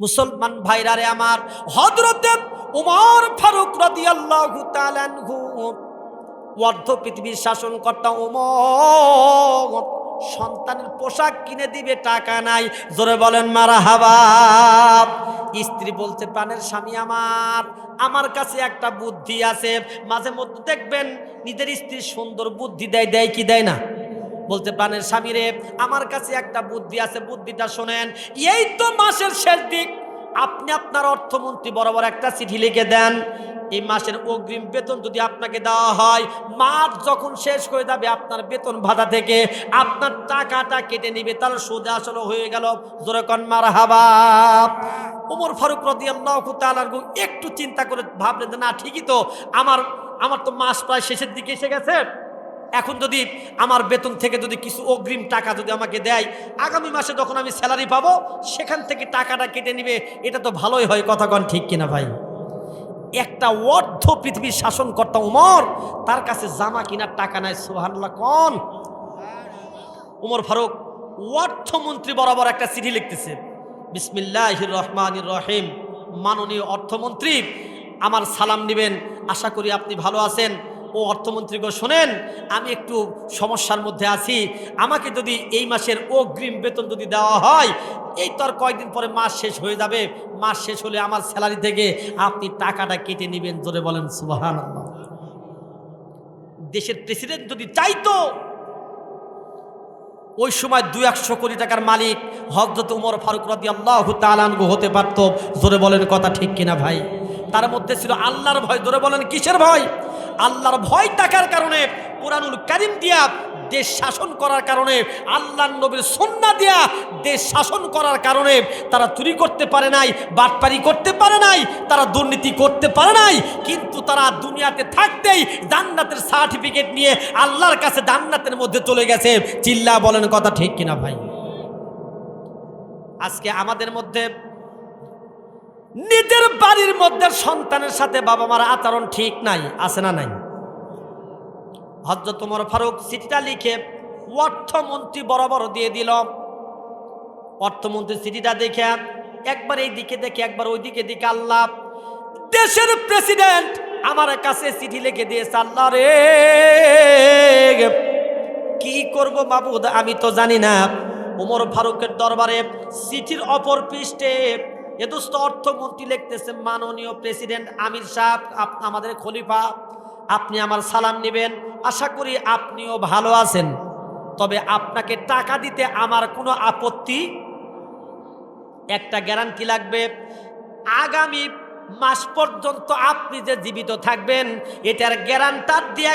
মুসলমান ভাইরা রে আমার, হযরতে উমর ফারুক রাদিয়াল্লাহু তাআলা আনহু অর্ধ পৃথিবীর শাসনকর্তা উমর, সন্তানের পোশাক কিনে দিবে, টাকা নাই। জোরে বলেন মারহাবা। স্ত্রী বলতে, প্রাণের স্বামী আমার, আমার কাছে একটা বুদ্ধি আছে। মাঝে মধ্যে দেখবেন নিজের স্ত্রী সুন্দর বুদ্ধি দেয়, দেয় কি দেয় না? বলতে, প্রাণের স্বামী রে, আমার কাছে একটা বুদ্ধি আছে, বুদ্ধিটা শোনেন। এই তো মাসের শেষ দিক, আপনি আপনার অর্থমন্ত্রী বরাবর একটা চিঠি লিখে দেন। এই মাসের অগ্রিম বেতন যদি আপনাকে দেওয়া হয়, মাস যখন শেষ হয়ে যাবে আপনার বেতন ভাতা থেকে আপনার টাকাটা কেটে নিবে, তার সোজা আসলে হয়ে গেল। জোরে কোন মারহাবা। ওমর ফারুক রাদিয়াল্লাহু তাআলা একটু চিন্তা করে ভাবলেন, না ঠিকই তো, আমার তো মাস প্রায় শেষের দিকে এসে গেছে। এখন যদি আমার বেতন থেকে যদি কিছু অগ্রিম টাকা যদি আমাকে দেয়, আগামী মাসে যখন আমি স্যালারি পাবো সেখান থেকে টাকাটা কেটে নিবে, এটা তো ভালোই হয়। কথা কন ঠিক কিনা ভাই? একটা অর্ধ পৃথিবীর শাসনকর্তা উমর, তার কাছে জামা কেনার টাকা নাই। সুবহানাল্লাহ কোন? উমর ফারুক অর্থমন্ত্রী বরাবর একটা চিঠি লিখতেছে, বিসমিল্লাহির রহমানির রহিম। মাননীয় অর্থমন্ত্রী, আমার সালাম নেবেন, আশা করি আপনি ভালো আছেন। ও অর্থমন্ত্রী গো, শোনেন, আমি একটু সমস্যার মধ্যে আছি। আমাকে যদি এই মাসের অগ্রিম বেতন যদি দেওয়া হয়, এই তো আর কয়েকদিন পরে মাস শেষ হয়ে যাবে, মাস শেষ হলে আমার স্যালারি থেকে আপনি টাকাটা কেটে নেবেন। জোরে বলেন সুবহানাল্লাহ। দেশের প্রেসিডেন্ট যদি চাইতো, ওই সময় 200 কোটি টাকার মালিক হযরত উমর ফারুক রাদিয়াল্লাহু তাআলা আনহু হতে পারত। জোরে বলেন কথা ঠিক কিনা ভাই? তার মধ্যে ছিল আল্লাহর ভয়। জোরে বলেন কিসের ভয়? আল্লাহর ভয় থাকার কারণে, কুরআনুল কারীম দিয়া দেশ শাসন করার কারণে, আল্লাহর নবীর সুন্নাহ দিয়া দেশ শাসন করার কারণে তারা চুরি করতে পারে নাই, বাটপারি করতে পারে নাই, তারা দুর্নীতি করতে পারে নাই। কিন্তু তারা দুনিয়াতে থাকতেই জান্নাতের সার্টিফিকেট নিয়ে আল্লাহর কাছে জান্নাতের মধ্যে চলে গেছে। চিল্লা বলেন কথা ঠিক কিনা ভাই? আজকে আমাদের মধ্যে নিজের বাড়ির মধ্যে সন্তানের সাথে বাবা মার আচরণ ঠিক নাই, আছে না নাই? হযরত ওমর ফারুক চিঠিটা লিখে অর্থমন্ত্রী বরাবর দিয়ে দিল। অর্থমন্ত্রী চিঠিটা দেখে একবার এই দিকে দেখে একবার ওই দিকে দিকে, আল্লাহ, দেশের প্রেসিডেন্ট আমার কাছে চিঠি লিখে দিয়েছে। আল্লাহ রে, কি করব মাবুদ আমি তো জানি না। ওমর ফারুকের দরবারে চিঠির অপর পৃষ্ঠে এদুস্ত অর্থমন্ত্রী লিখতেছে, মাননীয় প্রেসিডেন্ট আমির সাহেব, আমাদের খলিফা, আপনি আমার সালাম নেবেন, আশা করি আপনিও ভালো আছেন। তবে আপনাকে টাকা দিতে আমার কোনো আপত্তি, একটা গ্যারান্টি লাগবে, আগামী মাস পর্যন্ত আপনি যে জীবিত থাকবেন এটার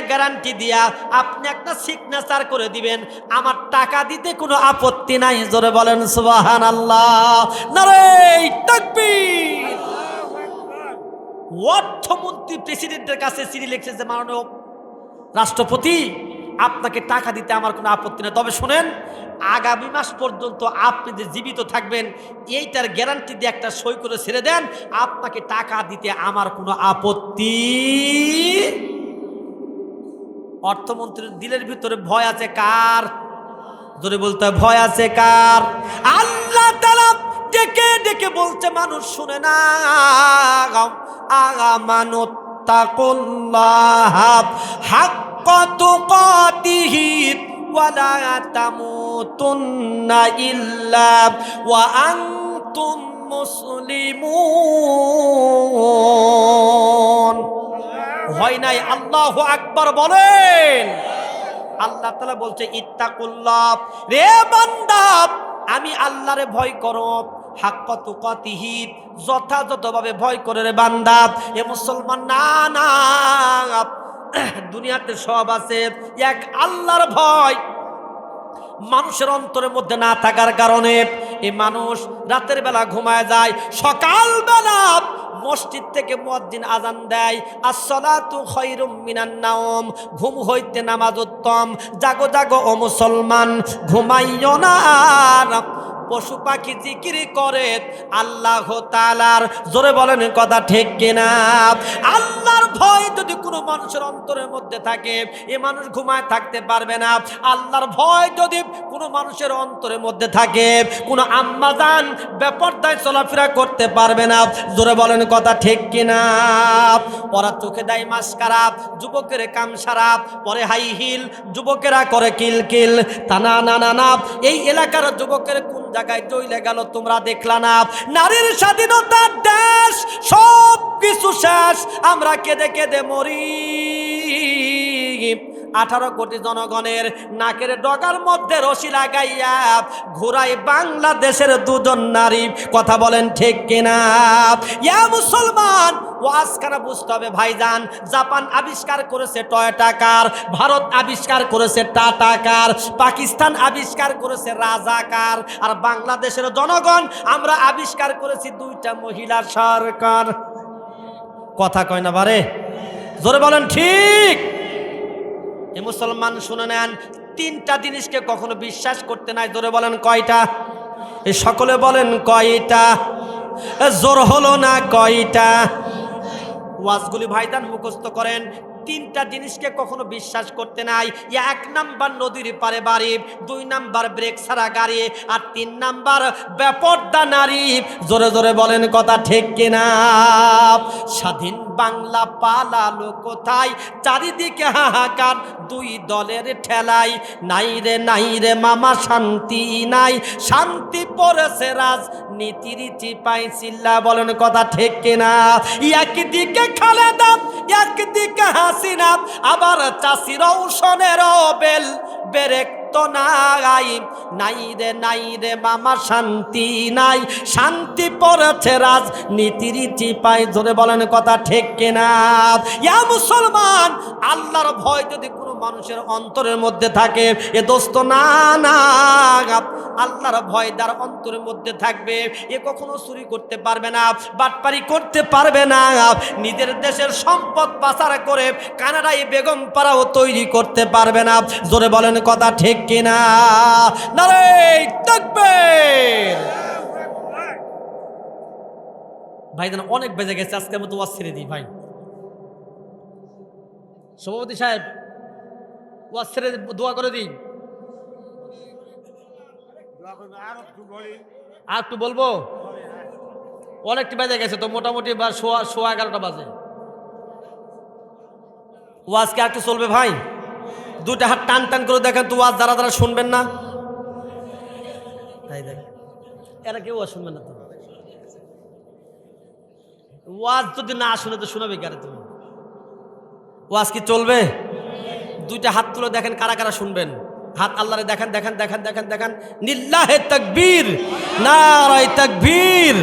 গ্যারান্টি দিয়া আপনি একটা সিগনেচার করে দিবেন, আমার টাকা দিতে কোনো আপত্তি নাই। জোরে বলেন সুবহানাল্লাহ, নারে তাকবীর। অর্থমন্ত্রী প্রেসিডেন্টের কাছে চিঠি লিখেছে, মাননীয় রাষ্ট্রপতি, আপনাকে টাকা দিতে আমার কোনো আপত্তি নেই, তবে শুনেন, আগামী মাস পর্যন্ত আপনি যে জীবিত থাকবেন এইটার গ্যারান্টি দিয়ে একটা সই করে ছেড়ে দেন, আপনাকে টাকা দিতে আমার কোনো আপত্তি। অর্থমন্ত্রীর দিলের ভিতরে ভয় আছে কার? জোরে বলতে, ভয় আছে কার? আল্লাহ তাআলা ডেকে ডেকে বলছে, মানুষ শুনে না, আমানুত তাকুল্লাহ হাক্কা তুকাতিহি ওয়ালা তামুতুন্না ইল্লা ওয়া আনতুম মুসলিমুন। হয় নাই? আল্লাহু আকবার বলেন। আল্লাহ তাআলা বলছে, ইত্তাকুল্লাহ, রে বান্দা আমি আল্লাহরে ভয় করো, হাক্কা তুকাতিহি, যথাযথভাবে ভয় করে রে বান্দা। এ মুসলমান, না না, দুনিয়াতে সব আছে, এক আল্লাহর ভয় মানুষের অন্তরের মধ্যে না থাকার কারণে এই মানুষ রাতের বেলা ঘুমায় যায়, সকালবেলা মসজিদ থেকে মুয়াজ্জিন আজান দেয়, আসসালাতু খায়রুম মিনান নাওম, ঘুম হইতে নামাজ উত্তম। জাগো জাগো ও মুসলমান, ঘুমাইও না। পশু পাখি জিকির করে আল্লাহ তাআলার। জোরে বলেন কথা ঠিক কিনা? আল্লাহর ভয় যদি কোনো মানুষের অন্তরের মধ্যে থাকে, এ মানুষ ঘুমায় থাকতে পারবে না। আল্লাহর ভয় যদি কোনো মানুষের অন্তরের মধ্যে থাকে, কোনো আম্মাজান বেপরদায় চলাফেরা করতে পারবে না। জোরে বলেন কথা ঠিক কিনা? ওরা চোখে দেয় মাস্কারা, যুবকের কাম সারা, পরে হাই হিল, যুবকেরা করে কিলকিল। তা না না না না, এই এলাকার যুবকের কোন জায়গায় চলে গেল তোমরা দেখলা না? নারীর স্বাধীনতার দেশ, সব কিছু শেষ, আমরা কেঁদে কেঁদে মরি। 18 কোটি জনগণের নাকের ডগার মধ্যে রশি লাগাইয়া ঘোরাই বাংলাদেশের দুজন নারী। কথা বলেন ঠিক কিনা? ইয়া মুসলমান, ওয়াজখানা বুঝতে হবে ভাইজান। জাপান আবিষ্কার করেছে টয়োটা কার, ভারত আবিষ্কার করেছে টাটা কার, পাকিস্তান আবিষ্কার করেছে রাজা কার, আর বাংলাদেশের জনগণ আমরা আবিষ্কার করেছি 2টা মহিলার সরকার। কথা কয় না বারে? জোরে বলেন ঠিক। এ মুসলমান শুনে নেন, 3টা জিনিসকে কখনো বিশ্বাস করতে নাই। জোরে বলেন কয়টা? এই সকলে বলেন কয়টা? জোর হলো না কয়টা? ওয়াজগুলি ভাইজান মুখস্থ করেন। 3টা জিনিসকে কখনো বিশ্বাস করতে নাই। 1 নাম্বার নদীর পারে বাড়ি, 2 নাম্বার ব্রেক ছাড়া গাড়ি, আর 3 নাম্বার বেপরদা নারী। জোরে জোরে বলেন কথা ঠিক কিনা? স্বাধীন বাংলা পালালো কোথায়, চারিদিকে হাহাকার 2 দলের ঠেলাই। নাই রে মামা শান্তি নাই, শান্তি পড়েছে রাজনীতির চিপাই। চিল্লা বলেন কথা ঠিক কিনা? একদিকে খালেদা, একদিকে হাসিনা, আবার চাষি রৌশনের বেল বেরেক তো নাই রে মামা শান্তি নাই, শান্তি পড়েছে রাজনীতির চিপাই। ধরে বলেন কথা ঠিক কিনা? ইয়া মুসলমান, আল্লাহর ভয় যদি কোনো মানুষের অন্তরের মধ্যে থাকে, এ দোস্ত না না, আল্লাহর ভয় যার অন্তরের মধ্যে থাকবে, এ কখনো চুরি করতে পারবে না, বাটপারি করতে পারবে না, নিজের দেশের সম্পদ পাচার করে কানাডায় বেগম পাড়াও তৈরি করতে পারবে না। জোরে বলেন কথা ঠিক কিনা? নারে তাকবীর। ভাইজান অনেক বেজে গেছে, আজকের মতো ওয়াজ ছেড়ে দিই ভাই। সভাপতি সাহেব, ওয়াজ ছেড়ে দোয়া করে দিই। আর একটু বলবো? অনেকটি বেজে গেছে তো, মোটামুটি বা 11:15 বাজে। ওয়াজ কি আর একটু চলবে ভাই? 2টা হাত টান টান করে দেখেন তো, ওয়াজ যারা যারা শুনবেন না, তাই দেখ এরা কেউ ওয়াজ শুনবেন না তো। ওয়াজ যদি না শুনে তো শোনাবে কারে তুমি? ওয়াজ কি চলবে? 2টা হাত তুলে দেখেন কারা কারা শুনবেন। হাত আল্লাহরে দেখেন দেখেন দেখেন দেখেন দেখেন। লিল্লাহে তাকবীর, নারায়ে তাকবীর।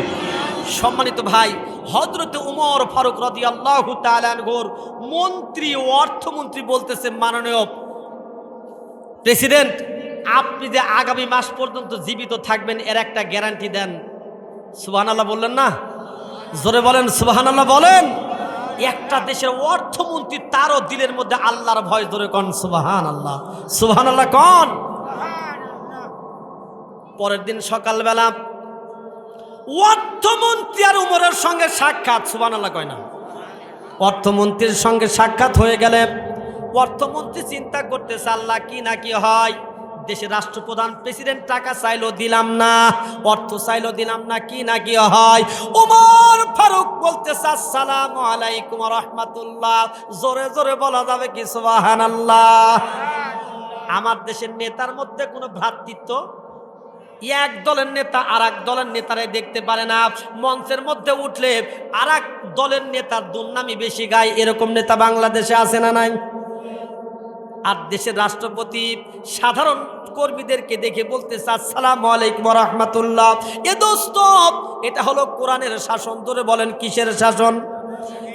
সম্মানিত ভাই, হযরত উমর ফারুক রাদিয়াল্লাহু তাআলা আনহুর মন্ত্রী ও অর্থমন্ত্রী বলতেছে, মাননীয় প্রেসিডেন্ট, আপনি যে আগামী মাস পর্যন্ত জীবিত থাকবেন এর একটা গ্যারান্টি দেন। সুবহানাল্লাহ বললেন না? জোরে বলেন সুবহানাল্লাহ বলেন। একটা দেশের অর্থমন্ত্রী, তারও দিলের মধ্যে আল্লাহর ভয়। জোরে কোন সুবহানাল্লাহ, সুবহানাল্লাহ কোন। পরের দিন সকালবেলা অর্থমন্ত্রী আর উমরের সঙ্গে সাক্ষাৎ। সুবহানাল্লাহ কয় না? অর্থমন্ত্রীর সঙ্গে সাক্ষাৎ হয়ে গেলে অর্থমন্ত্রী চিন্তা করতেছে, আল্লাহ কি না কি হয়। দেশের রাষ্ট্রপ্রধান প্রেসিডেন্ট টাকা চাইলো দিলাম না, অর্থ চাইলো দিলাম না, কি না কি হয়। উমর ফারুক বলতেছে, আসসালামু আলাইকুম ওয়া রাহমাতুল্লাহ। জোরে জোরে বলা যাবে কি সুবহানাল্লাহ? আমার দেশের নেতার মধ্যে কোনো ভ্রাতৃত্ব, এক দলের নেতা আর এক দলের নেতারে দেখতে পারে না। মঞ্চের মধ্যে উঠলে আর এক দলের নেতার দুর্নামি বেশি গায়, এরকম নেতা বাংলাদেশে আছে না নাই? আর দেশের রাষ্ট্রপতি সাধারণ কর্মীদেরকে দেখে বলতেছে, আসসালামু আলাইকুম ওয়া রাহমাতুল্লাহ। এ দোস্ত, এটা হলো কোরআনের শাসন। ধরে বলেন কিসের শাসন?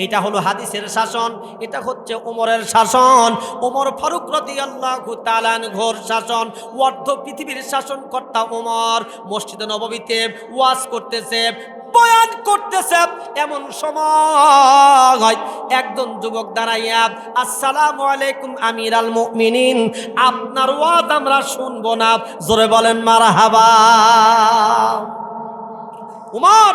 এটা হলো হাদিসের শাসন, এটা হচ্ছে ওমরের শাসন, ওমর ফারুক রাদিয়াল্লাহু তাআলা আনহুর শাসন। অর্ধ পৃথিবীর শাসনকর্তা ওমর মসজিদে নববীতে ওয়াজ করতেছে, বয়ান করতেছে, এমন সময় একজন যুবক দাঁড়াইয়া, আসসালামু আলাইকুম আমিরাল মুমিনিন, আপনার ওয়াজ আমরা শুনবো না। জোরে বলেন মারহাবা। ওমর,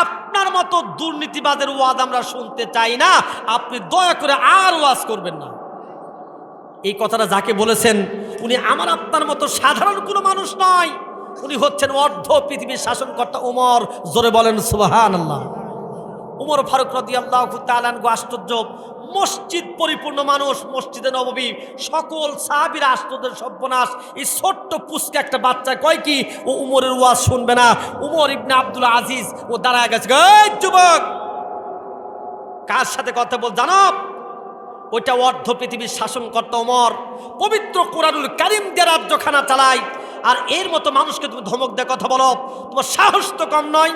আপনার মতো দুর্নীতিবাদের ওয়াজ আমরা শুনতে চাই না, আপনি দয়া করে আর ওয়াজ করবেন না। এই কথাটা যাকে বলেছেন উনি আমার আপনার মতো সাধারণ কোনো মানুষ নয়, উনি হচ্ছেন অর্ধ পৃথিবীর শাসনকর্তা ওমর। জোরে বলেন সুবহানাল্লাহ। ওমর ফারুক রাদিয়াল্লাহু তাআলা আনহু আশ্চর্য, মসজিদ পরিপূর্ণ মানুষ, মসজিদে নববী, সকল সাহাবীরা আশ্চর্য, সর্বনাশ, এই ছোট্ট পুচকা একটা বাচ্চা কয় কি ও উমরের ওয়াজ শুনবে না? উমর ইবনে আব্দুল আজিজ ও দাঁড়ায় গেছে, এই যুবক কার সাথে কথা বল জানো? ওইটা অর্ধ পৃথিবীর শাসনকর্তা ওমর, পবিত্র কোরআনুল কারীম দিয়ে রাজ্যখানা চালায়, আর এর মতো মানুষকে তুমি ধমক দিয়ে কথা বলো, তোমার সাহস তো কম নয়।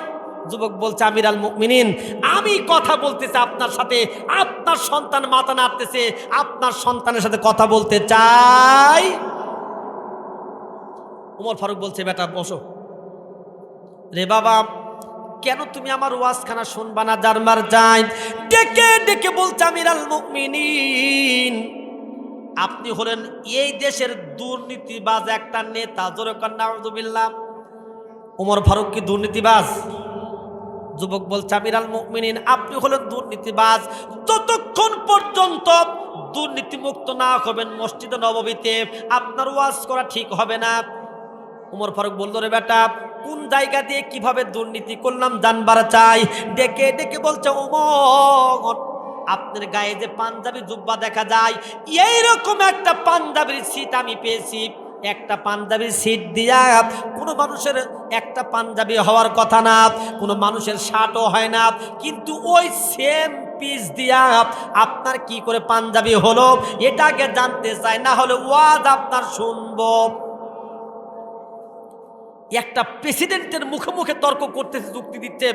যুবক বলছে, আমিরাল মুমিনিন, আমি কথা বলতেছি আপনার সাথে, আপনার সন্তান মাথা নাড়তেছে, আপনার সন্তানের সাথে কথা বলতে চাই। ওমর ফারুক বলছে, বেটা বসো। রে বাবা, কেন তুমি আমার ওয়াজখানা শুনবা না? জানবার চাই। ডেকে ডেকে বলছে, আমিরাল মুমিনিন, আপনি হলেন এই দেশের দুর্নীতিবাজ একটা নেতা। জোরে কর নাউযুবিল্লাহ। ওমর ফারুক কি দুর্নীতিবাজ? যুবক বলছে, আমিরাল মুমিনিন, আপনি হলেন দুর্নীতিবাজ। যতক্ষণ পর্যন্ত দুর্নীতিমুক্ত না হবেন মসজিদে নববীতে, আপনার ওয়াজ করা ঠিক হবে না। ওমর ফারুক বলল, রে বেটা, কোন জায়গা দিয়ে কিভাবে দুর্নীতি করলাম জানবার চাই। ডেকে ডেকে বলছে, ওমর, আপনার গায়ে যে পাঞ্জাবি জুব্বা দেখা যায়, এইরকম একটা পাঞ্জাবির সিট আমি পেয়েছি। একটা পাঞ্জাবির সিট দিয়া কোনো মানুষের একটা পাঞ্জাবি হওয়ার কথা না, কোনো মানুষের শার্টও হয় না, কিন্তু ওই সেম পিস দিয়া আপনার কি করে পাঞ্জাবি হলো এটাকে জানতে চাই, না হলে ওয়াজ আপনার শুনবো। একটা প্রেসিডেন্টের মুখে মুখে তর্ক করতেছে, যুক্তি দিচ্ছে,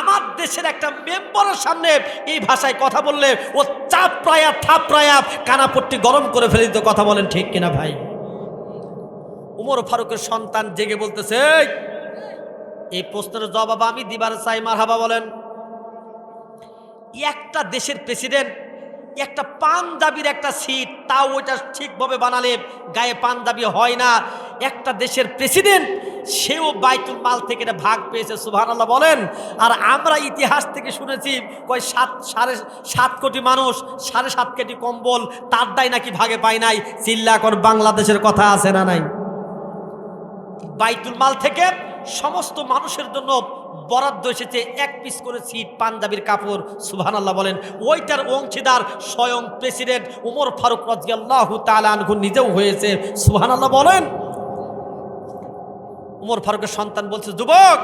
আমার দেশের একটা মেম্বারের সামনে এই ভাষায় কথা বললে ও চাপড়ায়া থাপড়ায়া কানাপট্টি গরম করে ফেলে দিত। কথা বলেন ঠিক কিনা ভাই? ওমর ফারুকের সন্তান জেগে বলতেছে, এই প্রশ্নের জবাব আমি দিবার চাই। মারহাবা বলেন। একটা দেশের প্রেসিডেন্ট একটা পাঞ্জাবির একটা সিট, তাও ওইটা ঠিকভাবে বানালে গায়ে পাঞ্জাবি হয় না, একটা দেশের প্রেসিডেন্ট সেও বাইতুল মাল থেকে এটা ভাগ পেয়েছে। সুবহানাল্লাহ বলেন। আর আমরা ইতিহাস থেকে শুনেছি কয় 7.7 কোটি মানুষ 7.5 কোটি কম্বল তার দায় নাকি ভাগে পায় নাই। চিল্লা কর, বাংলাদেশের কথা আছে না নাই? বাইতুল মাল থেকে সমস্ত মানুষের জন্য বরাদ্দ এসেছে 1 পিস করে সিট, পাঞ্জাবির কাপড়। সুবহানাল্লাহ বলেন। ওইটার অংশীদার স্বয়ং প্রেসিডেন্ট ওমর ফারুক রাদিয়াল্লাহু তাআলা আনহু নিজেও হয়েছে। সুবহানাল্লাহ বলেন। ওমর ফারুকের সন্তান বলছে, যুবক,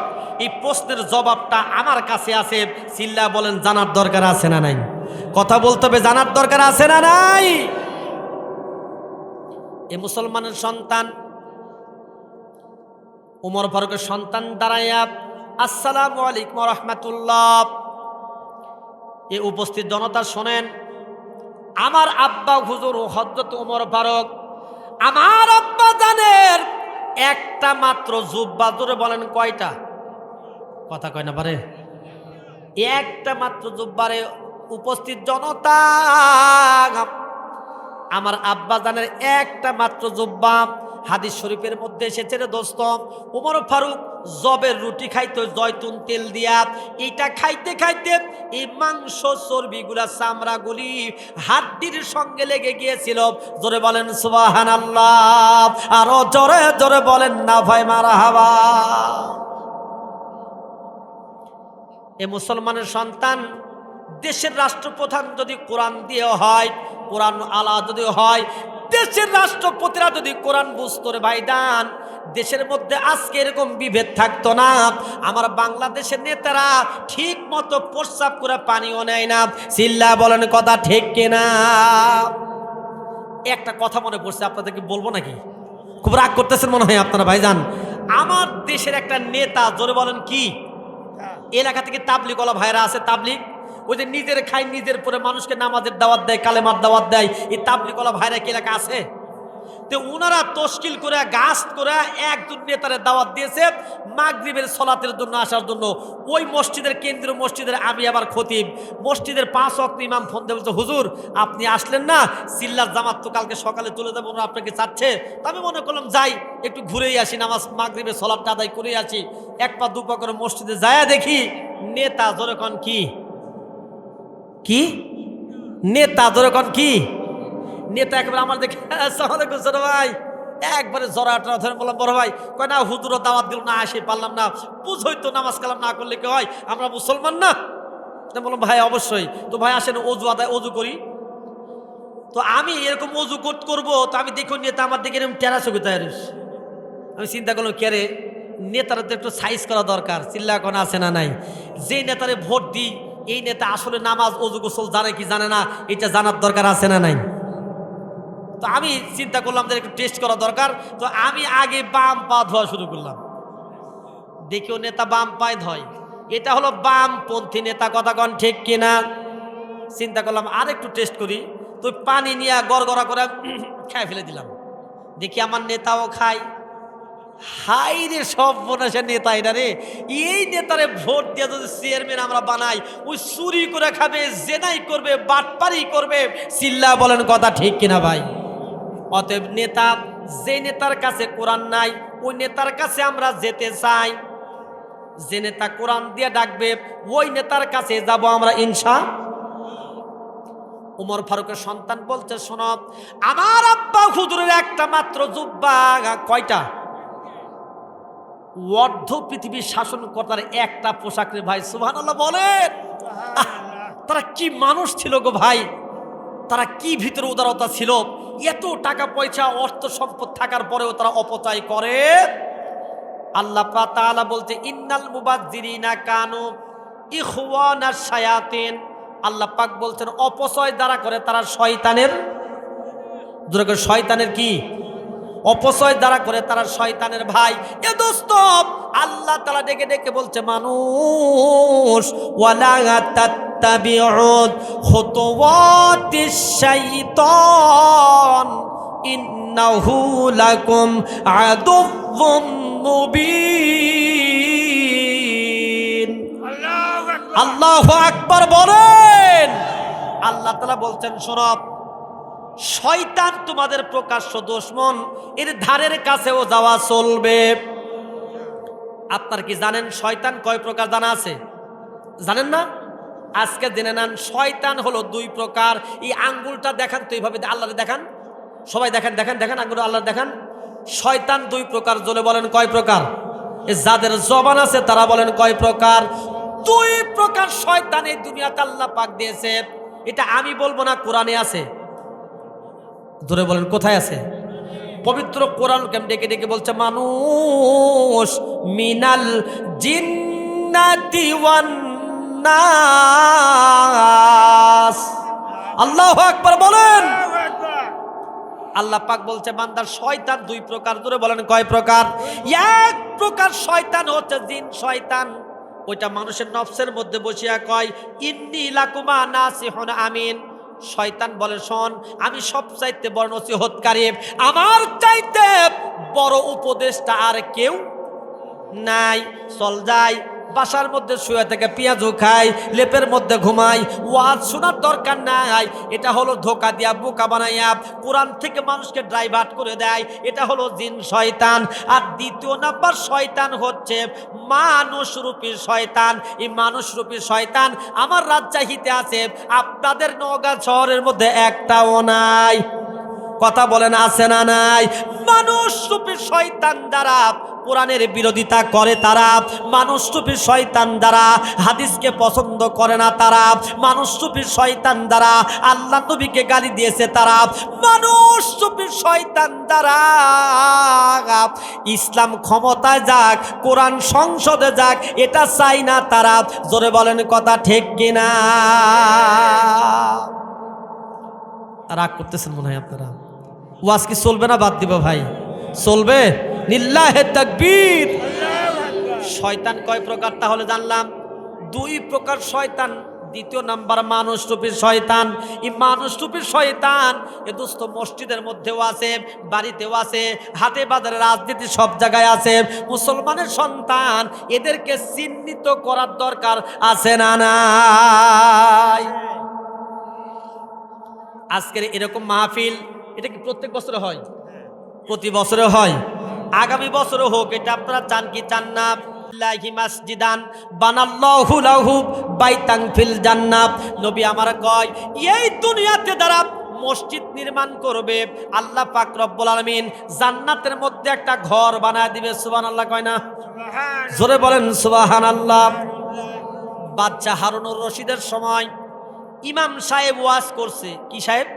এই প্রশ্নের জবাবটা আমার কাছে আছে। চিল্লা বলেন, জানার দরকার আছে না নাই? কথা বলতে হবে, জানার দরকার আছে না নাই? এই মুসলমানের সন্তান ওমর ফারুকের সন্তান দাঁড়াইয়া, আসসালামু আলাইকুম ওয়া রাহমাতুল্লাহ। এই উপস্থিত জনতা শোনেন, আমার আব্বা হুজুর হযরত ওমর ফারুক, আমার আব্বা জানের একটা মাত্র জুব্বা। জোরে বলেন, কয়টা? কথা কয় না পারে। একটা মাত্র জুব্বারে উপস্থিত জনতা, আমার আব্বা জানের একটা মাত্র জুব্বা। হাদিস শরীফের মধ্যে এসেছে রে দোস্ত, ওমর ফারুক জবের রুটি খাইতো জয়তুন তেল দিয়া। এটা খাইতে খাইতে এই মাংস চর্বিগুলা চামড়াগুলি হাড্ডির সঙ্গে লেগে গিয়েছিল। জোরে বলেন সুবহানাল্লাহ। আরো জোরে জোরে বলেন না ভাই, মারহাবা। এ মুসলমানের সন্তান, দেশের রাষ্ট্রপ্রধান যদি কোরআন দিয়ে হয়, কোরআন আলা যদি হয়, দেশের রাষ্ট্রপতিরা যদি কোরআন বুঝতো রে ভাইদান, দেশের মধ্যে আজকে এরকম বিভেদ থাকতো না। আমার বাংলাদেশের নেতারা ঠিক মতো প্রস্রাব করে পানিও নেয় না। চিল্লা বলেন, কথা ঠিক কিনা? একটা কথা মনে পড়ছে, আপনাদেরকে বলবো নাকি? খুব রাগ করতেছেন মনে হয় আপনারা ভাইজান। আমার দেশের একটা নেতা, জোরে বলেন কি, এলাকা থেকে তাবলিগ ওয়ালা ভাইরা আছে, তাবলিগ, ওই যে নিজের খায় নিজের পরে মানুষকে নামাজের দাওয়াত দেয়, কালেমার দাওয়াত দেয়, এই তাবলিগওয়ালা ভাইরা কি এলাকা আছে? তো ওনারা তশকিল করে গাছ করে একজন নেতারে দাওয়াত দিয়েছে মাগরিবের সলাতের জন্য আসার জন্য। ওই মসজিদের কেন্দ্রীয় মসজিদের আমি আবার খতিব, মসজিদের 5 ওয়াক্ত ইমাম ফোন দিয়ে বলছে, হুজুর আপনি আসলেন না, সিল্লার জামাত তো কালকে সকালে চলে যাবো, ওরা আপনাকে চাচ্ছে। তো আমি মনে করলাম যাই একটু ঘুরেই আসি, নামাজ মাগরিবের সলাতটা আদায় করেই আসি। 1 পা 2 পা করে মসজিদে যায় দেখি নেতা যেরকম কি নেতা যেরকম কি নেতা একেবারে আমার দেখে ভাই একবারে জড়াটা ধরে বললাম, বড় ভাই কয় না হুজুরও দাওয়াত দিল না, আসে পারলাম না, বুঝই তো নামাজ কালাম না করলে কি হয়, আমরা মুসলমান না। বললাম ভাই অবশ্যই। তো ভাই আসেন অজু করি। তো আমি এরকম অজু করবো, তো আমি দেখো নেতা আমার দিকে এরকম টেরাসো কোথায়। আমি চিন্তা করলাম কে রে, নেতারা তো একটু সাইজ করা দরকার, চিল্লা কোন আছে না নাই। যে নেতারে ভোট দিই এই নেতা আসলে নামাজ অজু গোসল জানে কি জানে না, এটা জানার দরকার আছে না নাই। তো আমি চিন্তা করলাম যে একটু টেস্ট করা দরকার। তো আমি আগে বাম পা ধোয়া শুরু করলাম, দেখিও নেতা বাম পায়ে ধয়, এটা হলো বামপন্থী নেতা, কথা কন ঠিক কিনা। চিন্তা করলাম আর একটু টেস্ট করি, তো পানি নিয়ে গড়গড়া করে খাই ফেলে দিলাম, দেখি আমার নেতাও খায়। হাই রে সব বোনাসের নেতা এটা রে, এই নেতারে ভোট দিয়ে যদি চেয়ারম্যান আমরা বানাই, ওই চুরি করে খাবে, জেনাই করবে, বাটপারি করবে, চিল্লা বলেন কথা ঠিক কিনা ভাই। অতএব নেতা, যে নেতার কাছে কোরআন নাই ওই নেতার কাছে আমরা যেতে চাই। যে নেতা কোরআন দিয়ে ডাকবে ওই নেতার কাছে যাব আমরা ইনশা। উমর ফারুকের সন্তান বলছে, শোনো আমার আব্বা হুজুরের একটা মাত্র জুব্বা, কয়টা অর্ধ পৃথিবীর শাসনকর্তার একটা পোশাক রে ভাই, সুবহানাল্লাহ বলেন। তারা কি মানুষ ছিল গো ভাই, তারা কি ভিতরে উদারতা ছিল, এত টাকা পয়সা অর্থ সম্পদ থাকার পরেও তারা অপচয় করে। আল্লাহ তাআলা বলতে ইন্নাল মুবাজ্জিরিনা কানু ইখওয়ানাশ শায়াতিন, আল্লাহ পাক বলছেন অপচয় দ্বারা করে তারা শয়তানের, শয়তানের কি অপচয় দ্বারা করে তারা শয়তানের ভাই। এ দোস্ত আল্লাহ তাআলা ডেকে ডেকে বলছে মানুষ ওয়ালা তাত্তাবিউন খুতুওয়াতিশ শাইতান ইন্নাহু লাকুম আদুউম মুবিন। আল্লাহু আকবার বলেন। আল্লাহ তাআলা বলছেন শোনো, শয়তান তোমাদের প্রকাশ্য দুশমন, এর ধারের কাছেও যাওয়া চলবে। আপনার কি জানেন শয়তান কয় প্রকার জানা আছে? জানেন না? আজকে জেনে নেন শয়তান হলো 2 প্রকার। এই আঙ্গুলটা দেখান তো, এইভাবে আল্লাহরে দেখান, সবাই দেখেন দেখেন দেখেন আঙ্গুল আল্লাহ দেখান। শয়তান 2 প্রকার, জলে বলেন কয় প্রকার? যাদের জবান আছে তারা বলেন কয় প্রকার? 2 প্রকার শয়তান এই দুনিয়াতে আল্লাহ পাক দিয়েছে। এটা আমি বলবো না, কোরআনে আছে। ধরে বলেন কোথায় আছে? পবিত্র কোরআন কেম ডেকে ডেকে বলছে মানুষ মিনাল জিন্নাতি ওয়ান নাস। আল্লাহু আকবার বলেন। আল্লাহ পাক বলছে বান্দার শয়তান 2 প্রকার। ধরে বলেন কয় প্রকার? 1 প্রকার শয়তান হচ্ছে জিন শয়তান, ওইটা মানুষের নফসের মধ্যে বসিয়া কয় ইন্নী লাকুমা নাসিহুন আমিন। শয়তান বলে শোন, আমি সবচাইতে বড় নসিহতকারী, আমার চাইতে বড় উপদেশটা আর কেউ নাই। চল যাই বাসার মধ্যে শুয়ে থেকে পেঁয়াজও খাই, লেপের মধ্যে ঘুমাই, ওয়াজ শোনার দরকার নাই। এটা হলো ধোকা দিয়া বোকা বানাইয়া কোরআন থেকে মানুষকে ড্রাইভার্ট করে দেয়, এটা হলো জিন শয়তান। আর 2 নাম্বার শয়তান হচ্ছে মানুষরূপী শয়তান। এই মানুষরূপী শয়তান আমার রাজশাহীতে আছে, আপনাদের নওগাঁ শহরের মধ্যে একটাও নাই। কথা বলেন আছে না নাই? মানুষরূপী শয়তান দ্বারা কোরআনের বিরোধিতা করে তারা, মানুষরূপী শয়তান দ্বারা হাদিসকে পছন্দ করে না তারা, মানুষরূপী শয়তান দ্বারা আল্লাহ নবীকে গালি দিয়েছে তারা, মানুষরূপী শয়তান দ্বারা ইসলাম ক্ষমতায় যাক, কোরআন সংসদে যাক, এটা চাই না তারা। জোরে বলেন কথা ঠিক কিনা? রাগ করতেছেন মনে হয় আপনারা। ওয়াজ কি চলবে না বাদ দিব ভাই? চলবে। লিল্লাহে তাকবীর। শয়তান কয় প্রকার তাহলে জানলাম? 2 প্রকার শয়তান দ্বিতীয় নাম্বার মানুষরূপী শয়তান। এই মানুষরূপী শয়তান এ দোস্ত মসজিদের মধ্যেও আছে, বাড়িতেও আছে, হাতে বাজারে, রাজনীতি সব জায়গায় আছে। মুসলমানের সন্তান, এদেরকে চিহ্নিত করার দরকার আছে না নাই? আজকের এরকম মাহফিল এটা কি প্রত্যেক বছরে হয়? প্রতি বছরে হয়, আগামী বছরও হোক। এটা আপনারা চান কি চান না? মাসজিদান বানাল্লাহু লাহু বাইতান ফিল জান্নাত। নবী আমার কয়, এই দুনিয়াতে যারা মসজিদ নির্মাণ করবে, আল্লাহ পাক রব্বুল আলামিন জান্নাতের মধ্যে একটা ঘর বানায় দিবে। সুবহানাল্লাহ কয় না? জোরে বলেন সুবহানাল্লাহ। বাদশা হারুনুর রশিদের সময় ইমাম সাহেব ওয়াজ করছে। কি সাহেব?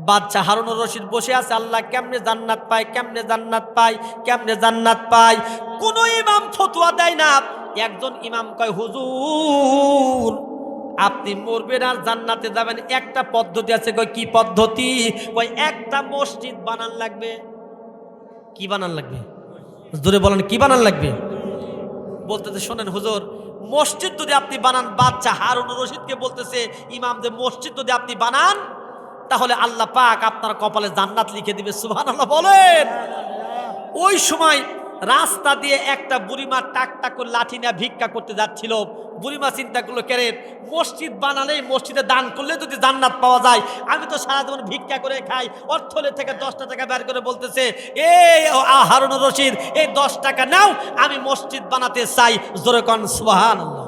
বাদশা হারুনুর রশিদ বসে আছে, আল্লাহ কেমনে জান্নাত পায়, কেমনে জান্নাত পায়, কেমনে জান্নাত পায়। কোন ইমাম ফতোয়া দেয় না। একজন ইমাম কয়, হুজুর আপনি মরবেন আর জান্নাতে যাবেন, একটা পদ্ধতি আছে। কয় কি পদ্ধতি? কয় একটা মসজিদ বানান লাগবে। কি বানান লাগবে? জোরে বলেন, কি বানান লাগবে? বলতেছে, শোনেন হুজুর, মসজিদ যদি আপনি বানান, বাদশা হারুনুর রশিদকে বলতেছে ইমাম, যে মসজিদ যদি আপনি বানান তাহলে আল্লাহ পাক আপনার কপালে জান্নাত লিখে দিবে। সুবহানাল্লাহ বলেন। ওই সময় রাস্তা দিয়ে একটা বুড়িমা টাক টাক করে লাঠি নিয়ে ভিক্ষা করতে যাচ্ছিল। বুড়িমা চিন্তা করলো, কেরে মসজিদ বানালেই, মসজিদে দান করলে যদি জান্নাত পাওয়া যায়, আমি তো সারা জীবন ভিক্ষা করে খাই। অর্থলে থেকে 10টা টাকা বের করে বলতেছে, এই হারুনুর রশিদ, এই 10 টাকা নাও, আমি মসজিদ বানাতে চাই। জোরে কোন সুবহানাল্লাহ।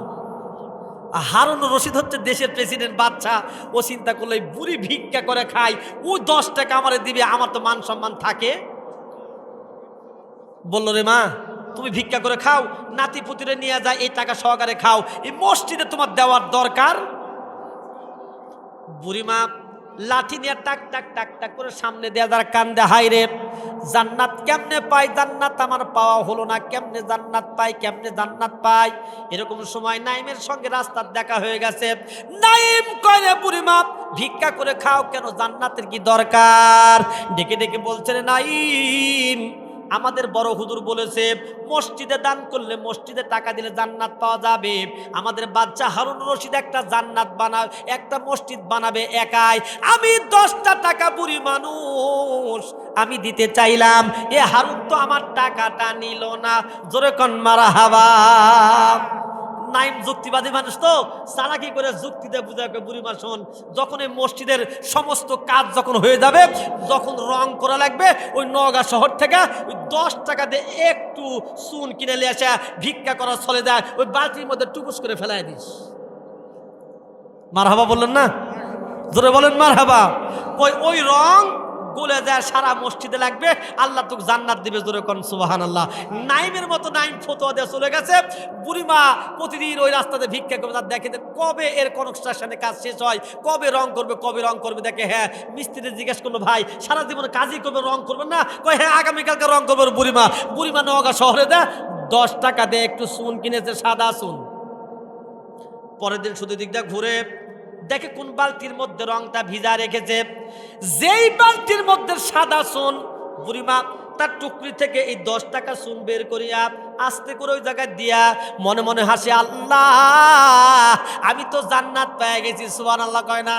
হারুনুর রশিদ হচ্ছে দেশের প্রেসিডেন্ট, বাদশা। ও চিন্তা করলো, এই বুড়ি ভিক্ষা করে খাই, ও 10 টাকা আমারে দিবে, আমার তো মান সম্মান থাকে। বললো, রে মা, তুমি ভিক্ষা করে খাও, নাতি পুতিরে নিয়ে যায়, এই টাকা সহকারে খাও, এই মসজিদে তোমার দেওয়ার দরকার। বুড়িমা লাঠি নিয়ে টাক টাক টাক টাক করে সামনে দেয়া, যারা কান্দে, হাই রে জান্নাত কেমনে পাই, জান্নাত আমার পাওয়া হলো না, কেমনে জান্নাত পাই, কেমনে জান্নাত পাই। এরকম সময় নাইমের সঙ্গে রাস্তার দেখা হয়ে গেছে। নাইম কয়, রে বুড়িমা, ভিক্ষা করে খাও কেন, জান্নাতের কি দরকার? ডেকে ডেকে বলছে, রে নাইম, আমাদের বড় হুজুর বলেছে মসজিদে দান করলে, মসজিদে টাকা দিলে জান্নাত পাওয়া যাবে। আমাদের বাদশা হারুনুর রশিদ একটা জান্নাত বানাবে, একটা মসজিদ বানাবে একাই। আমি 10টা টাকা বুড়ি মানুষ, আমি দিতে চাইলাম, এ হারুন তো আমার টাকাটা নিল না। জোরে কোন মারহাবা। নাইম যুক্তিবাদী মানুষ, তো চালাকি করে যুক্তিতে বুঝায়, বুড়িমা শোন, যখন এই মসজিদের সমস্ত কাজ যখন হয়ে যাবে, যখন রং করা লাগবে, ওই নওগাঁ শহর থেকে ওই 10 টাকা দিয়ে একটু চুন কিনে নিয়ে আসা, ভিক্ষা করা চলে যায়, ওই বালতির মধ্যে টুকুস করে ফেলাই দিস। মারহাবা বললেন না? জোরে বলেন মারহাবা। ওই রং গলে যায়, সারা মসজিদে লাগবে, আল্লাহ তোকে জান্নাত দিবে। জোরে কোন সুবহানাল্লাহ। নাইমের মতো নাইম ফতোয়া দিয়ে চলে গেছে। বুড়িমা প্রতিদিন ওই রাস্তাতে ভিক্ষা করবে, তার দেখে কবে এর কনস্ট্রাকশনে কাজ শেষ হয়, কবে রং করবে, কবে রং করবে। দেখে, হ্যাঁ, মিস্ত্রি জিজ্ঞেস করলো, ভাই সারা জীবন কাজই করবে, রং করবেন না? কয়, হ্যাঁ, আগামীকালকে রং করবে। বুড়িমা নওগাঁ শহরে দেয় 10 টাকা দিয়ে একটু চুন কিনেছে, সাদা চুন। পরের দিন শুধু দিক দিয়ে ঘুরে দেখে কোন বালতির মধ্যে রংটা ভিজা রেখেছে। যেই বালতির মধ্যে সাদা চুন, বুড়িমা তার টুকরি থেকে এই 10 টাকা চুন বের করিয়া আস্তে করে ওই জায়গায় দিয়া মনে মনে হাসে, আল্লাহ আমি তো জান্নাত পেয়ে গেছি। সুবহানাল্লাহ কয় না?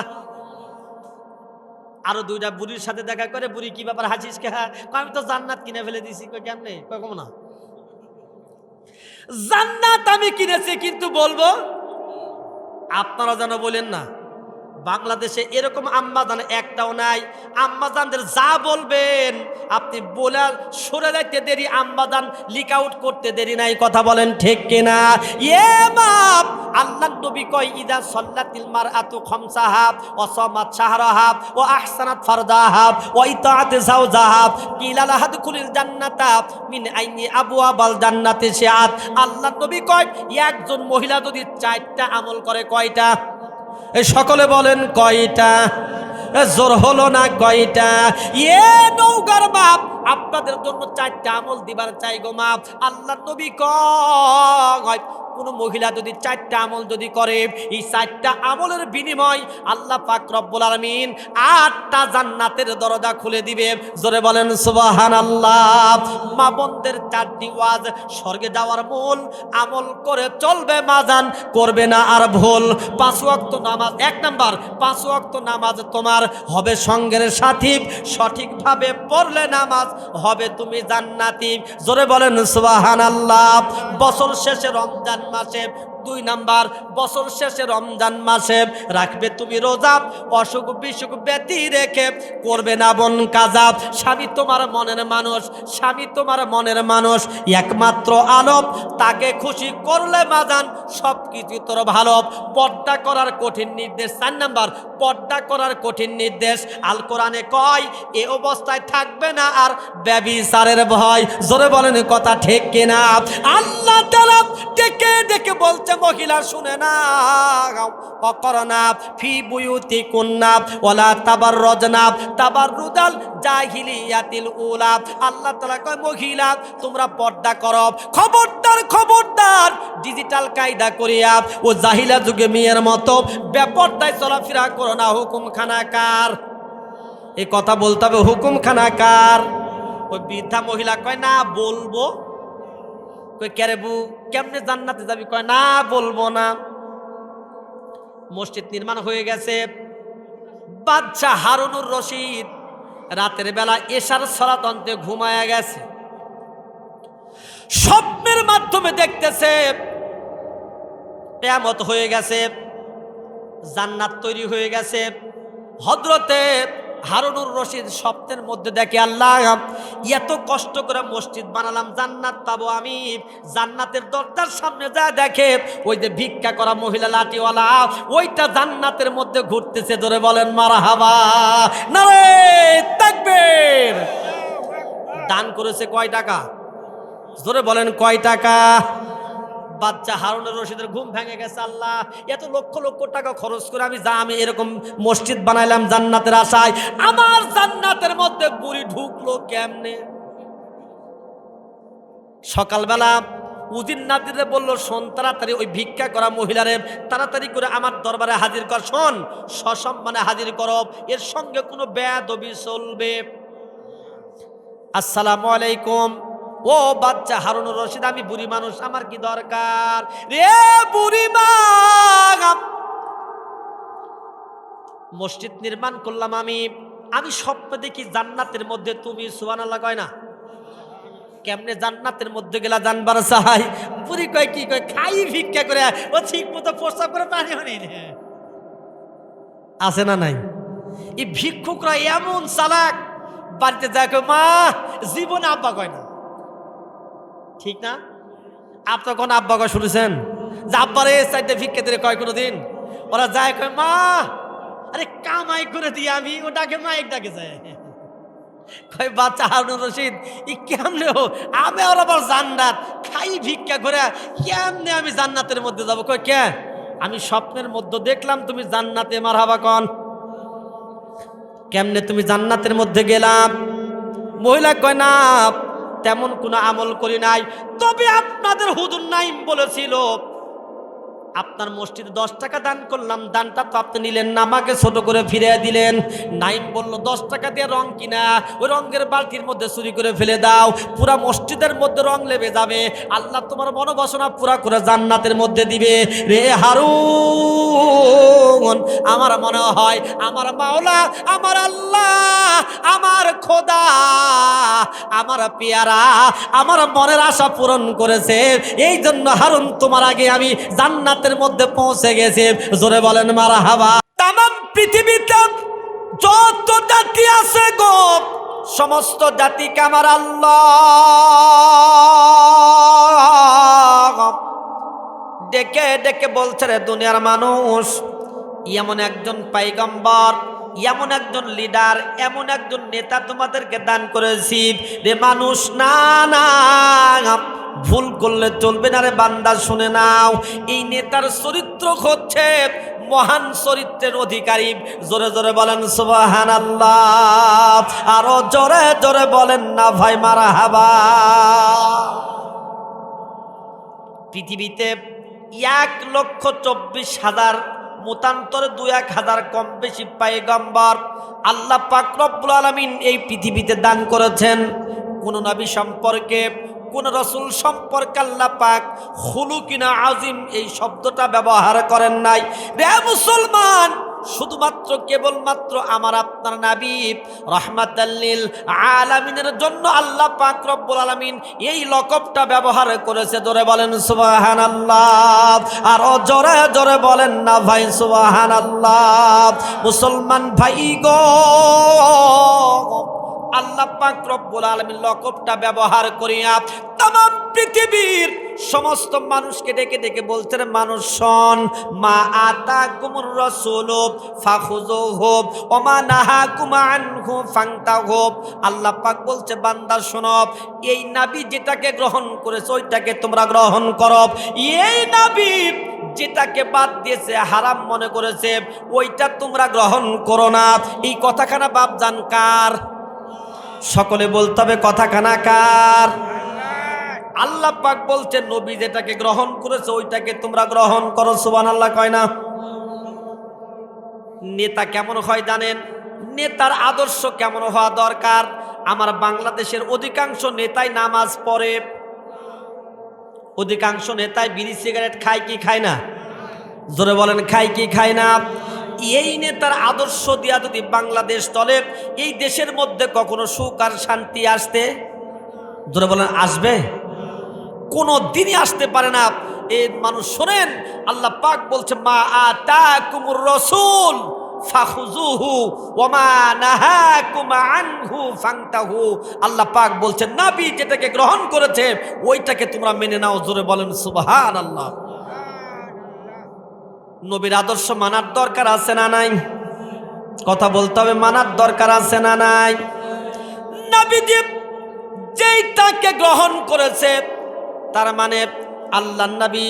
আরো 2টা বুড়ির সাথে দেখা করে, বুড়ি কি ব্যাপার হাসিস কে? আমি তো জান্নাত কিনে ফেলে দিছি। কয় কেমনে? কয় কম না, জান্নাত আমি কিনেছি, কিন্তু বলবো আপনারা যেন বলেন না বাংলাদেশে এরকম আম্মাজান একটাও নাই। আম্মাজানদের যা বলবেন আপনি বলে সরে যাইতে দেরি, আম্মাজান লিক আউট করতে দেরি নাই। কথা বলেন ঠিক কিনা? মাপ আল্লাহ নবী কয়, ইদা সাল্লাতিল মারআতু খামসাহা ওয়া সামাত শাহরাহা ওয়া আহসানাত ফারজাহা ওয়া ইতাআত যাওজাহা কিলা লাহা দুখুলিল জান্নাতা মিন আইনি আবওয়াবাল জান্নাতি শাআত। আল্লাহ নবী কয়, একজন মহিলা যদি 4টা আমল করে, কয়টা? সকলে বলেন কয়টা? জোর হলো না কয়টা? নওগাঁর বাপ, আপনাদের জন্য 4টা আমল দিবার চাই গো মাপ। আল্লাহ নবী কয়, কোনো মহিলা যদি 4টা আমল যদি করে, এই 4টা আমলের বিনিময় আল্লাহ পাক রব্বুল আলামিন 8টা জান্নাতের দরজা খুলে দিবে। জোরে বলেন সুবহানাল্লাহ। মা বোনদের 4টি ওয়াজ, স্বর্গে যাওয়ার মূল আমল করে চলবে মাজান, করবে না আর ভুল। 5 ওয়াক্ত নামাজ, 1 নাম্বার 5 ওয়াক্ত নামাজ তোমার হবে সঙ্গের সাথী, সঠিকভাবে পড়লে নামাজ হবে তুমি জান্নাতি। জোরে বলেন সুবহানাল্লাহ। বছর শেষে রমজান মাসে 2 নাম্বার, বছর শেষে রমজান মাসে রাখবে তুমি রোজা, অসুখ বিসুখ ব্যতি রেখে করবে না বোন কাজা। স্বামী তোমার মনের মানুষ, স্বামী তোমার মনের মানুষ, একমাত্র আলোপ, তাকে খুশি করলে মাজান সব কিছু তোর ভালো। পর্দা করার কঠিন নির্দেশ। 4 নাম্বার, পর্দা করার কঠিন নির্দেশ। আল কোরআনে কয় এ অবস্থায় থাকবে না আর ব্যভিচারের ভয়। জোরে বলেন কথা ঠিক কিনা? আল্লাহ তাআলা ডেকে ডেকে বলছে মহিলা শুনে না, অকরনা ফি বুয়ুতিকুন্না ওয়ালা তাবাররুজনা তাবাররুজাল জাহিলিয়াতিল উলা। আল্লাহ তাআলা কয় মহিলা তোমরা পর্দা করো, খবরদার খবরদার ডিজিটাল কায়দা করিয়া ও জাহিলা যুগে মেয়ের মতো বেপরদায় চলাফেরা করো না। হুকুম খানাকার, এই কথা বলতে হবে, হুকুম খানাকার। ওই বৃদ্ধা মহিলা কয় না বলবো। কই কেরেবু কেমনে জান্নাতে যাবি? কয় না বলবো না। মসজিদ নির্মাণ হয়ে গেছে। বাদশা হারুনুর রশিদ রাতের বেলা এশার সালাত অন্তে ঘুমায়া গেছে। স্বপ্নের মাধ্যমে দেখতেছে কিয়ামত হয়ে গেছে, জান্নাত তৈরি হয়ে গেছে। হযরতে হারুনুর রশিদ স্বপ্নের মধ্যে দেখে আল্লাহ এত কষ্ট করে মসজিদ বানালাম, জান্নাত পাবো আমি। জান্নাতের দরজার সামনে যা দেখে ওই যে ভিক্ষা করা মহিলা লাঠিওয়ালা, ওইটা জান্নাতের মধ্যে ঘুরতেছে। ধরে বলেন মারহাবা, নারে তাকবীর। দান করেছে কয় টাকা? জোরে বলেন কয় টাকা? বাচ্চা হারুনুর রশিদের ঘুম ভেঙে গেছে। আল্লাহ এত লক্ষ লক্ষ টাকা খরচ করে আমি এরকম মসজিদ বানাইলাম জান্নাতের আশায়, আমার জান্নাতের মধ্যে বুড়ি ঢুকলো কেমনে? সকালবেলা উজির নাদিরে বলল শোন তাড়াতাড়ি ওই ভিক্ষা করা মহিলারে তাড়াতাড়ি করে আমার দরবারে হাজির কর। শোন সসম্মানে হাজির কর, এর সঙ্গে কোনো বেয়াদবি চলবে। আসসালামু আলাইকুম। ও বাচ্চা হারুনুর রশিদ, আমি বুড়ি মানুষ, আমার কি দরকার রে বুড়ি মা? মসজিদ নির্মাণ করলাম আমি স্বপ্ন দেখি জান্নাতের মধ্যে তুমি। সুবহানাল্লাহ কয় না? কেমনে জান্নাতের মধ্যে গেলা জানবার চাই? বুড়ি কয় কি কয় খাই ভিক্ষা করে, ও ঠিক মতো প্রস্তাব করে পানি হনি আছে না নাই? এই ভিক্ষুকরা এমন চালাক, বাড়িতে যায় কয় মা, জীবনে আব্বা কয় না। ঠিক না? আপনার কোন আব্বা কয় শুনেছেন যে আব্বারে চাইতে ভিক্ষা দিলে কয় কোনোদিন? ওরা যায় কয় মা, আরে কামাই করে দিয়ে আমি, ও ডাকে মাইক ডাকে যায়। কয় বাচ্চা হারুনুর রশিদ ই কেমনে আমি আর আবার জান্নাত খাই ভিক্ষা করে কেমনে আমি জান্নাতের মধ্যে যাবো? কয় কে? আমি স্বপ্নের মধ্যে দেখলাম তুমি জান্নাতে। মারহাবা কন। কেমনে তুমি জান্নাতের মধ্যে গেলাম? মহিলা কয় না তেমন কোনো আমল করি নাই, তবে আপনাদের হুজুর নাইম বলেছিল আপনার মসজিদে 10 টাকা দান করলাম, দানটা তো আপনি নিলেন না, আমাকে ছোট করে ফিরিয়ে দিলেন। নাইম বলল 10 টাকা দিয়ে রং কিনা, ওই রঙের বালতির মধ্যে চুরি করে ফেলে দাও, পুরা মসজিদের মধ্যে রং লেবে যাবে, আল্লাহ তোমার মনোবাসনা পুরা করে জান্নাতের মধ্যে দিবে। রে হারুন, আমার মনে হয় আমার মাওলা, আমার আল্লাহ, আমার খোদা, আমার পেয়ারা আমার মনের আশা পূরণ করেছে। এই জন্য হারুন তোমার আগে আমি জান্নাতের মধ্যে পৌঁছে গেছি। জোরে বলেন মারহাবা। তামাম পৃথিবীতে যত জাতি আছে গো, সমস্ত জাতিকে আমার আল্লাহ ডেকে ডেকে বলছে রে দুনিয়ার মানুষ, এমন একজন পয়গম্বর, এমন একজন লিডার, এমন একজন নেতা তোমাদেরকে দান করেছি রে মানুষ। না না, ভুল করলে চলবে না রে বান্দা, শুনে নাও, এই নেতার চরিত্র হচ্ছে মহান চরিত্রের অধিকারী। জোরে জোরে বলেন সুবহানাল্লাহ, আরো জোরে জোরে বলেন না ভাই মারহাবা। পৃথিবীতে 1,24,000 মতান্তরে 2-1,000 কম বেশি পয়গম্বর আল্লাহ পাক রব্বুল আলামিন এই পৃথিবীতে দান করেছেন। কোন নবী সম্পর্কে, কোন রাসূল সম্পর্কে আল্লাহ পাক খুলুকিনা আজিম এই শব্দটা ব্যবহার করেন নাই। রে মুসলমান, শুধুমাত্র কেবলমাত্র আমার আপনার নবী রাহমাতাল লিল আলামিনের জন্য আল্লাহ পাক রব্বুল আলামিন এই লকবটা ব্যবহার করেছে। জোরে বলেন সুবহানাল্লাহ, আর জোরে জোরে বলেন না ভাই সুবহানাল্লাহ। মুসলমান ভাই গো, আল্লাহ পাক রব্বুল আলামিন লকবটা ব্যবহার করিয়া तमाम পৃথিবীর সমস্ত মানুষকে ডেকে ডেকে বলছেন, মানুষ শোন, মা আতাকুমুর রাসূলু ফাখুযুহু ওয়া মা নাহাকুম আনহু ফান্তাহু। আল্লাহ পাক বলছে, বান্দা শোনো, এই নবী যেটাকে গ্রহণ করেছে ওইটাকে তোমরা গ্রহণ করো, এই নবী যেটাকে বাদ দিয়েছে, হারাম মনে করেছে, ওইটা তোমরা গ্রহণ করো না। এই কথাখানা বাপজান কার? সকলে বলতে হবে কথাখানা কার? আল্লাহ পাক বলছে, নবী যেটাকে গ্রহণ করেছে ওইটাকে তোমরা গ্রহণ করো। সুবহানাল্লাহ কয় না? নেতা কেমন হয় জানেন? নেতার আদর্শ কেমন হওয়া দরকার? আমার বাংলাদেশের অধিকাংশ নেতাই নামাজ পড়ে, অধিকাংশ নেতাই বিড়ি সিগারেট খায় কি খায় না? জোরে বলেন, খায় কি খায় না? এই নেতার আদর্শ দিয়া যদি বাংলাদেশ চলে, এই দেশের মধ্যে কখনো সুখ আর শান্তি আসতে, জোরে বলেন, আসবে? কোনো দিনই আসতে পারে না। এই মানুষ শোনেন, আল্লাহ পাক বলছে, মা আতাকুমুর রাসূল ফাখুযুহু ওয়া মা নাহাকুম আনহু ফান্তাহু। আল্লাহ পাক বলছেন, নবী যেটাকে গ্রহণ করেছে ওইটাকে তোমরা মেনে নাও। জোরে বলেন সুবহানাল্লাহ। নবীর আদর্শ মানার দরকার আছে না নাই? কথা বলতে হবে, মানার দরকার আছে না নাই? নবী যেটাকে গ্রহণ করেছে, তার মানে আল্লাহ নবী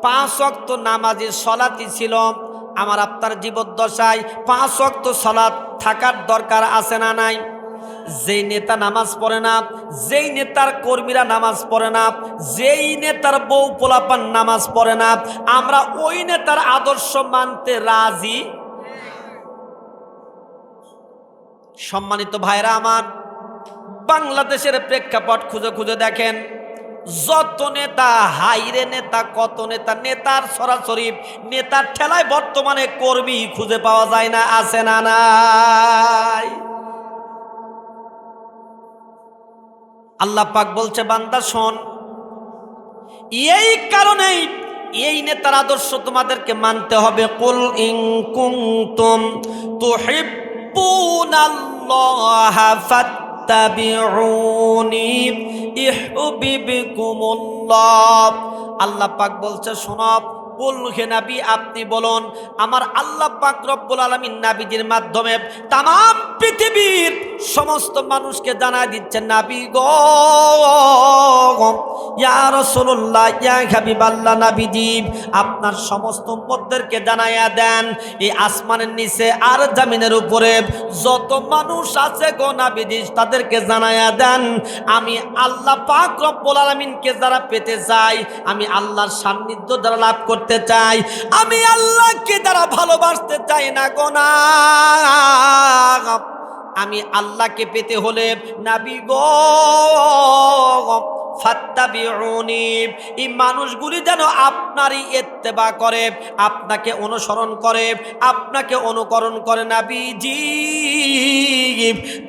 5 ওয়াক্ত নামাজি সালাতি ছিল। আমার আপনার জীবদ্দশায় 5 ওয়াক্ত সালাত থাকার দরকার আছে না নাই? যেই নেতা নামাজ পড়ে না, যেই নেতার কর্মীরা নামাজ পড়ে না, যেই নেতার বউ পোলাপান নামাজ পড়ে না, আমরা ওই নেতার আদর্শ মানতে রাজি। সম্মানিত ভাইরা আমার, বাংলাদেশের প্রেক্ষাপট খুঁজে খুঁজে দেখেন, যত নেতা, হাইরে নেতা, কত নেতা, নেতার সরাসরি নেতার ঠেলায় বর্তমানে কর্মী খুঁজে পাওয়া যায় না, আছে না নাই? আল্লাহ পাক বলছে, বান্দা শোন, এই কারণেই এই নেতার আদর্শ তোমাদেরকে মানতে হবে। কুল ইন কুনতুম তুহিব্বুনাল্লাহা ফাত্তাবিউনি ইউহিব্বুকুমুল্লাহ। আল্লাহ পাক বলছে, শোনো, কুল হে নবী, আপনি বলুন, আমার আল্লাহ পাক রব্বুল আলামিন নবীজির মাধ্যমে तमाम পৃথিবীর সমস্ত মানুষকে জানায় দিচ্ছেন, নবী গো, ইয়া রাসূলুল্লাহ, ইয়া হাবিবাল্লাহ, নবীজি আপনার সমস্ত উম্মতদেরকে জানায়া দেন, এই আসমানের নিচে আর জমিনের উপরে যত মানুষ আছে গো নবীজি, তাদেরকে জানায়া দেন, আমি আল্লাহ পাক রব্বুল আলামিনকে যারা পেতে চাই, আমি আল্লাহর সান্নিধ্য যারা লাভ করতে চাই, আমি আল্লাহকে যারা ভালোবাসতে চাই না গো না, আমি আল্লাহকে পেতে হলে নবী গো ফাত্তাবিউনি, এই মানুষগুলি যেন আপনারই ইত্তেবা করে, আপনাকে অনুসরণ করে, আপনাকে অনুকরণ করে নবীজি,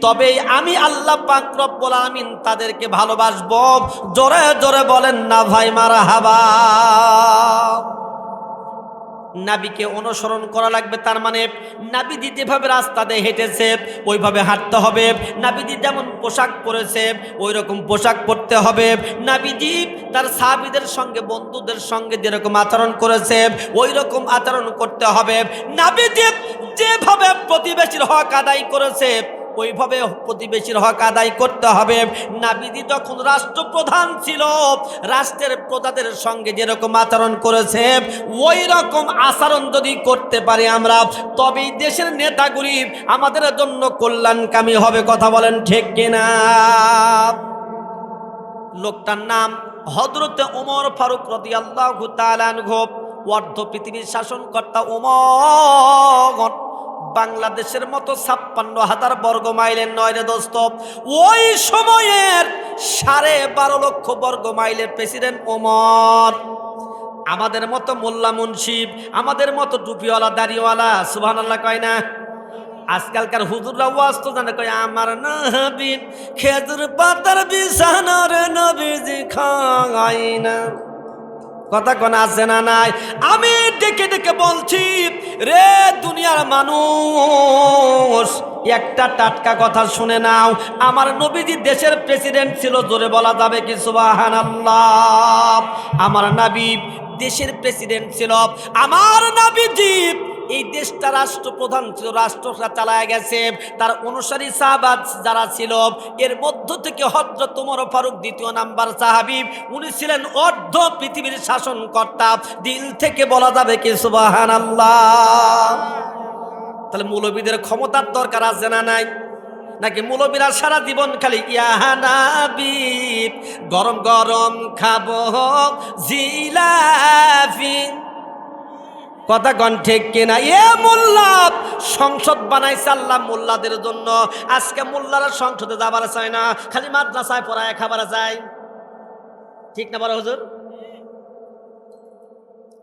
তবেই আমি আল্লাহ পাক রব্বুল আলামিন তাদেরকে ভালোবাসবো। জোরে জোরে বলেন না ভাই মারহাবা। নবীকে অনুসরণ করা লাগবে, তার মানে নবীজি যেভাবে রাস্তা দিয়ে হেঁটেছে ওইভাবে হাঁটতে হবে, নবীজি যেমন পোশাক পরেছে ওই রকম পোশাক পরতে হবে, নবীজি তার সাহাবীদের সঙ্গে, বন্ধুদের সঙ্গে যেরকম আচরণ করেছে ওই রকম আচরণ করতে হবে, নবীজি যেভাবে প্রতিবেশীর হক আদায় করেছে ওইভাবে প্রতিবেশীর হক আদায় করতে হবে। নবীজি যখন রাষ্ট্রপ্রধান ছিল, রাষ্ট্রের প্রজাদের সঙ্গে যেরকম আচরণ করেছে ওই রকম আচরণ যদি করতে পারি আমরা, তবেই দেশের নেতাগুলি আমাদের জন্য কল্যাণকামী হবে। কথা বলেন ঠিক কিনা? লোকটার নাম হযরতে ওমর ফারুক রাদিয়াল্লাহু তাআলা আনহু অর্ধ পৃথিবীর শাসনকর্তা ওমর বাংলাদেশের মতো ৫৬,০০০ বর্গ মাইলের নয় রে দোস্ত, ওই সময়ের ১২.৫ লক্ষ বর্গ মাইলের প্রেসিডেন্ট ওমর। আমাদের মতো মোল্লা মুন্সিব, আমাদের মতো টুপিওয়ালা দাড়িওয়ালা সুবহানাল্লাহ কয় না? আজকালকার হুজুররা ওয়াজ তো জানে, কয় আমার নবী খেজুর পাতার বিছানার নবীজি খায় না। কথা কোন আছে না নাই? আমি ডেকে ডেকে বলছি রে দুনিয়ার মানুষ, একটা টাটকা কথা শুনে নাও। আমার নবীজি দেশের প্রেসিডেন্ট ছিল, জোরে বলা যাবে কি সুবহানাল্লাহ? আমার নবী দেশের প্রেসিডেন্ট ছিল, আমার নবীজি এই দেশটা রাষ্ট্রপ্রধান ছিল, রাষ্ট্রটা চালায় গেছে। তার অনুসারী সাহাবা যারা ছিল, এর মধ্য থেকে হযরত ওমর ফারুক দ্বিতীয় নাম্বার সাহাবী, উনি ছিলেন অর্ধ পৃথিবীর শাসনকর্তা। দিল থেকে বলা যাবে কি সুবহানাল্লাহ? তাহলে মৌলবীদের ক্ষমতার দরকার আছে না নাই? নাকি মৌলবীরা সারা জীবন খালি ইয়া নবী গরম গরম খাবো জিলাফি, কথা কন ঠিক কিনা? এ মোল্লা সংসদ বানাইছে আল্লাহ মোল্লাদের জন্য। আজকে মোল্লারা সংসদে যাবার চায় না, খালি মাদ্রাসায় পড়ায় খাবার চায়, ঠিক না বড় হুজুর?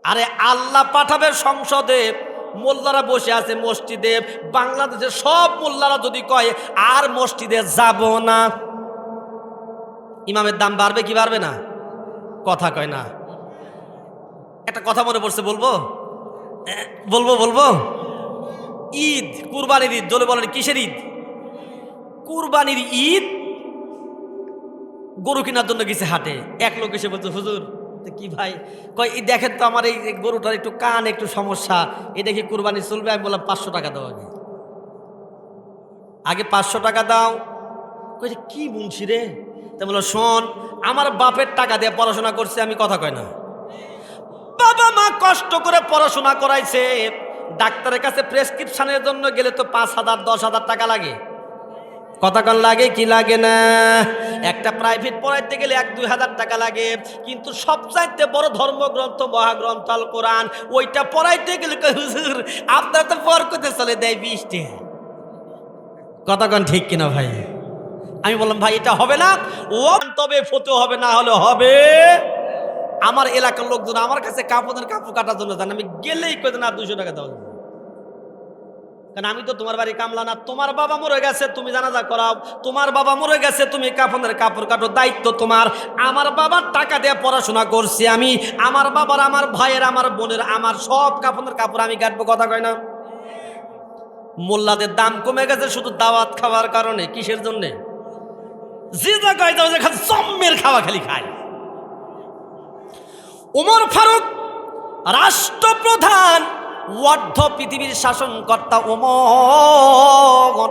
আরে আল্লাহ পাঠাবে সংসদে, মোল্লারা বসে আছে মসজিদে। বাংলাদেশের সব মোল্লারা যদি কয় আর মসজিদে যাব না, ইমামের দাম বাড়বে কি বাড়বে না? কথা কয় না। একটা কথা মনে পড়ছে, বলবো বলবো বলবো ঈদ, কুরবানির ঈদ, জোরে বলেন কিসের ঈদ? কুরবানির ঈদ। গরু কেনার জন্য গেছে হাটে, এক লোক এসে বলছে হুজুর কি ভাই, কয় এই দেখেন তো আমার এই গরুটার একটু কান একটু সমস্যা, এটা কি কুরবানি চলবে? আমি বললাম ৫০০ টাকা দাও, আগে ৫০০ টাকা দাও। কই কি বুনছি রে? তা বললো শোন, আমার বাপের টাকা দিয়ে পড়াশোনা করছে, আমি কথা কয় না, বাবা মা কষ্ট করে পড়াশোনা করাইছে। ডাক্তারের কাছে প্রেসক্রিপশনের জন্য গেলে তো ৫,০০০ ১০,০০০ টাকা লাগে, কথা কন লাগে কি লাগে না? একটা প্রাইভেট পড়াইতে গেলে ১-২ হাজার টাকা লাগে। কিন্তু সবচাইতে বড় ধর্মগ্রন্থ মহাগ্রন্থ আল কোরআন, ওইটা পড়াইতে গেলে হুজুর আপনার তো বরকতে চলে দেয় ২০ টাকা, কথা কন ঠিক কিনা ভাই? আমি বললাম ভাই এটা হবে না, ও তবে ফতো হবে, না হলে হবে। আমার এলাকার লোকজন আমার কাছে কাপড় কাটার জন্য জান, আমি গেলেই কই না ২০০ টাকা দাও, কারণ আমি তো তোমার বাড়ি কামলা না। তোমার বাবা মরে গেছে, তুমি জানাজা করাও। তোমার বাবা মরে গেছে, তুমি কাফনের কাপড় কাটো, দায়িত্ব তোমার। আমার বাবার টাকা দিয়ে পড়াশোনা করছি আমি, আমার বাবার, আমার ভাইয়ের, আমার বোনের, আমার সব কাফনের কাপড় আমি কাটবো, কথা কয় না? মোল্লাদের দাম কমে গেছে শুধু দাওয়াত খাওয়ার কারণে। কিসের জন্যে? যে জায়গায় যাও খালি জম্মের খাওয়া খালি খায়। ওমর ফারুক রাষ্ট্রপ্রধান, অর্ধ পৃথিবীর শাসনকর্তা ওমর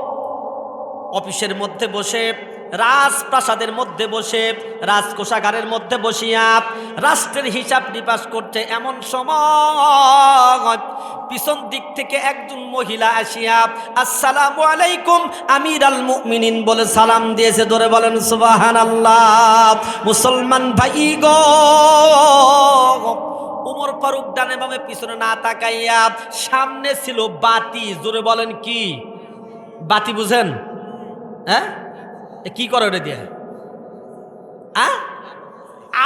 অফিসের মধ্যে বসে, রাজপ্রাসাদের মধ্যে বসে, রাজকোষাগারের মধ্যে বসিয়া রাষ্ট্রের হিসাব নিকাশ করতে, এমন সময় পিছন দিক থেকে একজন মহিলা আসিয়া আসসালামু আলাইকুম আমির আল মুমিনিন বলে সালাম দিয়েছে। ধরে বলেন সুবহানাল্লাহ। মুসলমান ভাই গো, ওমর ফারুক ডানে বামে পিছনে না তাকাইয়া, সামনে ছিল বাতি। জোরে বলেন কি বাতি? বুঝেন? হ্যাঁ, কি করে ওটা দিয়ে?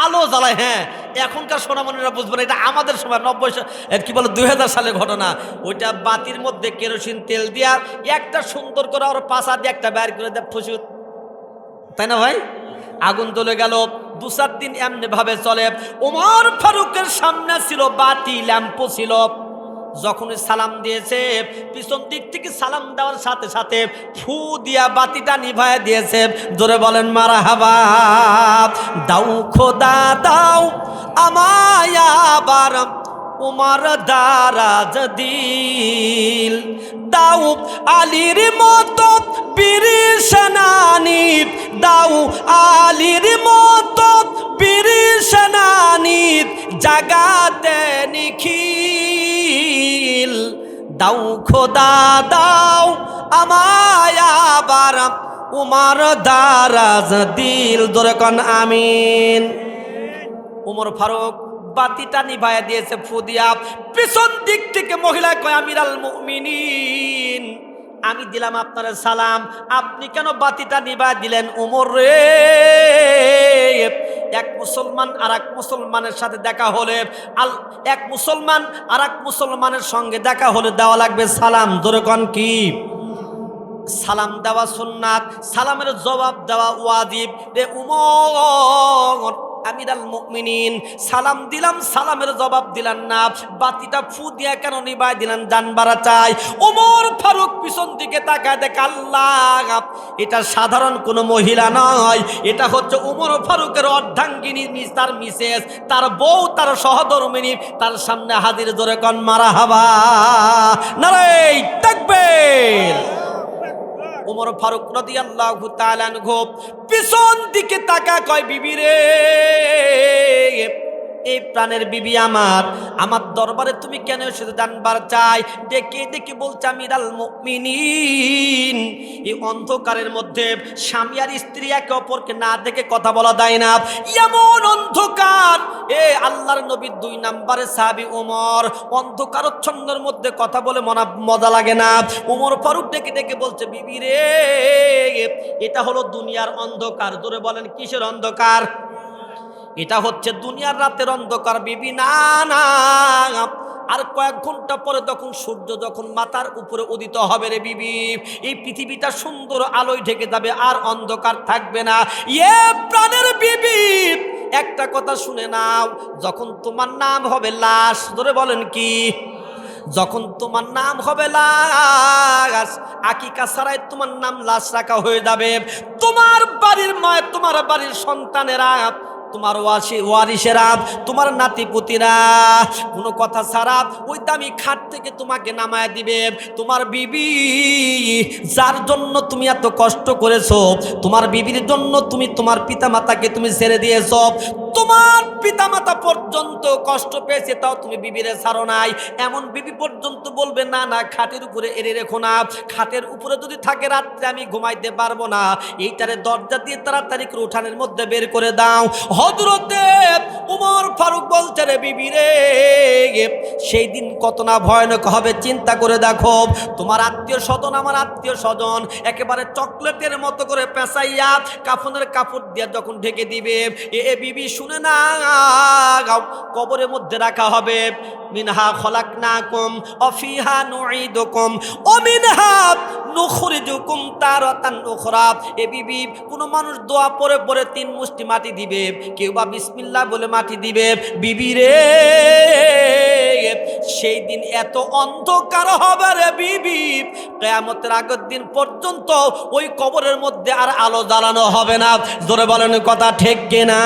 আলো জ্বালায়। হ্যাঁ, এখনকার সোনামণিরা বুঝবে না, এটা আমাদের সময় 90 কি বলে 2000 সালের ঘটনা। ওইটা বাতির মধ্যে কেরোসিন তেল দিয়া একটা সুন্দর করে ওর পাশা দিয়ে একটা বের করে দেয় ফুসুত, তাই না ভাই? আগুন জ্বলে গেল। 2-4 দিন এমনি ভাবে চলে। ওমর ফারুকের সামনে ছিল বাতি, ল্যাম্পো ছিল। যখন সালাম দিয়েছে, পিছন দিক থেকে সালাম দেওয়ার সাথে সাথে ফু দিয়া বাতিটা নিভায় দিয়েছে। জোরে বলেন মারহাবা। দাও খোদা দাও আমায় আবার উমর দারাজ দিল, দাও আলীর মতো বীর সেনানী, দাও আলীর মতো বীর সেনানী, জাগাতে নিখিল, দাও খোদা দাও আমায় আবার উমর দারাজ দিল। জোরে কোন আমিন। ওমর ফারুক বাতিটা নিভাইয়া দিয়েছে ফু দিয়া। পিছন দিক থেকে মহিলা কয়, আমিরাল মুমিনিন, আমি দিলাম আপনার সালাম, আপনি কেন বাতিটা নিভাইয়া দিলেন? ওমর রে, এক মুসলমান আর এক মুসলমানের সাথে দেখা হলে এক মুসলমান আর এক মুসলমানের সঙ্গে দেখা হলে দেওয়া লাগবে সালাম। ধরে কন কি? সালাম দেওয়া সুন্নাত, সালামের জবাব দেওয়া ওয়াজিব। রে উমর, আমিরাল মুমিনিন, সালাম দিলাম, সালামের জবাব দিলেন না, বাতিটা ফু দিয়া কেন নিভাই দিলেন? জান বাড়া চাই। ওমর ফারুক পিছন দিকে তাকায় দেখে, আল্লাহ, এটা সাধারণ কোনো মহিলা নয়, এটা হচ্ছে ওমর ফারুকের অর্ধাঙ্গিনী, তার মিসেস, তার বউ, তার সহধর্মিনী, তার সামনে হাজির। জোরে কন মারহাবা, নারে তাকবীর। ওমর ফারুক রাদিয়াল্লাহু তাআলা আনহু পিছন দিকে তাকা কয়, বিবি রে, এই প্রাণের বিবি আমার, আমার দরবারে তুমি কেন এসেছো জানবার চাই। ডেকে ডেকে বলছে, আমিরাল মুমিনিন, এই অন্ধকারের মধ্যে স্বামী আর স্ত্রী একে অপরকে না দেখে কথা বলা যায় না, এমন অন্ধকার। আল্লাহর নবীর 2 নম্বরে সাহাবী ওমর, অন্ধকারচ্ছন্নের মধ্যে কথা বলে মজা লাগে না। ওমর ফারুক ডেকে ডেকে বলছে, বিবি রে, এটা হলো দুনিয়ার অন্ধকার। জোরে বলেন, কিসের অন্ধকার? এটা হচ্ছে দুনিয়ার রাতের অন্ধকার বিবি। না না, আর কয়েক ঘন্টা পরে যখন সূর্য যখন মাথার উপরে উদিত হবে রে বিবি, এই পৃথিবীটা সুন্দর আলোয় ঢেকে যাবে, আর অন্ধকার থাকবে না। প্রাণের বিবি, একটা কথা শুনে নাও, যখন তোমার নাম হবে লাশ, ধরে বলেন কি? যখন তোমার নাম হবে লাশ, আকিকা ছাড়াই তোমার নাম লাশ রাখা হয়ে যাবে। তোমার বাড়ির মায়ের, তোমার বাড়ির সন্তানেরা, তোমার ওয়ারিসেরা, তোমার নাতিপুতিরা কোনো কথা ছাড়া ওই দামি খাট থেকে তোমাকে নামায় দিবে। তোমার বিবি, যার জন্য তুমি এত কষ্ট করেছো, তোমার বিবির জন্য তুমি তোমার পিতামাতাকে তুমি ছেড়ে দিয়েছো, তোমার পিতামাতা পর্যন্ত কষ্ট পেয়েছে, তাও তুমি বিবিরে ছাড়ো নাই। এমন বিবি পর্যন্ত বলবে, না না, খাটের উপরে এড়ে রেখো না, খাটের উপরে যদি থাকে রাত্রে আমি ঘুমাইতে পারবো না, এইটারে দরজা দিয়ে তাড়াতাড়ি করে উঠানের মধ্যে বের করে দাও। হযরতে ওমর ফারুক বলছে, রে বিবি রে, সেই দিন কত না ভয়ানক হবে চিন্তা করে দেখো। তোমার আত্মীয় স্বজন, আমার আত্মীয় স্বজন একেবারে চকলেটের মতো করে পেঁচাইয়া কাফনের কাপড় দিয়ে যখন ঢেকে দিবে, এ বিবি শুনে না, কবরের মধ্যে রাখা হবে। মিনহা খলাকনাকুম ওয়া ফিহা নুঈদুকুম ওয়া মিনহা নুখরিজুকুম তারাতান উখরা। এ বিবি, কোন মানুষ দোয়া পড়ে পড়ে 3 মুষ্টি মাটি দিবে, কেউ বা বিসমিল্লাহ বলে মাটি দিবে। বিবি রে, সেই দিন এত অন্ধকার হবে রে বিবি, কিয়ামতের আগের দিন পর্যন্ত ওই কবরের মধ্যে আর আলো জ্বালানো হবে না। জোরে বলেন কথা ঠিক কিনা?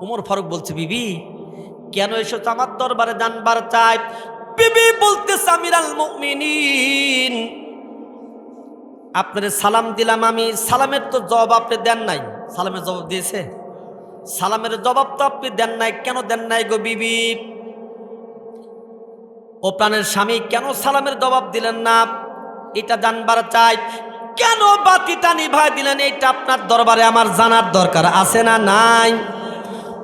ওমর ফারুক বলছে, বিবি কেন এসেছো আমার দরবারে জানবার চাই? বিবি বলতেছে, আমিরাল মুমিনিন, আপনার সালাম দিলাম আমি, সালামের তো জবাব আপনি দেন নাই। সালামের জবাব দিয়েছে? সালামের জবাব তো আপনি দেন নাই। কেন দেন নাই গো বিবি? ও প্রাণের স্বামী, কেন সালামের জবাব দিলেন না, এটা জানবার চাই। কেন বাতিটা নিভাই দিলেন, এটা আপনার দরবারে আমার জানার দরকার আছে না নাই?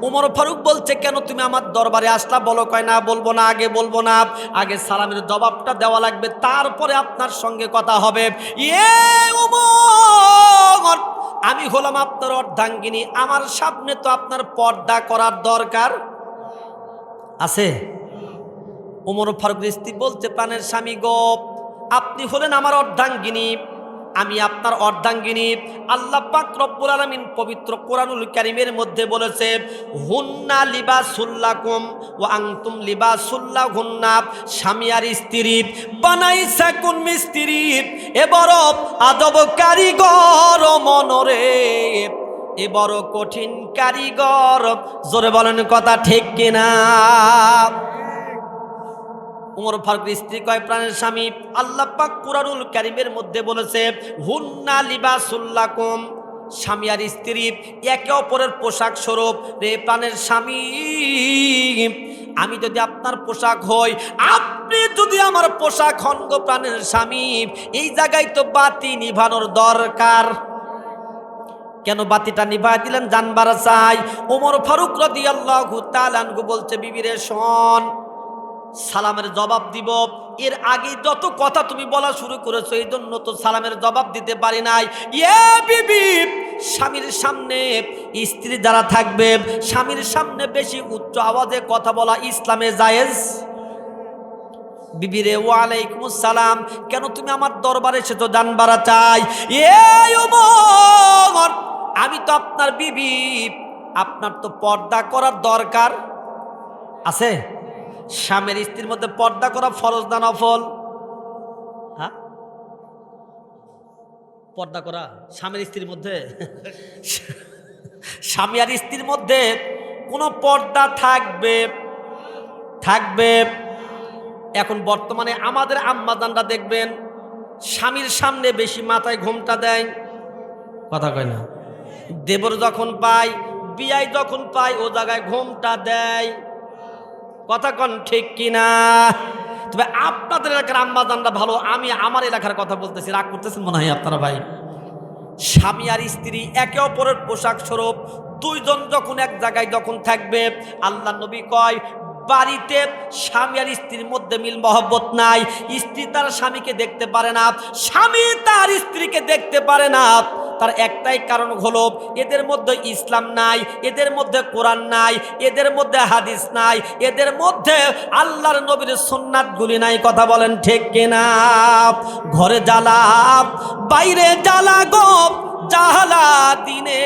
ওমর ফারুক বলছে, কেন তুমি আমার দরবারে আসলা? বলো। কয় না, বলবো না, আগে বলবো না, আগে সালামের জবাবটা দেওয়া লাগবে, তারপরে আপনার সঙ্গে কথা হবে। ওমর, আমি হলাম আপনার অর্ধাঙ্গিনী, আমার সামনে তো আপনার পর্দা করার দরকার আছে। ওমর ফারুক স্ত্রী বলছে, প্রাণের স্বামী গো, আপনি হলেন আমার অর্ধাঙ্গিনী, আমি আপনার অর্ধাঙ্গিনী। আল্লাহ পাক রব্বুল আলামিন পবিত্র কোরআনুল কারীমের মধ্যে বলেছে, হুন্না লিবাসুল লাকুম ওয়া আনতুম লিবাসুল লাহুন্না। স্বামী আর স্ত্রী বানাইছে কোন মিস্ত্রি, এ বড় আদব কারিগর মনরে, এ বড় কঠিন কারিগর। জোরে বলেন কথা ঠিক কিনা? ওমর ফারুক স্ত্রী কয়, প্রাণের স্বামী, আল্লাহ পাক কুরআনুল কারীমের মধ্যে বলেছে, হুন্না লিবাসুল লাকুম, স্বামী আর স্ত্রী একে অপরের পোশাক স্বরূপ। রে প্রাণের স্বামী, আমি যদি আপনার পোশাক হই, আপনি যদি আমার পোশাক হন গো প্রাণের স্বামী, এই জায়গায় তো বাতি নিভানোর দরকার। কেন বাতিটা নিভাই দিলেন? জান বাঁচাই। ওমর ফারুক রাদিয়াল্লাহু তাআলা আনহু বলছে, বিবিরে শোন, সালামের জবাব দিব, এর আগে যত কথা তুমি বলা শুরু করেছো এই জন্য তো সালামের জবাব দিতে পারি নাই। ইয়ে বিবি, স্বামীর সামনে স্ত্রী যারা থাকবে, স্বামীর সামনে বেশি উচ্চ আওয়াজে কথা বলা ইসলামে জায়েজ? বিবিরে ওয়ালাইকুম আসসালাম, কেন তুমি আমার দরবারে এসেছো? জান বাড়া চাই। এই ওমর, আমি তো আপনার বিবি, আপনার তো পর্দা করার দরকার আছে। স্বামীর স্ত্রীর মধ্যে পর্দা করা ফরজ না নফল? হ্যাঁ, পর্দা করা স্বামীর স্ত্রীর মধ্যে স্বামী আর স্ত্রীর মধ্যে কোনো পর্দা থাকবে? থাকবে। এখন বর্তমানে আমাদের আম্মাজানরা দেখবেন স্বামীর সামনে বেশি মাথায় ঘোমটা দেয়, কথা কয় না। দেবর যখন পায়, বিয়াই যখন পায়, ও জায়গায় ঘোমটা দেয়, কথা কন ঠিক কিনা? তবে আপনাদের এলাকার আম্মাজানরা ভালো, আমি আমার এলাকার কথা বলতেছি, রাগ করতেছেন মনে হয় আপনারা ভাই। স্বামী আর স্ত্রী একে অপরের পোশাক স্বরূপ, দুইজন যখন এক জায়গায় যখন থাকবে, আল্লাহ নবী কয় বাড়িতে স্বামী আর স্ত্রীর মধ্যে মিল মহব্বত নাই। স্ত্রী তার স্বামীকে দেখতে পারে না, স্বামী তার স্ত্রীকে দেখতে পারে না। তার একটাই কারণ হলো এদের মধ্যে ইসলাম নাই, এদের মধ্যে কোরআন নাই, এদের মধ্যে হাদিস নাই, এদের মধ্যে আল্লাহর নবীর সুন্নাতগুলি নাই, কথা বলেন ঠিক কিনা? ঘরে জ্বালা, বাইরে জ্বালা গো জ্বালা, দিনে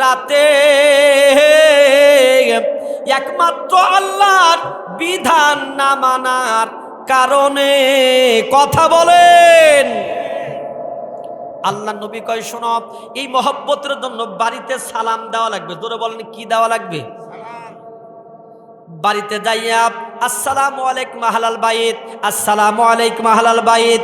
রাতে একমাত্র আল্লাহর বিধান না মানার কারণে, কথা বলেন। আল্লাহ নবী কয় শোনো, এই মহব্বতের জন্য বাড়িতে সালাম দেওয়া লাগবে। জোরে বলেন কি দেওয়া লাগবে? বাড়িতে যাইয়া আসসালামু আলাইকুম আহলাল বাইত, আসসালামু আলাইকুম আহলাল বাইত,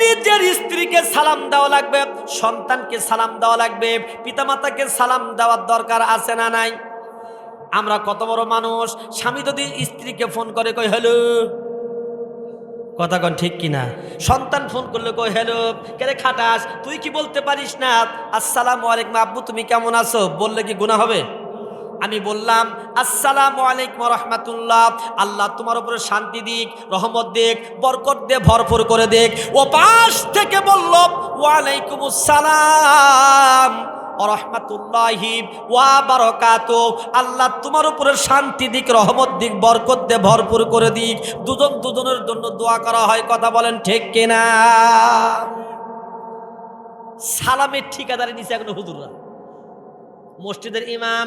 নিজের স্ত্রীকে সালাম দেওয়া লাগবে, সন্তানকে সালাম দেওয়া লাগবে, পিতামাতাকে সালাম দেওয়ার দরকার আছে না নাই? আমরা কত বড় মানুষ, স্বামী যদি স্ত্রীকে ফোন করে কই হ্যালো, কথা কন ঠিক কিনা? সন্তান ফোন করলে কই হ্যালো, কেরে খাটাস, তুই কি বলতে পারিস না আসসালামু আলাইকুম আব্বু তুমি কেমন আছো? বললে কি গুনাহ হবে? আমি বললাম আসসালামু আলাইকুম রাহমাতুল্লাহ, আল্লাহ তোমার উপরে শান্তি দিক, রহমত দিক, বরকত দে, ভরপুর করে দিক। ও পাশ থেকে বলল ওয়ালাইকুম আসসালাম রাহমাতুল্লাহি ওয়া বারাকাতুহু, আল্লাহ তোমার উপরে শান্তি দিক, রহমত দিক, বরকত দে, ভরপুর করে দিক। দুজন দুজনের জন্য দোয়া করা হয়, কথা বলেন ঠিক কিনা? সালামের ঠিকাদারি নিছে এখন হুজুররা, মসজিদের ইমাম,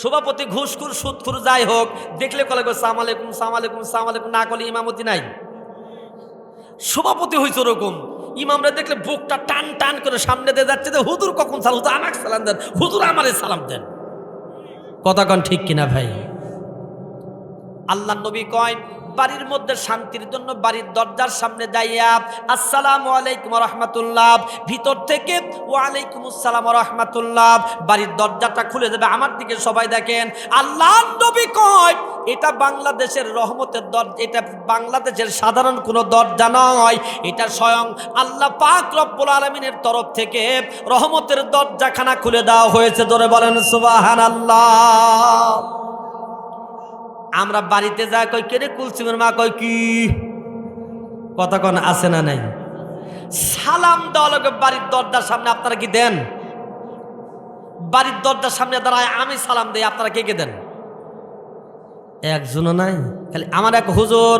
সভাপতি, ঘুষখোর, সুদখোর, যাই হোক, দেখলে কলে সালাম আলাইকুম, সালাম আলাইকুম, সালাম আলাইকুম, না করলে ইমামতি নাই। সভাপতি হয়েছে ওরকম, ইমামরা দেখলে বুকটা টান টান করে সামনে দিয়ে যাচ্ছে, হুজুর কখন সালাম, হুজুর আমাকে সালাম দেন, হুজুর আমারে সালাম দেন, কথা কন ঠিক কিনা ভাই? আল্লাহ নবী কয় বাড়ির মধ্যে শান্তির জন্য বাড়ির দরজার সামনে যাইয়া আসসালামু আলাইকুম রাহমাতুল্লাহ, ভিতর থেকে ওয়ালাইকুম আসসালাম রাহমাতুল্লাহ, বাড়ির দরজাটা খুলে দেবে, আমার দিকে সবাই দেখেন। আল্লাহ নবী কয় এটা বাংলাদেশের রহমতের দরজা, এটা বাংলাদেশের সাধারণ কোনো দরজা নয়, এটা স্বয়ং আল্লাহ পাক রব্বুল আলামিনের তরফ থেকে রহমতের দরজাখানা খুলে দেওয়া হয়েছে। ধরে বলেন সুবহানাল্লাহ। আমরা বাড়িতে যা কই কেরে কুলসিমের মা কয় কি, কথা কোন আছে না নাই? সালাম দেওয়া লাগে বাড়ির দরজার সামনে, আপনারা কি দেন? বাড়ির দরজার সামনে দাঁড়ায় আমি সালাম দেই, আপনারা কে কে দেন? একজনও নাই। খালি আমার এক হুজুর,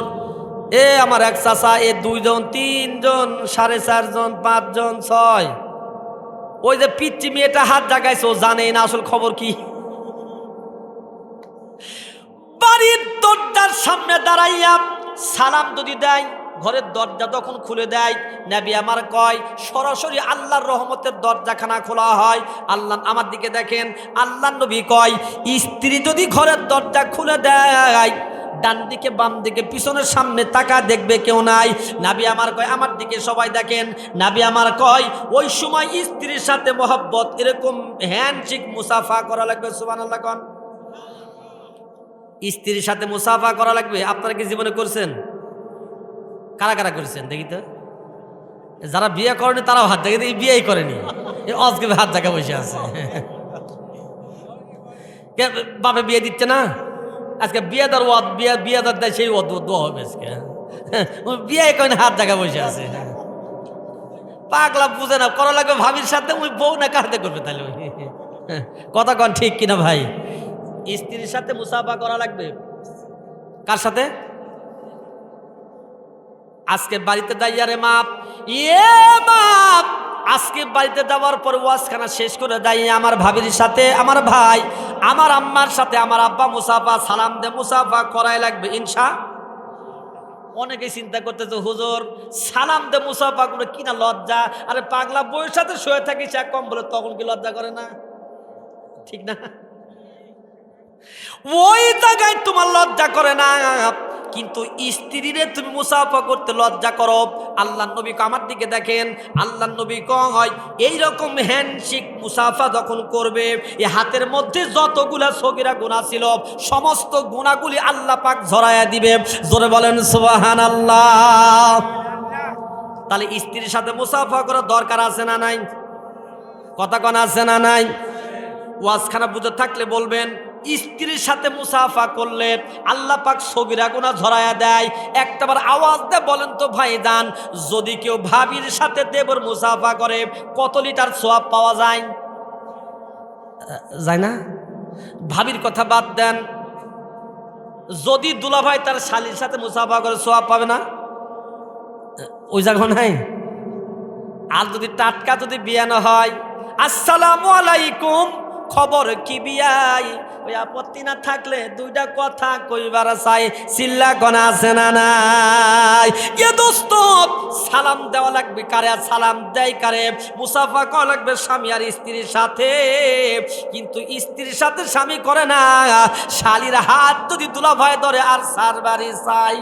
আমার এক চাচা, দুইজন, তিনজন, 4.5 জন, 5 জন, 6, ওই যে পিচ্চি মেয়েটা হাত জাগাইছে, ও জানে না আসল খবর কি। বাড়ির দরজার সামনে দাঁড়াইয়া সালাম যদি দেয়, ঘরের দরজা তখন খুলে দেয়, নবী আমার কয় সরাসরি আল্লাহর রহমতের দরজাখানা খোলা হয়। আল্লাহ আমার দিকে দেখেন, আল্লাহ নবী কয় স্ত্রী যদি ঘরের দরজা খুলে দেয়, ডান দিকে বাম দিকে পিছনের সামনে তাকা দেখবে কেউ নাই, নবী আমার কয় আমার দিকে সবাই দেখেন, নবী আমার কয় ওই সময় স্ত্রীর সাথে মহব্বত, এরকম হ্যান্ডশেক, মুসাফা করা লাগবে। সুবহানাল্লাহ কোন? স্ত্রীর সাথে মুসাফা করা লাগবে। আপনারা কি জীবনে করছেন? কারা কারা করছেন দেখি তো? যারা বিয়ে করেনি তারাও হাত দেখে, বিয়েই করেনি। আজকে হাত জায়গা বসে আছে। বাপে বিয়ে দিচ্ছে না, আজকে বিয়েদার ওয়াদ বিয়েদার দেয় সেই দোয়া হবে আজকে। বিয়ে কেন হাত জায়গা বসে আছে? পাগলা বুঝে না, করা লাগবে ভাবির সাথে, ওই বউ না কাঁদতে করবে তাহলে ওই কথা কন ঠিক কিনা ভাই? স্ত্রীর সাথে মুসাফা করা লাগবে। কার সাথে? আজকে বাড়িতে দাইয়ারে মাপ মাপ, আজকে বাড়িতে যাওয়ার পর ওয়াজখানা শেষ করে যাই আমার ভাবির সাথে, আমার ভাই, আমার আম্মার সাথে, আমার আব্বা মুসাফা সালাম দে, মুসাফা করাই লাগবে ইনশা। অনেকে চিন্তা করতেছে হুজুর সালাম দে মুসাফা করে কিনা লজ্জা, আরে পাগলা বউয়ের সাথে শুয়ে থাকিস এক কম বলে, তখন কি লজ্জা করে না? ঠিক না? ওই জায়গায় তোমার লজ্জা করে না, কিন্তু স্ত্রীরে তুমি মুসাফা করতে লজ্জা করো। আল্লাহ নবী আমার দিকে দেখেন, আল্লাহ নবী কয় এইরকম হ্যান্ডশেক মুসাফা যখন করবে, এই হাতের মধ্যে যতগুলা সগীরা গুনাহ ছিল সমস্ত গুনাহগুলি আল্লাহ পাক ঝরাইয়া দিবে। জোরে বলেন সুবহানাল্লাহ। তাহলে স্ত্রীর সাথে মুসাফা করার দরকার আছে না নাই? কথা কোন আছে না নাই? ওয়াজখানা বুঝে থাকলে বলবেন, স্ত্রীর সাথে মুসাফা করলে আল্লাহ পাক সগীরা গুনাহ ঝরায়া দেয়। একটাবার আওয়াজ দিয়ে বলেন তো ভাইজান, যদি কেউ ভাবির সাথে দেবর মুসাফা করে কত লিটার সওয়াব পাওয়া যায়? যায় না? ভাবির কথা বাদ দেন, যদি দুলাভাই তার শালীর সাথে মুসাফা করে সওয়াব পাবে না? ওই জায়গা নাই? আর যদি টাটকা যদি বিয়ানো হয়, আসসালামু আলাইকুম, খবর কি বিয়াই, ওই আপত্তি না থাকলে দুইটা কথা কইবার চাই, চিল্লা গনা আছে না নাই? এ দোস্ত সালাম দেওয়া লাগবে কারে? আর সালাম দেয় কারে? মুসাফা করা লাগবে স্বামী আর স্ত্রীর সাথে, কিন্তু স্ত্রীর সাথে স্বামী করে না। শালীর হাত যদি দুলাভাই ধরে আর সারবারি চাই।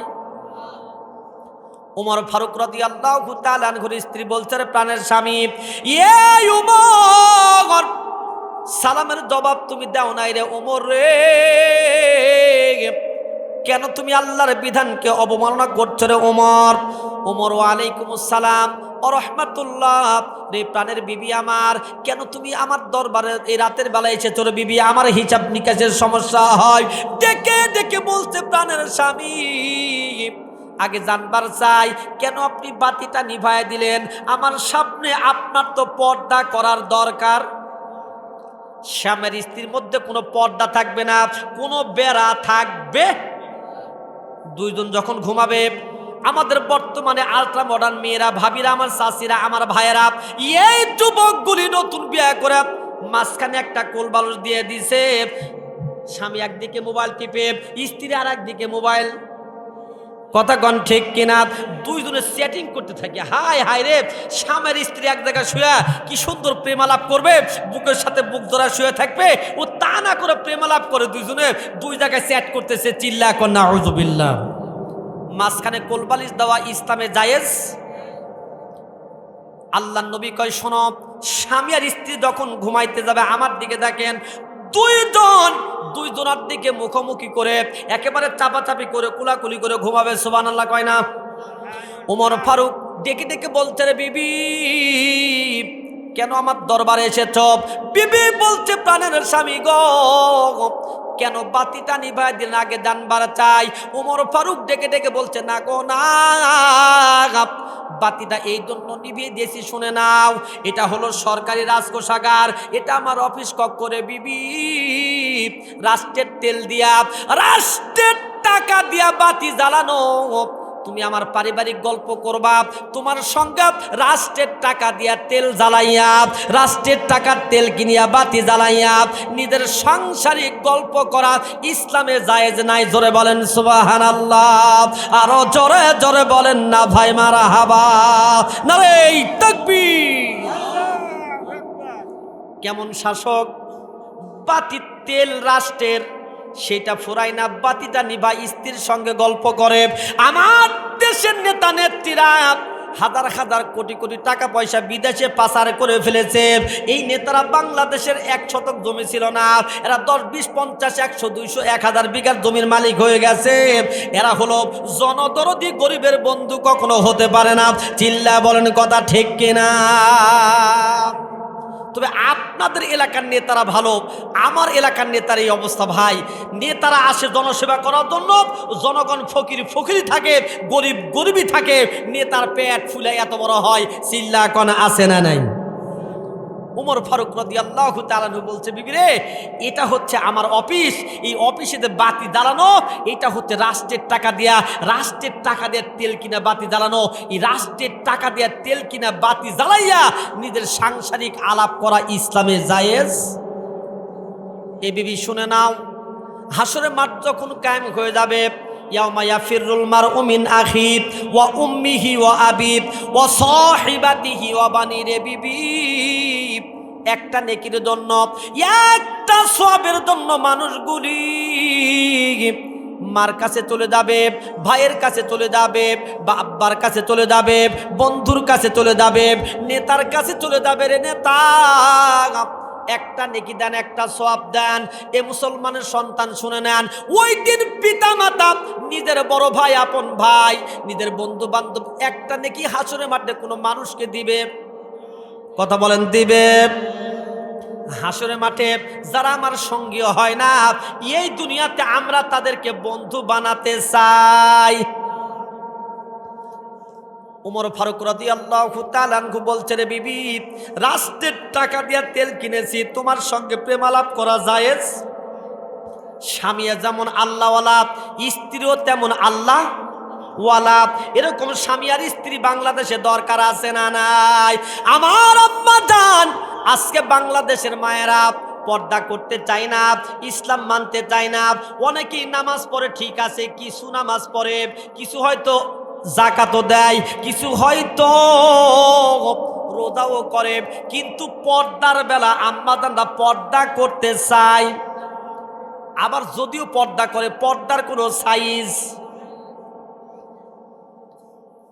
উমর ফারুক রাদিয়াল্লাহু তাআলা আনহুর স্ত্রী বলছে, রে প্রাণের স্বামী, উমর সালামের জবাব তুমি দাও নাই রে ওমর রে, কেন তুমি আল্লাহর বিধানকে অবমাননা করছো রে ওমর? ওমর ওয়ালাইকুম আসসালাম ও রহমাতুল্লাহ, রে প্রাণের বিবি আমার, কেন তুমি আমার দরবারে এই রাতের বেলা এসেছো রে বিবি? আমার হিসাব নিকাশের সমস্যা হয়। ডেকে ডেকে বলছে, প্রাণের স্বামী আগে জানবার চাই কেন আপনি বাতিটা নিভায় দিলেন? আমার সামনে আপনার তো পর্দা করার দরকার। স্বামীর স্ত্রীর মধ্যে কোনো পর্দা থাকবে না, কোনো বেড়া থাকবে। দুইজন যখন ঘুমাবে, আমাদের বর্তমানে আলট্রা মডার্ন মেয়েরা, ভাবিরা, আমার চাচিরা, আমার ভাইয়েরা, এই যুবকগুলি নতুন বিয়ে করে মাঝখানে একটা কোল বালুস দিয়ে দিছে। স্বামী একদিকে মোবাইল টিপে, স্ত্রী আর একদিকে মোবাইল। কথা কন ঠিক কিনা? দুইজনে সেটিং করতে থাকে। হায় হায় রে, স্বামীর স্ত্রী এক জায়গায় শুয়ে কি সুন্দর প্রেমালাপ করবে, বুকের সাথে বুক ধরা শুয়ে থাকবে, ও তা না করে প্রেমালাপ করে দুইজনে দুই জায়গায় চ্যাট করতেছে। চিল্লা কর নাউযুবিল্লাহ। মাঝখানে কোলবালিশ দেওয়া ইসলামে জায়েজ? আল্লাহ নবী কয়, শোনো, স্বামী আর স্ত্রী যখন ঘুমাইতে যাবে আমার দিকে দেখেন, দুইজনের দিকে মুখোমুখি করে একেবারে চাপাচাপি করে কুলাকুলি করে ঘুমাবে। সুবহানাল্লাহ কয় না? ওমর ফারুক ডেকে ডেকে বলছে, রে বিবি কেন আমার দরবারে এসেছ? বিবি বলছে, প্রাণের স্বামী গো, কেন বাতিটা নিভাই দিন, আগে জানবার চাই। ওমর ফারুক ডেকে ডেকে বলছে, না গো না, বাতিটা এই জন্য নিভিয়ে দিয়েছি, শুনে নাও, এটা হলো সরকারি রাজকোষাগার, এটা আমার অফিস কক্ষরে বিবি, রাষ্ট্রের তেল দিয়া, রাষ্ট্রের টাকা দিয়া বাতি জ্বালানো। তুমি আমার পারিবারিক গল্প করবা, তোমার সঙ্গে রাষ্ট্রের টাকা দিয়া তেল জ্বালাইয়া, রাষ্ট্রের টাকার তেল কিনিয়া বাতি জ্বালাইয়া নিজের সাংসারিক গল্প করা ইসলামে জায়েজ নাই। জোরে বলেন সুবহানাল্লাহ। আরো জোরে জোরে বলেন না ভাই মারহাবা, নারে তাকবীর। কেমন শাসক, বাতির তেল রাষ্ট্রের, সেটা ফুরাই না, বাতিটা নিভা স্ত্রীর সঙ্গে গল্প করে। আমার দেশের নেতা নেত্রীরা হাজার হাজার কোটি কোটি টাকা পয়সা বিদেশে পাচার করে ফেলেছে। এই নেতারা বাংলাদেশের 1 শতক জমি ছিল না, এরা 10, 20, 50, 100, 200, 1000 বিঘার জমির মালিক হয়ে গেছে। এরা হলো জনদরদি, গরিবের বন্ধু কখনো হতে পারে না। চিল্লা বলেন কথা ঠিক কিনা? তবে আপনাদের এলাকার নেতারা ভালো, আমার এলাকার নেতার এই অবস্থা ভাই। নেতারা আসে জনসেবা করার জন্য, জনগণ ফকির ফকিরি থাকে, গরিব গরিবই থাকে, নেতার পেট ফুলে এত বড় হয়। চিল্লা কনা আছে না নাই? উমর ফারুক রাদিয়াল্লাহু তাআলা বলছে, বিবি রে, এটা হচ্ছে আমার অফিস, এই অফিসে যে বাতি জ্বালানো, এটা হচ্ছে রাষ্ট্রের টাকা দিয়া, রাষ্ট্রের টাকা দিয়ে তেল কিনা বাতি জ্বালানো। এই রাষ্ট্রের টাকা দিয়ে তেল কিনা বাতি জ্বালাইয়া নিজের সাংসারিক আলাপ করা ইসলামে জায়েজ? এই বিবি শুনে নাও, হাসরের মাঠ যখন কায়েম হয়ে যাবে, ইয়াউমা ইয়াফিরুল মারউ মিন আখিহি ওয়া উম্মিহি ওয়া আবিহি ওয়া সাহিবাতিহি ওয়া বানিহি, বিবি একটা নেকির জন্য, একটা সওয়াবের জন্য মানুষগুলি মার কাছে চলে যাবে, ভাইয়ের কাছে চলে যাবে, বাবার কাছে চলে যাবে, বন্ধুর কাছে চলে যাবে, নেতার কাছে চলে যাবে। রে নেতা, একটা নেকি দেন, একটা সওয়াব দেন। এ মুসলমানের সন্তান শুনে নেন, ওই দিন পিতা মাতা, নিজের বড় ভাই, আপন ভাই, নিজের বন্ধু বান্ধব একটা নেকি হাসরের মাঠে কোনো মানুষকে দিবে? কথা বলেন, দিবে? হাসরের মাঠে যারা আমার সঙ্গী হয় না, এই দুনিয়াতে আমরা তাদেরকে বন্ধু বানাতে চাই। উমর ফারুক রাদিয়াল্লাহু তাআলা আনহু বলছে, রে বিবি, রাষ্ট্রের টাকা দিয়ে তেল কিনেছি, তোমার সঙ্গে প্রেম আলাপ করা জায়েজ? স্বামীও যেমন আল্লাহওয়ালা, স্ত্রীও তেমন আল্লাহ ওয়ালা। এরকম স্বামী আর স্ত্রী বাংলাদেশে দরকার আছে না নাই? আমার আম্মা জান, আজকে বাংলাদেশের মায়েরা পর্দা করতে চায় না, ইসলাম মানতে চায় না। অনেকেই নামাজ পড়ে, ঠিক আছে, কিছু নামাজ পড়ে, কিছু হয়তো যাকাতও দেয়, কিছু হয়তো রোজাও করে, কিন্তু পর্দার বেলা আম্মা জানরা পর্দা করতে চায়। আবার যদিও পর্দা করে, পর্দার কোনো সাইজ,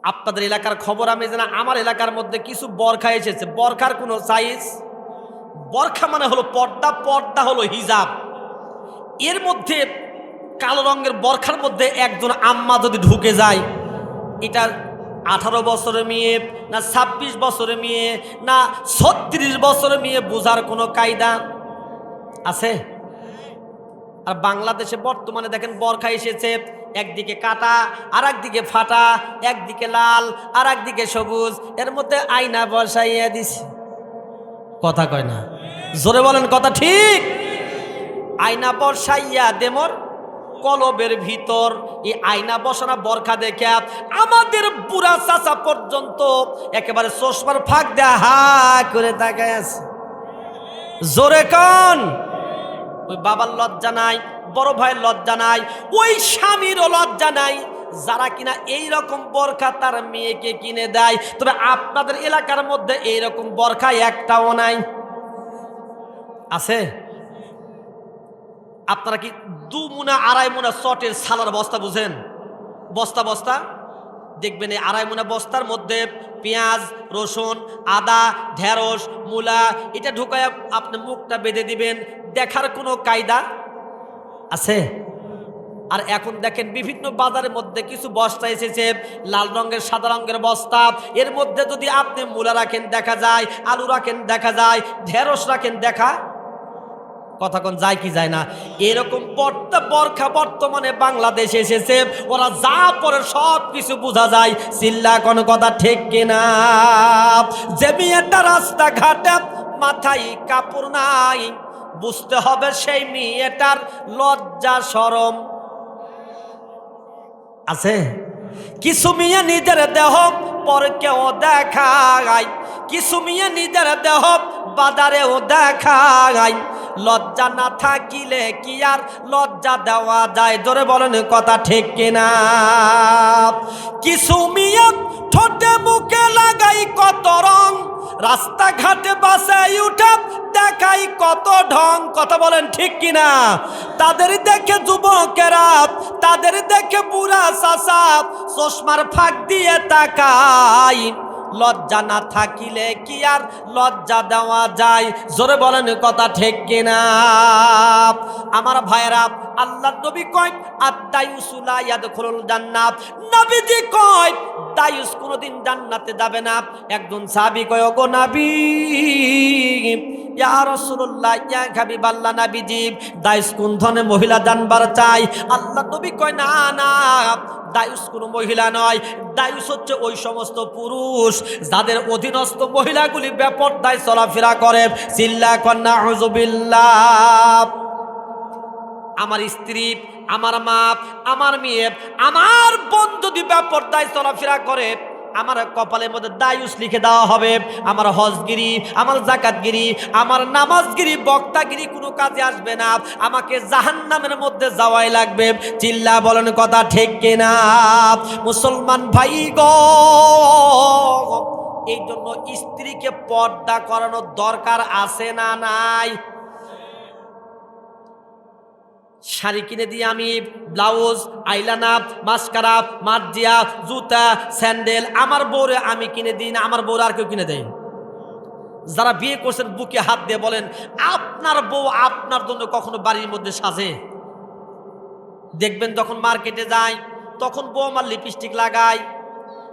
আপনাদের এলাকার খবর আমি জানি, আমার এলাকার মধ্যে কিছু বরখা এসেছে, বরখার কোনো সাইজ। বরখা মানে হলো পর্দা, পর্দা হলো হিজাব। এর মধ্যে কালো রঙের বরখার মধ্যে একজন আম্মা যদি ঢুকে যায়, এটা 18 বছরের মেয়ে না 26 বছরের মেয়ে না 36 বছরের মেয়ে, বোঝার কোনো কায়দা আছে? আর বাংলাদেশে বর্তমানে দেখেন বরখা এসেছে, একদিকে কাটা, আর একদিকে ফাটা, একদিকে লাল, আর একদিকে সবুজ, এর মধ্যে আয়না বসাইয়া দিছে। কথা কয় না, জোরে বলেন কথা ঠিক। আয়না বসাইয়া দেমর কলবের ভিতর, এই আয়না বসানো বরখা দেখে আমাদের বুড়া চাচা পর্যন্ত একেবারে চশমার ফাঁক দেয়া হা করে তাকায় আছে। জোরে কন। ওই বাবার লজ্জা নাই, বড় ভাইয়ের লজ্জা নাই, ওই স্বামীরও লজ্জা নাই, যারা কিনা এই রকম বরখা তার মেয়েকে কিনে দেয়। তবে আপনাদের এলাকার মধ্যে এই রকম বরখা একটাও নাই? আছে? আপনারা কি 2 মুনা 2.5 মুনা চটের সালার বস্তা বুঝেন? বস্তা বস্তা দেখবেন, এই 2.5 মুনা বস্তার মধ্যে পেঁয়াজ, রসুন, আদা, ঢেঁড়স, মূলা, এটা ঢুকায় আপনি মুখটা বেঁধে দিবেন, দেখার কোনো কায়দা আছে? আর এখন দেখেন বিভিন্ন বাজারের মধ্যে কিছু বস্তা এসেছে, লাল রঙের, সাদা রঙের বস্তা, এর মধ্যে যদি আপনি মূলা রাখেন দেখা যায়, আলু রাখেন দেখা যায়, ঢেঁড়স রাখেন দেখা, কথা কোন যায় কি যায় না? এরকম বরখা বর্তমানে বাংলাদেশে এসেছে, ওরা যা পরে সব কিছু বোঝা যায়। চিল্লা কোন কথা ঠিক কিনা? যে মেয়েটা রাস্তাঘাটে মাথায় কাপড় নাই, বুঝতে হবে সেই মেয়েটার লজ্জা শরম আছে। কিছু মেয়ে নিজের দেহ পরে কেউ দেখায়, কিছু মেয়ে নিজের দেহ বাজারেও দেখায়। লজ্জা না থাকিলে কি আর লজ্জা দেওয়া যায়? জোরে বলেন কথা ঠিক কিনা? কিছু মেয়ে ঠোঁটে মুখে লাগাই কত রং, রাস্তাঘাটে বাসায় উঠে দেখাই কত ঢং, কথা বলেন ঠিক কিনা? তাদের দেখে যুবকেরা, তাদের দেখে বুড়া চাচা চশমার ফাঁক দিয়ে তাকাই, লজ্জা না থাকিলে কি আর লজ্জা দেওয়া যায়? জোরে বলেন কথা ঠিক কিনা? আমার ভাইরা, আল্লাহ নবী কয় আদ-দায়ুসু লা ইয়াদখুলুল জান্নাত। নবীজি কয় দায়ুস কোনদিন জান্নাতে যাবে না। একজন সাহাবী কয় ওগো নবী, ইয়া রাসূলুল্লাহ, ইয়া হাবিবাল্লাহ, নবীজি দায়ুস কোন ধরনের মহিলা জানবার চাই? আল্লাহ নবী কয় না না, দায়ুস কোন মহিলা নয়, দায়ুস হচ্ছে ওই সমস্ত পুরুষ যাদের অধীনস্থ মহিলাগুলি বেপরদায় চলাফেরা করে। চিল্লা কন্যা আউযুবিল্লাহ। আমার স্ত্রী, আমার মা, আমার মেয়ে, আমার বোন যদি বেপরদায় চলাফেরা করে, আমার কপালের মধ্যে দায়ুস লিখে দেওয়া হবে। আমার হজগিরি, আমার জাকাতগিরি, আমার নামাজগিরি, বক্তাগিরি কোনো কাজে আসবে না। আমাকে জাহান্নামের মধ্যে যাওয়াই লাগবে। চিল্লা বলেন কথা ঠিক কিনা? মুসলমান ভাই গো, এই জন্য স্ত্রীকে পর্দা করানোর দরকার আছে না নাই? শাড়ি কিনে দিয়ে আমি ব্লাউজ, আইলানা, মাস্কারা, মার্জিয়া, জুতা, স্যান্ডেল আমার বউরে আমি কিনে দিই না, আমার বউরে আর কেউ কিনে দেয়? যারা বিয়ে করছেন বুকে হাত দিয়ে বলেন, আপনার বউ আপনার জন্য কখনো বাড়ির মধ্যে সাজে? দেখবেন যখন মার্কেটে যায় তখন বউ আমার লিপস্টিক লাগায়,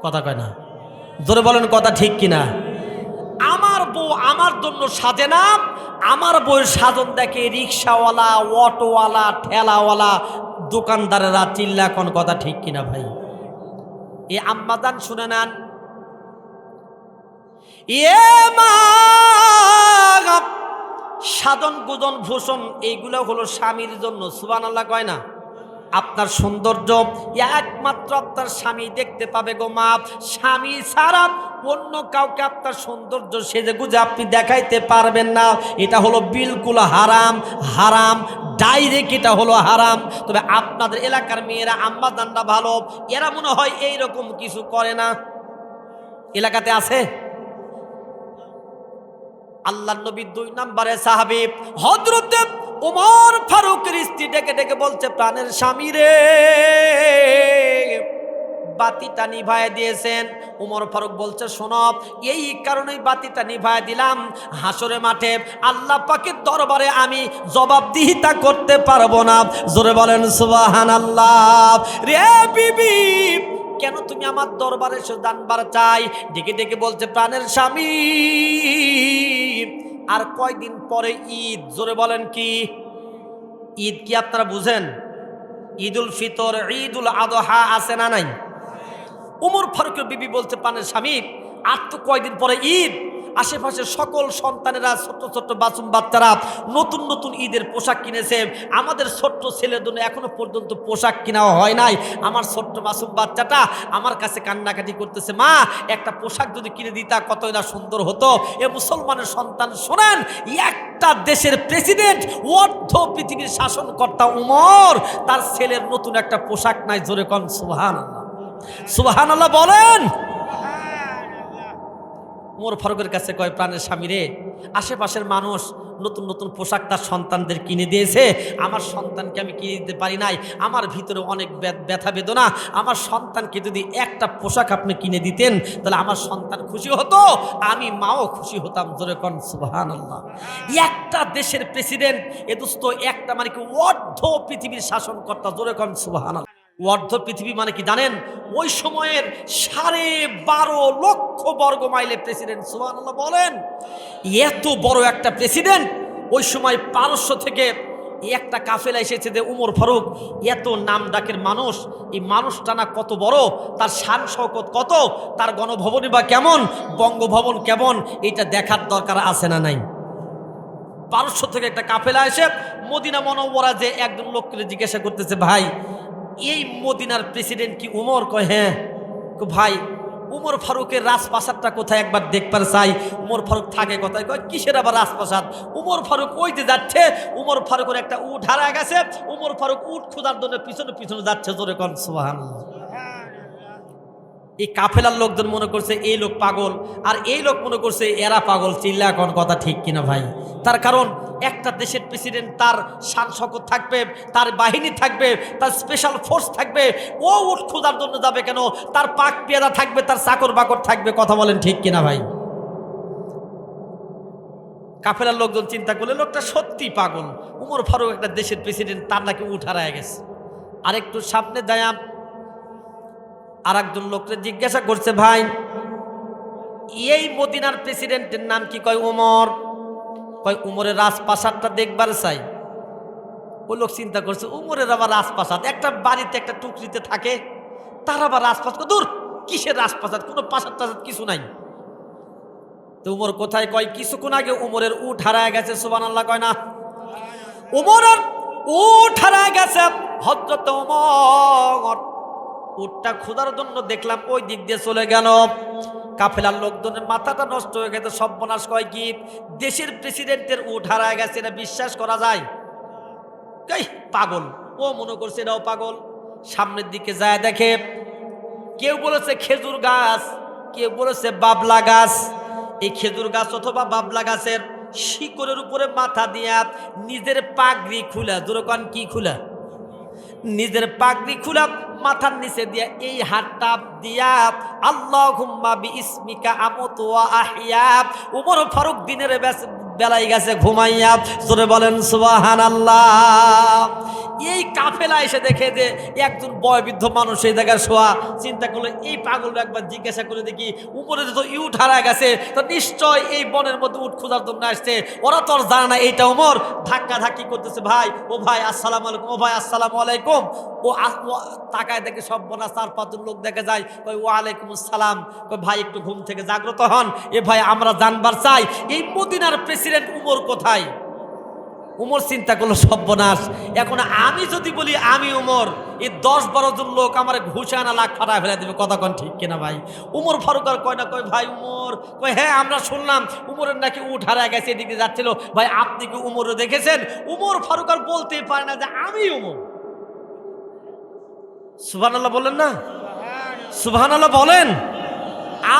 কথা কয় না? জোরে বলেন কথা ঠিক কিনা? আমার বউ আমার জন্য সাজে না, আমার বউয়ের সাজন দেখে রিক্সাওয়ালা, অটোওয়ালা, ঠেলাওয়ালা, দোকানদারেরা। চিল্লা কোন কথা ঠিক কিনা ভাই? এ আম্মাদান শুনে নেন, এ মা, সাধন গুজন ভূষণ এইগুলো হলো স্বামীর জন্য। সুবহানাল্লাহ কয় না? আপনার সৌন্দর্য একমাত্র আপনার স্বামী দেখতে পাবে গো মা। স্বামী ছাড়া অন্য কাউকে আপনার সৌন্দর্য সেজে গুজে আপনি দেখাইতে পারবেন না। এটা হলো বিলকুল হারাম, হারাম ডাইরেক্ট, এটা হলো হারাম। তবে আপনাদের এলাকার মেয়েরা, আম্মাজানরা ভালো, এরা মনে হয় এইরকম কিছু করে না। এলাকাতে আছে? আল্লাহর নবী 2 নম্বরে সাহাবী হযরত ওমর ফারুকের স্ত্রী ডেকে ডেকে বলছে, প্রাণের স্বামী রে, বাতিটা নিভায় দিয়েছেন। ওমর ফারুক বলছে, শোনো, এই কারণেই বাতিটা নিভায় দিলাম, হাসরের মাঠে আল্লাহ পাকের দরবারে আমি জবাবদিহিতা করতে পারবো না। জোরে বলেন সুবহানাল্লাহ। রে বিবি, কেন তুমি আমার দরবারে এসে জানবার চাই? ডেকে ডেকে বলছে, প্রাণের স্বামী, আর কয়দিন পরে ঈদ। জোরে বলেন কি ঈদ? কি আপনারা বুঝেন? ঈদুল ফিতর, ঈদুল আদহা আছে না নাই? ওমর ফারুকের বিবি বলছে, প্রাণের স্বামী, আর তো কয়দিন পরে ঈদ। আশেপাশের সকল সন্তানেরা, ছোট্ট ছোট্ট বাচ্চা বাচ্চারা নতুন নতুন ঈদের পোশাক কিনেছে। আমাদের ছোট্ট ছেলের জন্য এখনো পর্যন্ত পোশাক কিনা হয় নাই। আমার ছোট্ট মাসুম বাচ্চাটা আমার কাছে কান্নাকাটি করতেছে, মা একটা পোশাক যদি কিনে দিতা কতই না সুন্দর হতো। এ মুসলমানের সন্তান, শোনেন, একটা দেশের প্রেসিডেন্ট, অর্ধ পৃথিবীর শাসনকর্তা উমর, তার ছেলের নতুন একটা পোশাক নাই। জোরে কোন সুবহানাল্লাহ, সুবহানাল্লাহ বলেন। ওমর ফারুকের কাছে কয়, প্রাণের স্বামী রে, আশেপাশের মানুষ নতুন নতুন পোশাক তার সন্তানদের কিনে দিয়েছে, আমার সন্তানকে আমি কিনে দিতে পারি নাই। আমার ভিতরে অনেক ব্যথা বেদনা। আমার সন্তানকে যদি একটা পোশাক আপনি কিনে দিতেন তাহলে আমার সন্তান খুশি হতো, আমি মাও খুশি হতাম। জোরে কোন সুবহানাল্লাহ। একটা দেশের প্রেসিডেন্ট, এ দোস্ত একটা মানে কি অর্ধ পৃথিবীর শাসনকর্তা। জোরে কোন সুবহানাল্লাহ। অর্ধ পৃথিবী মানে কি জানেন? ওই সময়ের 12.5 লক্ষ বর্গ মাইলের প্রেসিডেন্ট। সুবহানাল্লাহ বলেন। এত বড় একটা প্রেসিডেন্ট, ওই সময় পারস্য থেকে একটা কাফেলা এসেছে যে উমর ফারুক, এত নাম ডাকের মানুষ, এই মানুষটা না কত বড়, তার শান শওকত কত, তার গণভবনই বা কেমন, বঙ্গভবন কেমন, এটা দেখার দরকার আছে না নাই? পারস্য থেকে একটা কাফেলা এসে মদিনা মুনাওয়ারা যে একজন লোককে জিজ্ঞাসা করতেছে, ভাই এই মদিনার প্রেসিডেন্ট কি উমর? কয় হ্যাঁ। ভাই উমর ফারুকের রাজপ্রাসাদটা কোথায় একবার দেখবার চাই। উমর ফারুক থাকে কোথায়? কয় কিসের আবার রাজপ্রাসাদ? উমর ফারুক ওই যে যাচ্ছে, উমর ফারুকের একটা উট হারা গেছে, উমর ফারুক উট খোঁজার জন্য পিছনে পিছনে যাচ্ছে। জোরে কোন সুবহানাল্লাহ। এই কাফেলার লোকজন মনে করছে এই লোক পাগল, আর এই লোক মনে করছে এরা পাগল। চিল্লা কোন কথা ঠিক কিনা ভাই? তার কারণ একটা দেশের প্রেসিডেন্ট, তার শান শকত থাকবে, তার বাহিনী থাকবে, তার স্পেশাল ফোর্স থাকবে। ও উট খোঁজার জন্য যাবে কেন? তার পাক পেয়াদা থাকবে, তার চাকর বাকর থাকবে। কথা বলেন ঠিক কিনা ভাই? কাফেলার লোকজন চিন্তা করলে লোকটা সত্যি পাগল। উমর ফারুক একটা দেশের প্রেসিডেন্ট, তার নাকি উঠ হারায় গেছে। আরেকটু সামনে যায় আর একজন লোককে জিজ্ঞাসা করছে, ভাই এই মদিনার প্রেসিডেন্টের নাম কি? কয় উমর। কয় উমরের রাজপ্রাসাদটা দেখবার চাই। ওই লোক চিন্তা করছে, উমরের আবার রাজপ্রাসাদ? একটা বাড়িতে একটা টুকরিতে থাকে, তার আবার রাজপ্রাসাদ? দূর, কিসের রাজপ্রাসাদ? কোনো প্রাসাদ টাসাদ কিছু নাই। তো উমর কোথায়? কয় কিছুক্ষণ আগে উমরের উট হারায় গেছে। সুবহানাল্লাহ কয় না? উমরের উট হারায় গেছে। হযরত উমর উটটা খোঁজার জন্য দেখলাম ওই দিক দিয়ে চলে গেল। কাফেলার লোকজনের মাথাটা নষ্ট হয়ে গেছে। সর্বনাশ! কয় কি দেশের প্রেসিডেন্টের উট হারায় গেছে? এটা বিশ্বাস করা যায়? পাগল। ও মনে করছে এটাও পাগল। সামনের দিকে যায়, দেখে কেউ বলেছে খেজুর গাছ, কেউ বলেছে বাবলা গাছ। এই খেজুর গাছ অথবা বাবলা গাছের শিকড়ের উপরে মাথা দিয়া নিজের পাগড়ি খুলা, যেরকম কি খুলা, নিজের পাগড়ি খুলা মাথার নিচে দিয়া এই হাতটা দিয়া আল্লাহুম্মা বিইসমিকা আমুতু ওয়া আহইয়া। উমর ফারুক দিনের বেলায় গেছে ঘুমাইয়া। জোরে বলেন সুবহানাল্লাহ। এই কাফেলা এসে দেখে যে একজন বয়োবৃদ্ধ মানুষ এই জায়গায় শোয়া। চিন্তা করলো এই পাগল একবার জিজ্ঞাসা করে দেখি, উপরে তো উট হারায় গেছে, তো নিশ্চয় এই বনের মধ্যে উট খোঁজার জন্য আসছে। ওরা তো আর জানে না এইটা উমর। ধাক্কা ধাক্কি করতেছে, ভাই ও ভাই আসসালামু আলাইকুম, ও ভাই আসসালামু আলাইকুম। ও তাকায় দেখে সব বোনা 4-5 লোক দেখে যায়। কই ওয়ালাইকুম আসসালাম। কই ভাই একটু ঘুম থেকে জাগ্রত হন, এ ভাই আমরা জানবার চাই এই মদিনার প্রেসিডেন্ট উমর কোথায়? উমর চিন্তা করলো সর্বনাশ, এখন আমি যদি বলি আমি উমর, এই 10-12 জন লোক আমার ঘুষে আনা লাখ ফাটায় ফেলে দেবে। কথা কন ঠিক কিনা ভাই? উমর ফারুক আর কয় না, কয় ভাই উমর। কয় হ্যাঁ আমরা শুনলাম উমরের নাকি উঠ হারায় গেছে, এদিকে যাচ্ছিল। ভাই আপনি কি উমরও দেখেছেন? উমর ফারুক আর বলতেই পারে না যে আমি উমর। সুবহানাল্লাহ বলেন না? সুবহানাল্লাহ বলেন।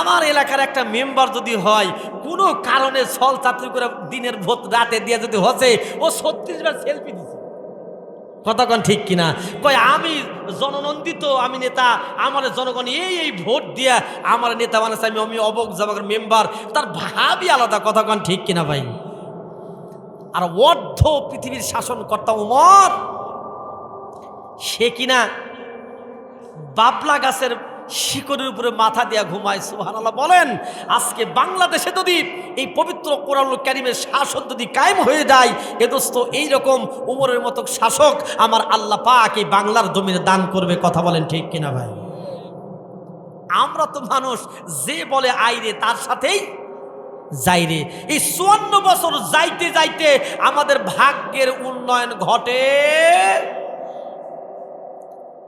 আমার এলাকার একটা মেম্বার যদি হয়, কোনো কারণে ছল চাতুরি করে দিনের ভোট রাতে দিয়ে যদি হচ্ছে, ও 36 বার সেলফি দিচ্ছে। কতক্ষণ ঠিক কিনা? কয় আমি জননন্দিত, আমি নেতা, আমার জনগণ এই ভোট দিয়া আমার নেতা বানাচ্ছে, আমি অবক জবাগের মেম্বার। তার ভাবই আলাদা। কতক্ষণ ঠিক কিনা ভাই? আর অর্ধ পৃথিবীর শাসনকর্তা উমর, সে কিনা বাবলা গাছের শিকড়ের উপরে মাথা দিয়া ঘুমায়। সুবহানাল্লাহ বলেন। আজকে বাংলাদেশে যদি এই পবিত্র কোরআনুল কারীমের শাসন যদি কায়েম হয়ে যায়, এ দোস্ত এইরকম উমরের মতো শাসক আমার আল্লাহ পাক এই বাংলার জমিনে দান করবে। কথা বলেন ঠিক কিনা ভাই? আমরা তো মানুষ, যে বলে আইরে তার সাথেই যাইরে। এই 54 বছর যাইতে যাইতে আমাদের ভাগ্যের উন্নয়ন ঘটে।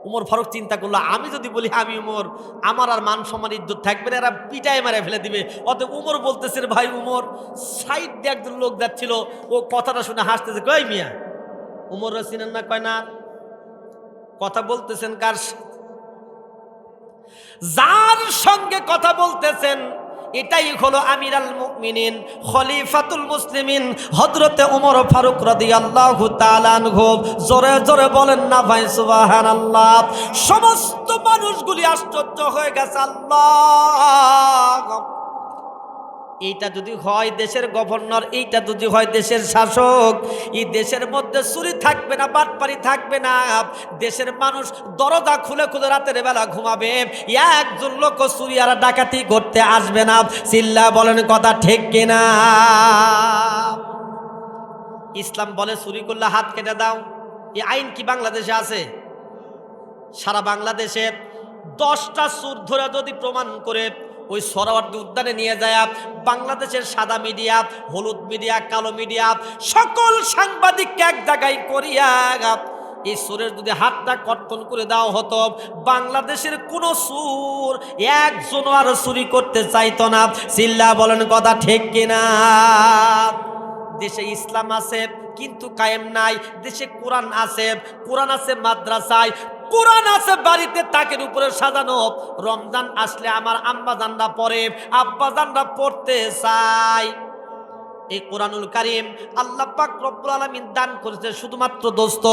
উমর ফারুক চিন্তা করলো, আমি যদি বলি আমি উমর, আমার আর মান সম্মান ইজ্জত থাকবে না, এরা পিটায় মারে ফেলে দিবে। অতএব উমর বলতেছে, ভাই উমর। সাইড দিয়ে একজন লোক যাচ্ছিল, ও কথাটা শুনে হাসতেছে। কই মিয়া, উমর চিনেন না? কয় না। কথা বলতেছেন কার? যার সঙ্গে কথা বলতেছেন এটাই হলো আমিরুল মুমিনিন, খলিফাতুল মুসলিমিন, হযরতে ওমর ফারুক রাদিয়াল্লাহু তাআলা আনহু। জোরে জোরে বলেন না ভাই সুবহানাল্লাহ। সমস্ত মানুষগুলি আশ্চর্য হয়ে গেছে। আল্লাহ, এইটা যদি হয় দেশের গভর্নর, এইটা যদি হয় দেশের শাসক, এই দেশের মধ্যে চুরি থাকবে না, বাটপারি থাকবে না, দেশের মানুষ দরজা খুলে খুলে রাতের বেলা ঘুমাবে, একজন লোক চুরি আর ডাকাতি করতে আসবে না। চিল্লা বলেন কথা ঠিক কিনা? ইসলাম বলে চুরি করলে হাত কেটে দাও। এই আইন কি বাংলাদেশে আছে? সারা বাংলাদেশে 10টা চোর ধরে যদি প্রমাণ করে ওই সোহরাওয়ার্দী উদ্যানে নিয়ে যায়, বাংলাদেশের সাদা মিডিয়া, হলুদ মিডিয়া, কালো মিডিয়া, সকল সাংবাদিককে এক জায়গায় করিয়া এই চোরের যদি হাতটা কর্তন করে দেওয়া হতো, বাংলাদেশের কোনো চোর একজনও আর চুরি করতে চাইতো না। চিল্লা বলেন কথা ঠিক কিনা? দেশে ইসলাম আছে কিন্তু কায়েম নাই। দেশে কোরআন আছে, কোরআন আছে মাদ্রাসায়, কোরআন আছে বাড়িতে তাকের উপরে সাজানো। রমজান আসলে আমার আম্মা জানরা পড়ে, আব্বা জানরা পড়তে চায়। এই কোরআনুল কারীম আল্লাহ পাক রব্বুল আলামিন দান করেছে শুধুমাত্র দোস্ত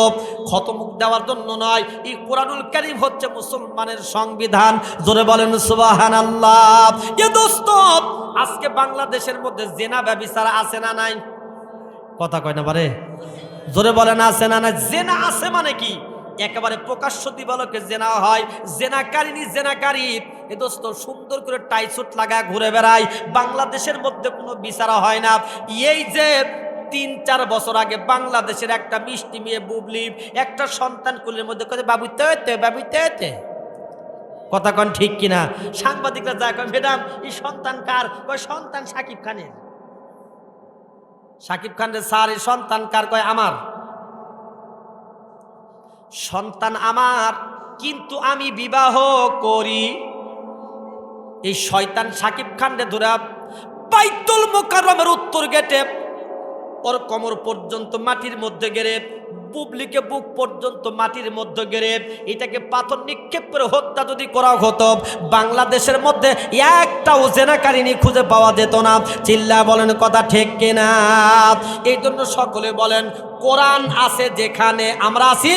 খতম দেওয়ার জন্য নয়। এই কোরআনুল কারীম হচ্ছে মুসলমানের সংবিধান। জোরে বলেন সুবহানাল্লাহ। এ দোস্ত, আজকে বাংলাদেশের মধ্যে জেনা ব্যভিচার আছে না নাই? কথা কয় না পারে, জোরে বলেন আছে না নাই? জেনা আছে মানে কি? একেবারে প্রকাশ্য দিবালোকে জেনা হয়, জেনাকারিনী জেনাকারী এ দোস্ত সুন্দর করে টাইসুট লাগায় ঘুরে বেড়ায়। বাংলাদেশের মধ্যে কোনো বিচারা হয় না। এই যে ৩-৪ বছর আগে বাংলাদেশের একটা মিষ্টি মেয়ে বুবলি একটা সন্তান কুলের মধ্যে কয়ে বাবুইতে কথা কন ঠিক কিনা? সাংবাদিকরা যায় কয় ম্যাডাম এই সন্তান কার? কয় সন্তান সাকিব খানের। সাকিব খানের স্যার এই সন্তান কার? কয় আমার। সন্তান আমার, কিন্তু আমি বিবাহ করি। এই শয়তান সাকিব খানরে ধরে বাইতুল মুকাররমের উত্তর গেটে ওর কোমর পর্যন্ত মাটির মধ্যে গেড়ে, বুবলিকে বুক পর্যন্ত মাটির মধ্যে গেড়ে এটাকে পাথর নিক্ষেপ করে হত্যা যদি করা হতো, বাংলাদেশের মধ্যে একটাও জেনাকারিনী খুঁজে পাওয়া যেত না। চিল্লা বলেন কথা ঠিক কিনা? এই জন্য সকলে বলেন কোরআন আছে যেখানে আমরা আছি।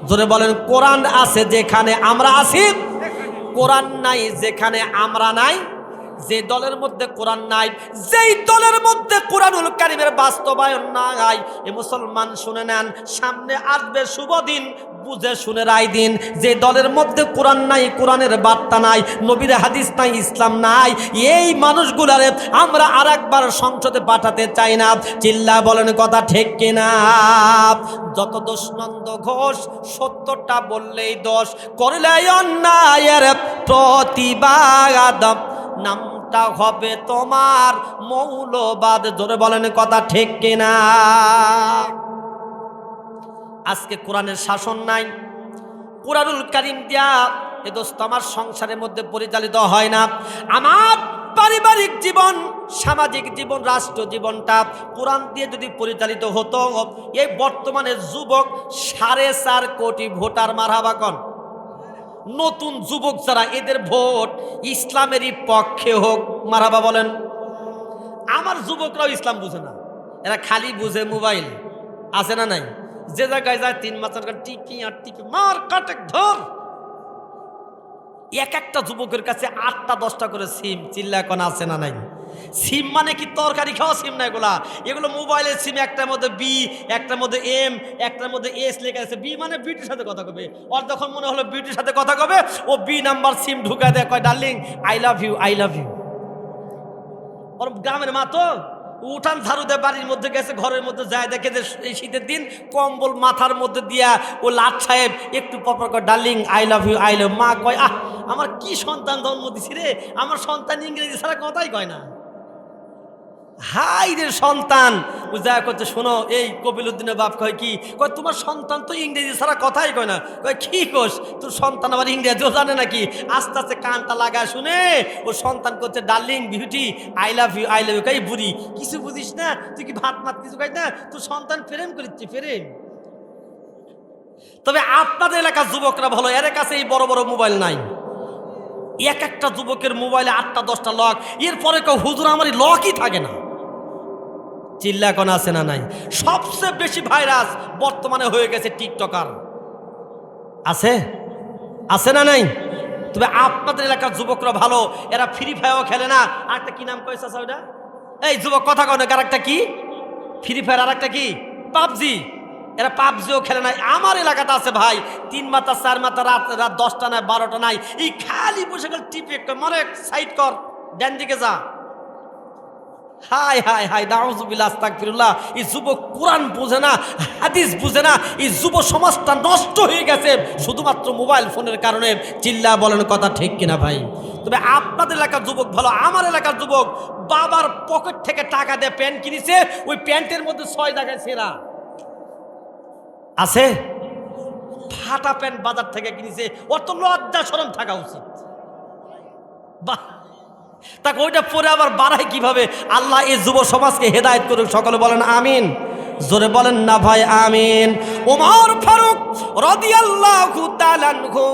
জোরে বলেন কোরআন আছে যেখানে আমরা আছি, কোরআন নাই যেখানে আমরা নাই। যে দলের মধ্যে কোরআন নাই, যেই দলের মধ্যে কোরআনুল কারীমের বাস্তবায়ন নাই, এ মুসলমান শুনে নেন, সামনে আসবে শুভ দিন, বুঝে শুনে রায় দিন। যে দলের মধ্যে কোরআন নাই, কোরআনের বার্তা নাই, নবীর হাদিস নাই, ইসলাম নাই, এই মানুষগুলারে আমরা আরেকবার সংসদে পাঠাতে চাই না। চিল্লা বলেন কথা ঠিক কিনা? যত দোষ নন্দ ঘোষ, সত্যটা বললেই দোষ, করলে অন্যায়ের প্রতিবাদ, নামটা হবে তোমার মৌলবাদ। জোরে বলেন কথা ঠিক কিনা? আজকে কোরআনের শাসন নাই, কোরআনুল কারীম দিয়া এ দোস্ত আমার সংসারের মধ্যে পরিচালিত হয় না। আমার পারিবারিক জীবন, সামাজিক জীবন, রাষ্ট্র জীবনটা কোরআন দিয়ে যদি পরিচালিত হতো, এই বর্তমানে যুবক 4.5 কোটি ভোটার মারহাবা কন, নতুন যুবক যারা, এদের ভোট ইসলামেরই পক্ষে হোক, মারহাবা বলেন। আমার যুবকরাও ইসলাম বুঝে না, এরা খালি বুঝে মোবাইল। আছে না নাই? যে জায়গায় যায় 3 মাস টিপি আর টিপি, মার কাটে ধর। এক একটা যুবকের কাছে 8টা-10টা করে সিম। চিল্লা এখন আছে না নাই? সিম মানে কি তরকারি খাওয়া সিম না, এগুলো মোবাইলের সিম। একটার মধ্যে বি, একটার মধ্যে এম, একটার মধ্যে এস লেখা আছে। বি মানে বিউটির সাথে কথা কবে। ওর যখন মনে হলো বিউটির সাথে কথা কবে, ও বি নাম্বার সিম ঢুকা দেয়, কয় darling I love you, I love you. ওর গ্রামের মা তো উঠান ঝাড়ু দিয়ে বাড়ির মধ্যে গেছে, ঘরের মধ্যে যায়, দেখে যে এই শীতের দিন কম্বল মাথার মধ্যে দিয়া ও লাট সাহেব একটু পরপর কয় darling I love you, I love. মা কয় আহ আমার কি সন্তান জন্ম দিছি রে, আমার সন্তান ইংরেজি ছাড়া কথাই কয় না। হাই রে সন্তান, বুঝা করছে। শোনো, এই কপিলউদ্দিনের বাপ কয় কি, কয় তোমার সন্তান তো ইংরেজি ছাড়া কথাই কয় না। কয় কি কোস, তোর সন্তান আবার ইংরেজিও জানে নাকি? আস্তে আস্তে কানটা লাগায় শুনে ও সন্তান করছে darling beauty I love you, I love you. কই বুড়ি কিছু বুঝিস না, তুই কি ভাত মাত কিছু খাই না? তোর সন্তান প্রেম করিচ্ছে, প্রেম। তবে আপনাদের এলাকার যুবকরা ভালো, এর কাছে এই বড় বড় মোবাইল নাই। এক একটা যুবকের মোবাইলে 8টা-10টা লক, এরপরে কেউ হুজুর আমার লকই থাকে না। চিল্লা কোন আছে না নাই? সবচেয়ে বেশি ভাইরাস বর্তমানে হয়ে গেছে টিকটকার। আছে আছে না নাই? তবে আপনাদের এলাকার যুবকরা ভালো, এরা ফ্রি ফায়ারও খেলে না। আরেকটা কি নাম কয়েছে ওটা? এই যুবক কথা কয় না, আরেকটা কি ফ্রি ফায়ার, আরেকটা কি পাবজি। এরা পাবজিও খেলে না। আমার এলাকাতে আছে ভাই 3 মাথা 4 মাথা, রাত 10টা নাই 12টা নাই, এই খালি বসে গেল টিপে মনে সাইড কর, ডান দিকে যা। হাই হাই হাই নাউজুবিল্লাহ আস্তাগফিরুল্লাহ। এই যুবক কোরআন বুঝে না, হাদিস বুঝে না। এই যুব সমাজটা নষ্ট হয়ে গেছে শুধুমাত্র মোবাইল ফোনের কারণে। চিল্লা বলেন কথা ঠিক কিনা ভাই? তবে আপনাদের এলাকার যুবক ভালো। আমার এলাকার যুবক বাবার পকেট থেকে টাকা দিয়ে প্যান্ট কিনেছে, ওই প্যান্টের মধ্যে 6 জায়গায় ছেঁড়া আছে। ফাটা প্যান্ট বাজার থেকে কিনেছে, ওর তো লজ্জা শরম থাকা উচিত। বাহ, তাকে ওইটা পরে আবার বাড়ায় কিভাবে? আল্লাহ এই যুব সমাজকে হেদায়েত করুক, সকলে বলেন আমিন। জোরে বলেন না ভাই আমিন। ওমর ফারুক রাদিয়াল্লাহু তাআলা আনহু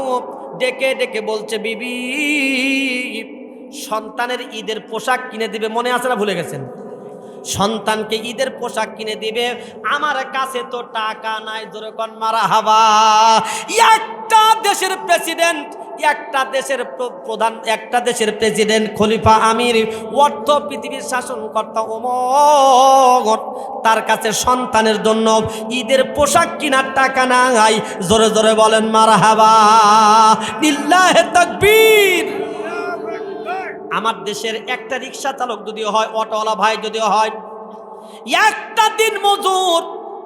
ডেকে ডেকে বলছে, বিবি সন্তানের ঈদের পোশাক কিনে দিবে, মনে আছে না ভুলে গেছেন? সন্তানকে ঈদের পোশাক কিনে দিবে, আমার কাছে তো টাকা নাই। জোরে কোন মারহাবা। একটা দেশের প্রেসিডেন্ট, একটা দেশের প্রধান, একটা দেশের প্রেসিডেন্ট, খলিফা, আমির, অর্থ পৃথিবীর শাসনকর্তা ওমর, তার কাছে সন্তানের জন্য ঈদের পোশাক কেনার টাকা নাই। জোরে জোরে বলেন মারহাবা, লিল্লাহে তাকবীর। আমার দেশের একটা রিক্সা চালক যদি হয়, অটোওয়ালা ভাই যদি হয়, একটা দিন মজুর,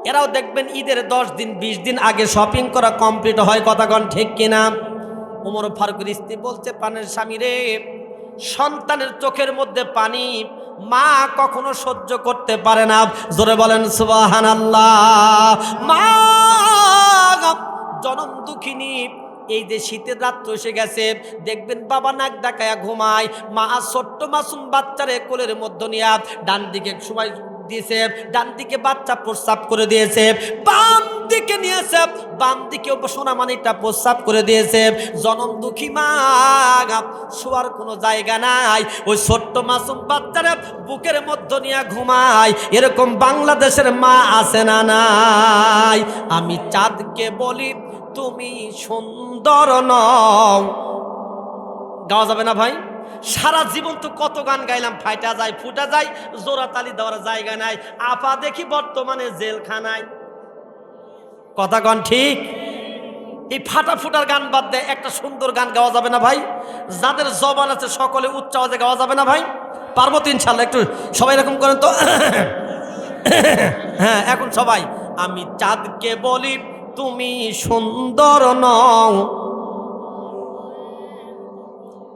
এরাও দেখবেন ঈদের 10 দিন 20 দিন আগে শপিং করা কমপ্লিট হয়। কথাগণ ঠিক কিনা? ওমর ফারুকের স্ত্রী বলছে, প্রাণের স্বামী রে, সন্তানের চোখের মধ্যে পানি মা কখনো সহ্য করতে পারে না। জোরে বলেন সুবহানাল্লাহ। মা জনম দুঃখিনী, এই যে শীতের রাত্র এসে গেছে, দেখবেন বাবা নাক ডাকায়া ঘুমায়, মা ছোট্ট মাসুম বাচ্চারে কোলের মধ্যে নিয়ে ডান দিকে সময় দিয়েছে, ডান দিকে বাচ্চা প্রস্রাব করে দিয়েছে, বাম দিকে নিয়েছে, বাম দিকে সোনামানিটা প্রস্রাব করে দিয়েছে। জনম দুঃখী মা, শোয়ার কোনো জায়গা নাই, ওই ছোট্ট মাসুম বাচ্চারা বুকের মধ্যে নিয়ে ঘুমায়। এরকম বাংলাদেশের মা আছে না নাই? আমি চাঁদকে বলি তুমি সুন্দর নও, গাওয়া যাবে না ভাই? সারা জীবন তো কত গান গাইলাম, ফাইটা যায় ফুটা যায়, জোড়া তালি দেওয়ার জায়গা নাই। আপা দেখি বর্তমানে জেলখানায়। কথা গান ঠিক? এই ফাটা ফুটার গান বাদ দেয় একটা সুন্দর গান গাওয়া যাবে না ভাই? যাদের জবান আছে সকলে উচ্চ আওয়াজে গাওয়া যাবে না ভাই? পারবো তো ইনশাল্লাহ। একটু সবাই এরকম করেন তো। হ্যাঁ, এখন সবাই, আমি চাঁদকে বলি তুমি সুন্দর নও।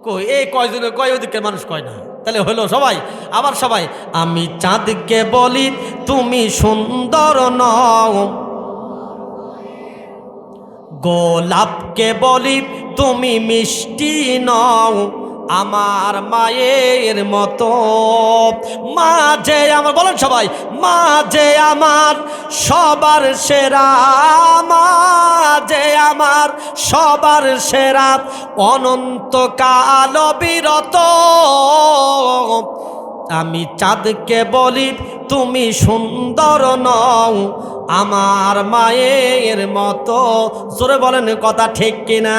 কই এই কয়জনে কয়, ওদিকের মানুষ কয় না, তাহলে হলো সবাই। আবার সবাই, আমি চাঁদকে বলি তুমি সুন্দর নও, গোলাপকে বলি তুমি মিষ্টি নও, আমার মায়ের মতো। মা যে আমার, বলেন সবাই, মা যে আমার সবার সেরা, মা যে আমার সবার সেরা, অনন্তকাল বিরত। আমি চাঁদকে বলি তুমি সুন্দর নও, আমার মায়ের মতো। জোরে বলেন কথা ঠিক কিনা?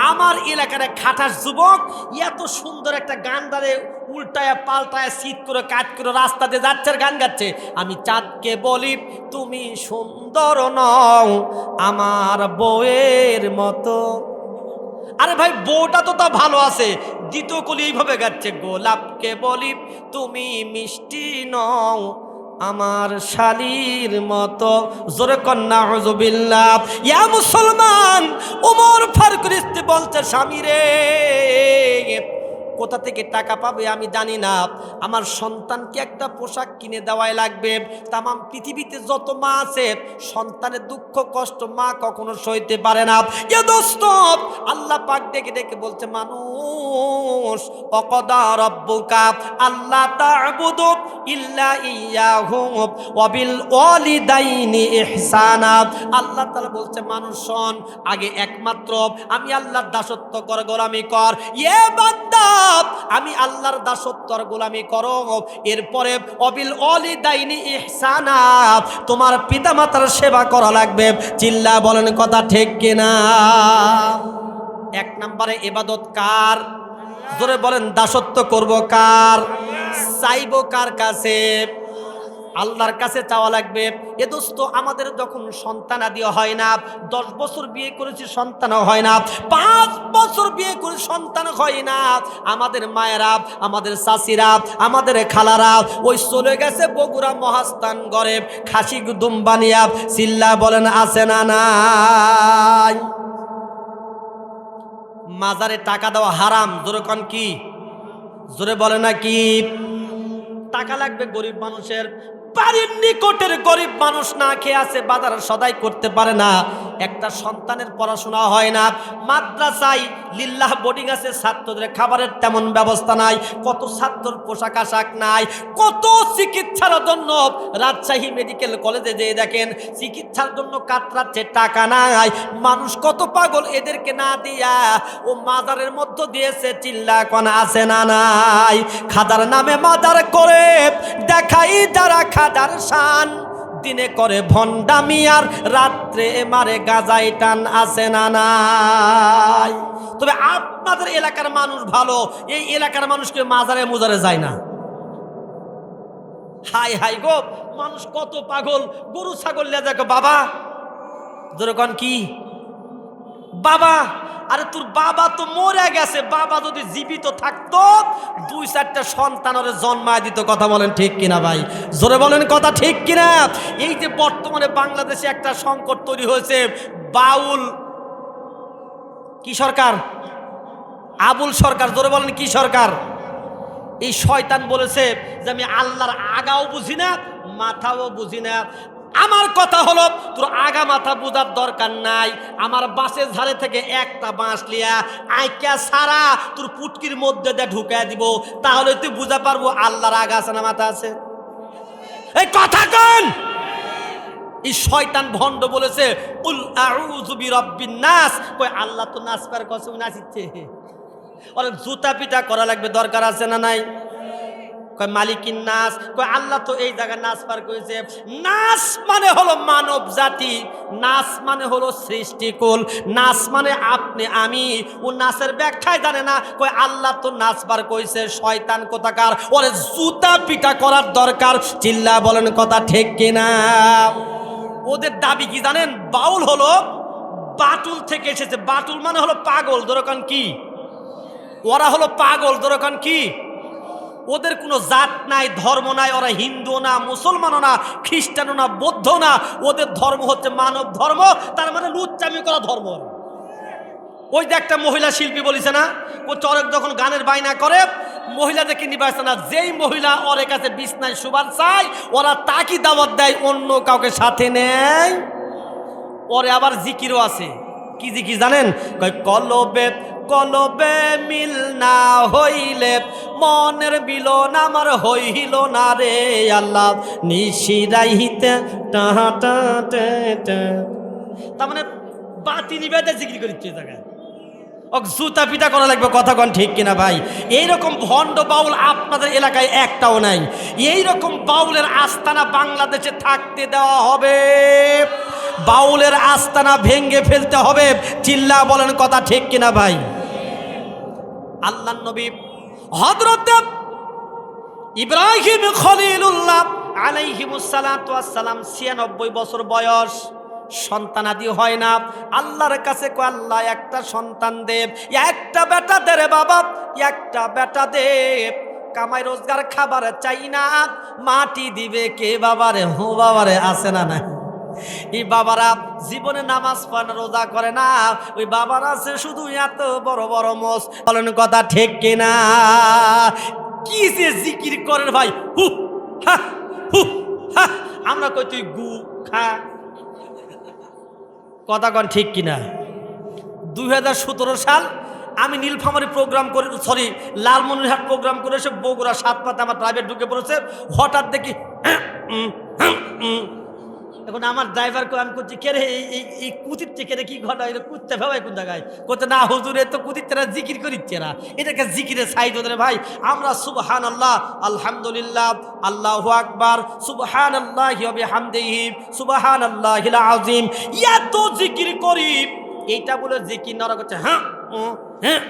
আমার এলাকার খাটাস যুবক এত সুন্দর একটা গান দাঁড়ে উল্টায় পাল্টায় শীত করে কাট করে রাস্তাতে যাচ্ছে, গান গাচ্ছে, আমি চাঁদকে বলি তুমি সুন্দর নও, আমার বউয়ের মতো। আরে ভাই, বউটা তো তা ভালো আছে, দ্বিতীয় কলি এইভাবে গাচ্ছে, গোলাপকে বলি তুমি মিষ্টি নও, আমার শালীর মতো। জোরে কন্যা হুজুবিল্লাহ। ইয়া মুসলমান, ওমর ফারুকের স্ত্রী বলছে, স্বামী রে, কোথা থেকে টাকা পাবে আমি জানি না, আমার সন্তানকে একটা পোশাক কিনে দেওয়াই লাগবে। তামাম পৃথিবীতে যত মা আছে, সন্তানের দুঃখ কষ্ট মা কখনো সইতে পারে না। এ দোস্ত, আল্লাহ পাক ডেকে ডেকে বলছে, মানুষ ওয়াকাদা রাব্বুকা আল্লা তা'বুদু ইল্লা ইয়াহু ওয়া বিল ওয়ালিদাইনি ইহসানা। আল্লাহ তাআলা বলছে, মানুষ শোন, আগে একমাত্র আমি আল্লাহর দাসত্ব কর, গোলামি কর। এ বান্দা, আমি আল্লাহর দাসত্ব আর গোলামি করো, এরপরে অবিল ওয়ালিদাইনি ইহসানা, তোমার পিতামাতার সেবা করা লাগবে। চিল্লা বলেন কথা ঠিক কিনা? এক নম্বরে ইবাদত কার? জোরে বলেন, দাসত্ব করব কার? চাইব কার কাছে? আল্লাহর কাছে চাওয়া লাগবে। এ দোস্ত, আমাদের যখন সন্তান আদি হয় না, 10 বছর বিয়ে করেছি সন্তানও হয় না, 5 বছর বিয়ে করে সন্তান হয় না, আমাদের মায়েরা, আমাদের চাচিরা, আমাদের খালারা ওই চলে গেছে বগুড়া মহাস্থান গড়ে খাসি দুম বানিয়া। চিল্লা বলেন আছে না নাই? মাজারে টাকা দেওয়া হারাম। জোরে কন কি? জোরে বলে না কি? টাকা লাগবে গরিব মানুষের, বাড়ির নিকটের গরিব মানুষ না খেয়ে আছে, বাজার সদাই করতে পারে না, একটা সন্তানের পড়াশোনা হয় না, মাদ্রাসায় লিল্লাহ বোর্ডিং আছে, ছাত্রদের খাবারের তেমন ব্যবস্থা নাই, কত ছাত্রর পোশাক আশাক নাই, কত চিকিৎসার জন্য রাজশাহী মেডিকেল কলেজে যেয়ে দেখেন চিকিৎসার জন্য কাতরাচ্ছে, টাকা নাই, মানুষ কত পাগল, এদেরকে না দিয়া ও মাজারের মধ্য দিয়েছে চিল্লা কনা আছে না নাই? খাদার নামে মাজার করে দেখাই যারা খাদার শান, দিনে করে ভণ্ডামি আর রাত্রে মারে গাজাই টান আছে না নাই? তবে আপনাদের এলাকার মানুষ ভালো, এই এলাকার মানুষকে মাজারে মুজারে যায় না। হাই হাই গো, মানুষ কত পাগল, গরু ছাগল নিয়ে দেখো বাবা, যেরকম কি বাবা, আরে তোর বাবা তো মরে গেছে, বাবা যদি জীবিত থাকতো 2-4টা সন্তান ওরে জন্মায় দিত। কথা বলেন ঠিক কিনা ভাই? জোরে বলেন কথা ঠিক কিনা? এই যে বর্তমানে বাংলাদেশে একটা সংকট তৈরি হয়েছে, বাউল কি সরকার, আবুল সরকার, জোরে বলেন কি সরকার? এই শয়তান বলেছে যে আমি আল্লাহর আগাও বুঝি না মাথাও বুঝি না। আমার কথা হলো, তোর আগা মাথা বোঝার দরকার নাই, আমার বাসের ধারে থেকে একটা বাঁশ লিয়া আইকা সারা তোর পুটকির মধ্যে দিয়ে ঢুকায় দিব, তাহলে তুই বুঝা পারবো আল্লাহর আগা আছে না মাথা আছে। এই কথা কোন এই শয়তান ভণ্ড বলেছে কুল আউযু বিরাব্বিন নাস, কই আল্লাহ তো নাচ পার কসম নাচিচ্ছে, ওরে জুতা পিটা করা লাগবে, দরকার আছে না নাই? কয় মালিকিন নাস, কয় আল্লাহ তো এই জায়গায় নাচ পার করেছে। নাচ মানে হলো মানব জাতি, নাচ মানে হলো সৃষ্টিকুল, নাচ মানে আপনি আমি। ও নাচের ব্যাখ্যায় জানে না, কয় আল্লাহ তো নাচ পার করেছে। শয়তান কোথাকার, ওরে জুতা পিটা করার দরকার। চিল্লা বলেন কথা ঠিক কিনা? ওদের দাবি কি জানেন? বাউল হলো বাটুল থেকে এসেছে, বাটুল মানে হলো পাগল, দরকার কি? ওরা হলো পাগল, দরকার কি? ওদের কোনো জাত নাই, ধর্ম নাই, ওরা হিন্দু না, মুসলমানও না, খ্রিস্টানও না, বৌদ্ধ না, ওদের ধর্ম হচ্ছে মানব ধর্ম, তার মানে লুচ্চামি করা ধর্ম। ওই যে একটা মহিলা শিল্পী বলেছে না, ও চরক যখন গানের বায়না করে মহিলাদেরকে নিবাসে না, যেই মহিলা ওর কাছে বিছনায় শুবার চায় ওরা তাকে দাওয়াত দেয়, অন্য কাউকে সাথে নেয়। ওরে আবার জিকিরও আছে, কি জিকির জানেন? কলবে কলবে মিল না হইলে মনের মিলন আমার হইল না রে আল্লাহ, নিশিরাইতে তার মানে বাতি নিবেদে জিকির করিচ্ছে জায়গায়, জুতা পিটা করা লাগবে। কথা কন ঠিক কিনা ভাই? এইরকম ভণ্ড বাউল আপনাদের এলাকায় একটাও নাই। এইরকম বাউলের আস্তানা বাংলাদেশে থাকতে দেওয়া হবে, বাউলের আস্তানা ভেঙ্গে ফেলতে হবে। চিল্লা বলেন কথা ঠিক কিনা ভাই? আল্লাহর নবী হযরত ইব্রাহিম খলিলুল্লাহ আলাইহিস সালাতু ওয়াস সালাম 96 বছর বয়স, সন্তানাদি হয় না। আল্লাহর কাছে কয় আল্লাহ একটা সন্তান দেব, একটা বেটা দে রে বাবা, একটা বেটা দে, কামাই রোজগার খাবার চাই না, মাটি দিবে কে বাবারে? হো বাবারে, আছে না নাই? এই বাবারা জীবনে নামাজ পড়ে না, রোজা করে না, ওই বাবার আছে শুধু এত বড় বড় মোষ। বলেন কথা ঠিক কিনা? কি যে জিকির করেন ভাই, হু হা হু হা, আমরা কই তুই গু খা। কথা কন ঠিক কিনা? 2017 সাল আমি নীলফামারী প্রোগ্রাম করে, সরি লালমনিরহাট প্রোগ্রাম করে এসে বগুড়া 7 পাতা আমার প্রাইভেট ঢুকে পড়েছে, হঠাৎ দেখি এখন আমার ড্রাইভারকে আমি করছি, কে রে এই কুতিরছে, কে রে কি ঘটা, এটা কুত্তে ফেবাই কোন জায়গায়? করতে না হুজুর, এ তো কুতিররা জিকির করিচ্ছে না, এটাকে জিকিরের সাইড ওদের ভাই। আমরা সুবহানাল্লাহ, আলহামদুলিল্লাহ, আল্লাহু আকবার, সুবহানাল্লাহি ওয়া বিহামদিহি, সুবহানাল্লাহিল আযীম, এত জিকির করি। এইটা বলে জিকির নরা করছে, হ্যাঁ হ্যাঁ।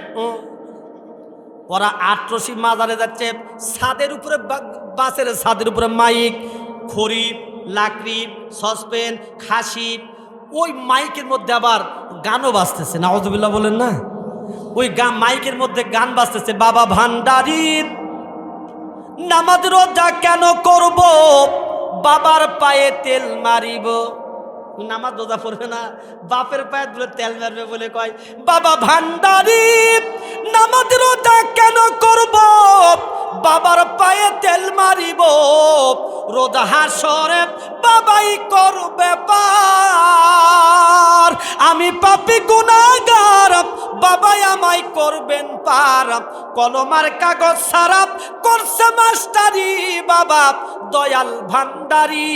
ওরা আটরশি মাজারে যাচ্ছে, ছাদের উপরে বাসের ছাদের উপরে মাইক, খড়ি, লাকড়ি, সসপেন, খাসি, ওই মাইকের মধ্যে আবার গানও বাজতেছে। নাউযুবিল্লাহ বলেন না? ওই মাইকের মধ্যে গান বাজতেছে, বাবা ভান্ডারি নামাজ রোজা কেন করব, বাবার পায়ে তেল মারিব। নামাজ রোজা পড়বে না, বাপের পায়ে ধরে তেল মারবে বলে কয়। বাবা ভান্ডারি নামাজ রোজা কেন করব, বাবার পায়ে তেল মারিব। রোজ হাসরে বাবাই করবে পার, আমি পাপী গুনাহগার বাবাই আমায় করবেন পার। কলমার কাগজ ছাড়া করছে মাস্টারি বাবা দয়াল ভান্ডারি,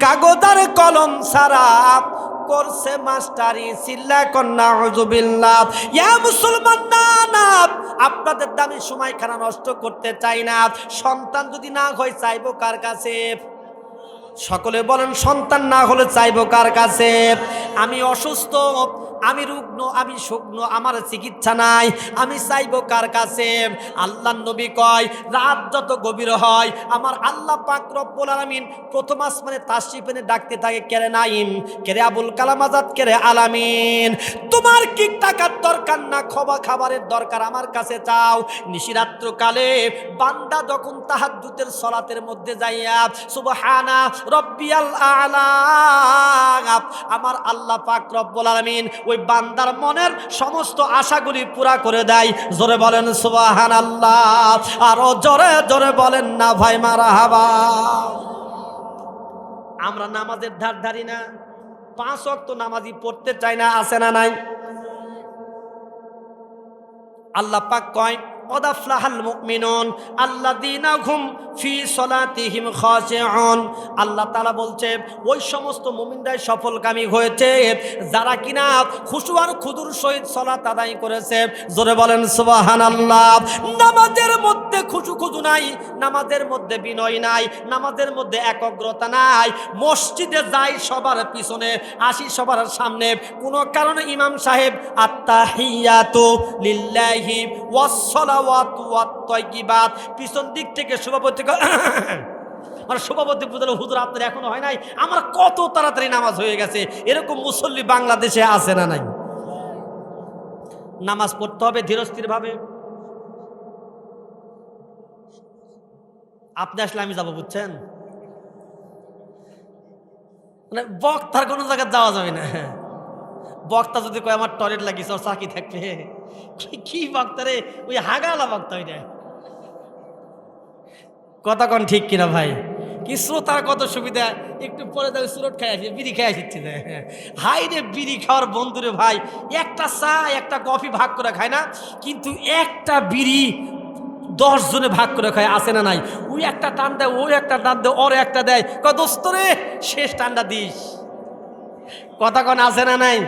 কাগজ আর কলম ছাড়া করছে মাস্টারি। চিল্লা কন্যা নাউযুবিল্লাহ। ইয়া মুসলমান, না আপনাদের দামি সময়খানা নষ্ট করতে চাই না। সন্তান যদি না হয় চাইবো কার কাছে? সকলে বলেন, সন্তান না হলে চাইবো কার কাছে? আমি অসুস্থ, আমি রুগ্ন, আমি শুকনো, আমার চিকিৎসা নাই, আমি চাইবো কার কাছে? আল্লাহর নবী কয়, রাত যত গভীর হয় আমার আল্লাহ পাক রব্বুল আলামিন প্রথম আসমানে তাশরিফ এনে ডাকতে থাকে, কেরে নাইম, কেরে আবুল কালাম আজাদ, কেরে আলামিন, তোমার কি টাকার দরকার না খাবারের দরকার? আমার কাছে চাও। নিশিরাত্র কালে বান্দা যখন তাহাজ্জুদের সালাতের মধ্যে যাইয়া সুবহানা রব্বিয়াল আলা, আমার আল্লাহ পাক রব্বুল আলামিন ওই বান্দার মনের সমস্ত আশাগুলি পুরা করে দেয়। জোরে বলেন সুবহানাল্লাহ, আরো জোরে জোরে বলেন না ভাই মারহাবা। আমরা নামাজের ধারি না, 5 ওয়াক্ত নামাজই পড়তে চাই না, আছে না নাই? আল্লাহ পাক কয়, قد أفلح المؤمنون الذين هم في صلاتهم خاشعون। আল্লাহ তাআলা বলছে ওই সমস্ত মুমিনরাই সফলকামী হয়েছে যারা কিনা খুশু আর খুদুর সহিত সালাত আদায় করেছে। জোরে বলেন সুবহানাল্লাহ। নামাজের মধ্যে খুশু খুদু নাই, নামাজের মধ্যে বিনয় নাই, নামাজের মধ্যে একাগ্রতা নাই। মসজিদে যাই সবার পিছনে, আসি সবার সামনে, কোনো কারণে ইমাম সাহেব আত্তাহিয়াতু লিল্লাহি ওয়াস পিছন দিক থেকে সভাপতি মানে সভাপতি বুঝলো, হুজুর আপনার এখনো হয় নাই, আমার কত তাড়াতাড়ি নামাজ হয়ে গেছে। এরকম মুসল্লি বাংলাদেশে আছে না নাই? নামাজ পড়তে হবে ধীরস্থির ভাবে। আপনি আসলে আমি যাবো, বুঝছেন? মানে বক্তার কোনো জায়গায় যাওয়া যাবে না। বক্তা যদি কয় আমার টয়লেট লাগিয়েছে, ওর চাকি থাকবে, কি বক্তা রে, ওই হাগালা বক্তা ওইটা। কথা কন ঠিক কিনা ভাই? কি শ্রোতার কত সুবিধা, একটু পরে যাবে সুরট খাই আসি, বিড়ি খাই আসছি। হাই রে বিড়ি খাওয়ার বন্ধুরে ভাই, একটা চা একটা কফি ভাগ করে খায় না, কিন্তু একটা বিড়ি 10 জনে ভাগ করে খায়, আছে না নাই? ওই একটা টান দেয়, ওই একটা টান দেয়, ওর একটা দেয়, কয় দোস্ত রে শেষ টানটা দিস। কথা কন আছে না নাই?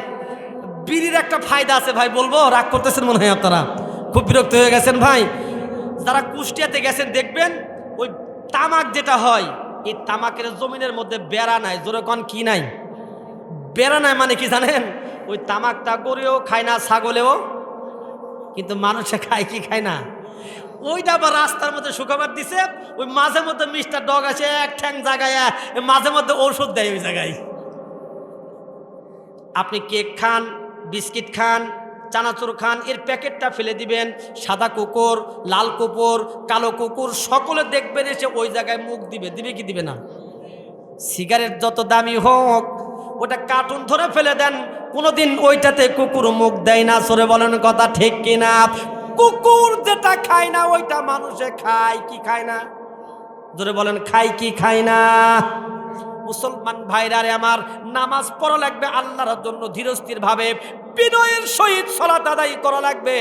বিড়ির একটা ফায়দা আছে ভাই, বলবো? রাগ করতেছেন মনে হয় আপনারা, খুব বিরক্ত হয়ে গেছেন ভাই। যারা কুষ্টিয়াতে গেছেন দেখবেন ওই তামাক যেটা হয়, এই তামাকের জমিনের মধ্যে বেড়া নাই। জোরে কন কি নাই? বেড়া নাই মানে কি জানেন? ওই তামাকটা গরুও খায় না, ছাগলেও, কিন্তু মানুষে খায় কি খায় না? ওইটা আবার রাস্তার মধ্যে শুকাবার দিছে, ওই মাঝে মধ্যে মিস্টার ডগ আছে এক ঠ্যাং জায়গায়, মাঝে মধ্যে ঔষধ দেয় ওই জায়গায়। আপনি কেক খান, বিস্কিট খান, চানাচুর খান, এর প্যাকেটটা ফেলে দিবেন, সাদা কুকুর, লাল কুকুর, কালো কুকুর সকলে দেখবেন এসে ওই জায়গায় মুখ দিবে, দিবে কি দিবে না? সিগারেট যত দামি হোক, ওটা কার্টুন ধরে ফেলে দেন, কোনোদিন ওইটাতে কুকুর মুখ দেয় না। সরে বলেন কথা ঠিক কিনা? কুকুর যেটা খায় না ওইটা মানুষে খায় কি খায় না? ধরে বলেন খায় কি খায় না? মুসলমান ভাইরা রে আমার, নামাজ পড়া লাগবে আল্লাহর জন্য ধীরস্থির ভাবে, বিনয়ের সহিত সালাত আদায় করা লাগবে।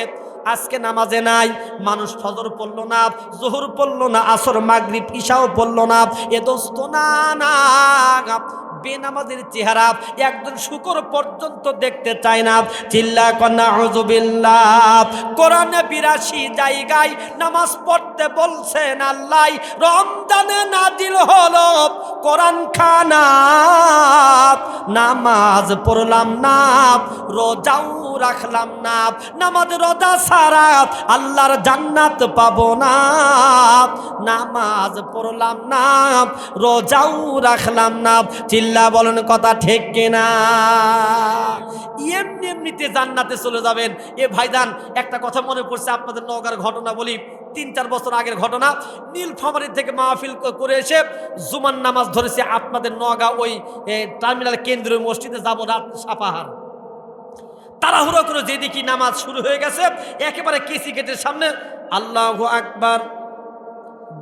আজকে নামাজে নাই মানুষ, ফজর পড়লো না, জোহর পড়লো না, আসর মাগরিব ইশাও পড়লো না। এ দোস্ত না, বেনামাজের চেহারা একজন শুকর পর্যন্ত দেখতে চায় না। চিল্লা কন্যা নাউযুবিল্লাহ। কোরআনে 82 জায়গায় নামাজ পড়তে বলছেন আল্লাহ। রমজানে নাজিল হলো কোরআন খানা, নামাজ পড়লাম না, রোজাও রাখলাম না, নামাজ রোজা ছাড়া আল্লাহর জান্নাত পাবো না। নামাজ পড়লাম না, রোজাও রাখলাম না। চিল্লা বলেন কথা ঠিক কিনা? এমনি এমনিতে জান্নাতে চলে যাবেন। এ ভাইজান, একটা কথা মনে পড়ছে, আপনাদের নওগাঁর ঘটনা বলি। 3-4 বছর আগের ঘটনা। নীলফামারী থেকে মাহফিল করে এসে জুমার নামাজ ধরেছে আপনাদের নওগাঁ ওই টার্মিনাল কেন্দ্রীয় মসজিদে যাব, রাত সাপাহার। তাড়াহুড়ো করে যেদিকে নামাজ শুরু হয়ে গেছে, একেবারে কেসি গেটের সামনে আল্লাহু আকবার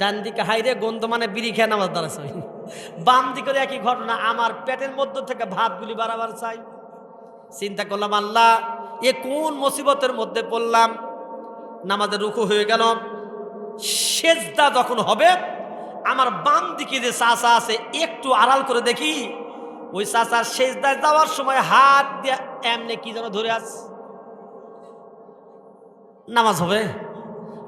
ডান দিকে হাইরে গন্ধ মানে বিড়ি খেয়ে নামাজ দাঁড়াচ্ছে, বাম দিকের একই ঘটনা, আমার পেটের মধ্য থেকে ভাতগুলি বাড়াবার চাই। চিন্তা করলাম আল্লাহ এ কোন মুসিবতের মধ্যে পড়লাম। নামাজের রুকু হয়ে গেল, সেজদা যখন হবে আমার বাম দিকে যে চাচা আছে একটু আড়াল করে দেখি ওই চাচার সেজদায় যাওয়ার সময় হাত দিয়ে এমনি কি যেন ধরে আছে। নামাজ হবে,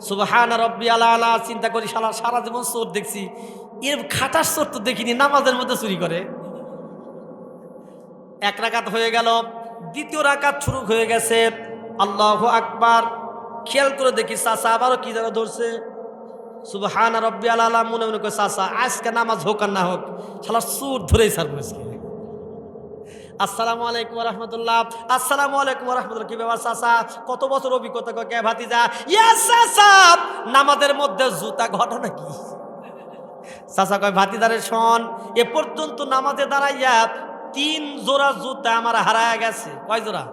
সুবহান রাব্বিয়াল আলা। চিন্তা করি সারা জীবন চোর দেখছি, এর খাটার চোর তো দেখিনি নামাজের মধ্যে চুরি করে। এক রাকাত হয়ে গেল, দ্বিতীয় রাকাত শুরু হয়ে গেছে, আল্লাহু আকবার। খেয়াল করে দেখি চাচা আবারও কি যেন ধরছে, সুবহান রাব্বিয়াল আলা। মনে মনে করে চাচা আজকে নামাজ হোক আর না হোক শালা চোর ধরেই ছাড়বো। আসসালামু আলাইকুম ওয়া রাহমাতুল্লাহ। আসসালামু আলাইকুম ওয়া রাহমাতুল্লাহ। কি ব্যাপার চাচা, কত বছর অভিজ্ঞতা, কে ভাতিজা? ইয়া চাচা নামাজের মধ্যে জুতা ঘটনা কি? চাচা কয় ভাতিজারে শোন, এ পর্যন্ত নামাজে দাঁড়াইয়া 3 জোড়া জুতা আমার হারায়া গেছে। কয় জোড়া?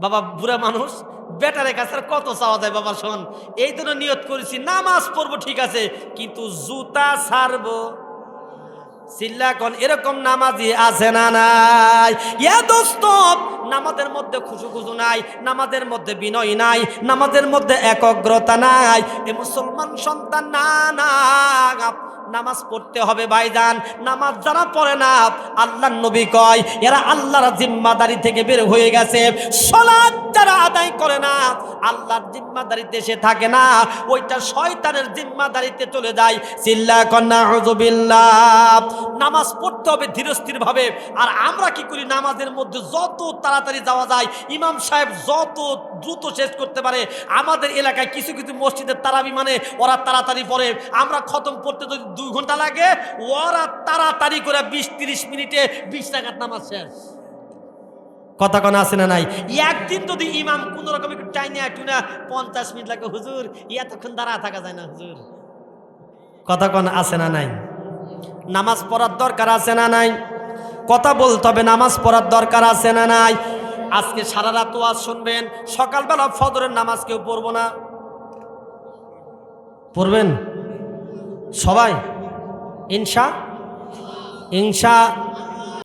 বাবা বুড়া মানুষ, বেটারে কাছে কত চাওয়া যায়? বাবা শোন, এই জন্য নিয়ত করেছি নামাজ পড়বো ঠিক আছে, কিন্তু জুতা ছাড়বো। সিল্লাকন এরকম নামাজি আছে না নাই? ইয়া দোস্ত, নামাজের মধ্যে খুশু নাই, নামাজের মধ্যে বিনয় নাই, নামাজের মধ্যে একগ্রতা নাই। এ মুসলমান সন্তান না না, নামাজ পড়তে হবে ভাইজান। নামাজ যারা পড়ে না, আল্লাহর নবী কয় এরা আল্লাহর জিম্মাদারি থেকে বের হয়ে গেছে। সালাত যারা আদায় করে না, আল্লাহর জিম্মাদারিতে সে থাকে না, ওইটা শয়তানের জিম্মাদারিতে চলে যায়। চিল্লাকন নাউযুবিল্লাহ। নামাজ পড়তে হবে ধীরস্থির ভাবে। আর আমরা কি করি, নামাজের মধ্যে যত তাড়াতাড়ি যাওয়া যায়, ইমাম সাহেব যত দ্রুত শেষ করতে পারে। আমাদের এলাকায় কিছু কিছু মসজিদের তারাবি মানে ওরা তাড়াতাড়ি পড়ে, আমরা খতম পড়তে যদি 2 ঘন্টা লাগে, ওরা তাড়াতাড়ি করে 20-30 মিনিটে 20 রাকাত নামাজ শেষ। কথা কোন আছে না নাই? একদিন যদি ইমাম কোন রকম একটু টাইনে একটু না 50 মিনিট লাগে, হুজুর এতক্ষণ দাঁড়া থাকা যায় না হুজুর। কথা কোন আছে না নাই? নামাজ পড়ার দরকার আছে না নাই? কথা বলতে হবে, নামাজ পড়ার দরকার আছে না নাই? আজকে সারা রাত ওয়াজ শুনবেন, সকালবেলা ফজরের নামাজ কেউ পড়বো না? পড়বেন সবাই ইনশা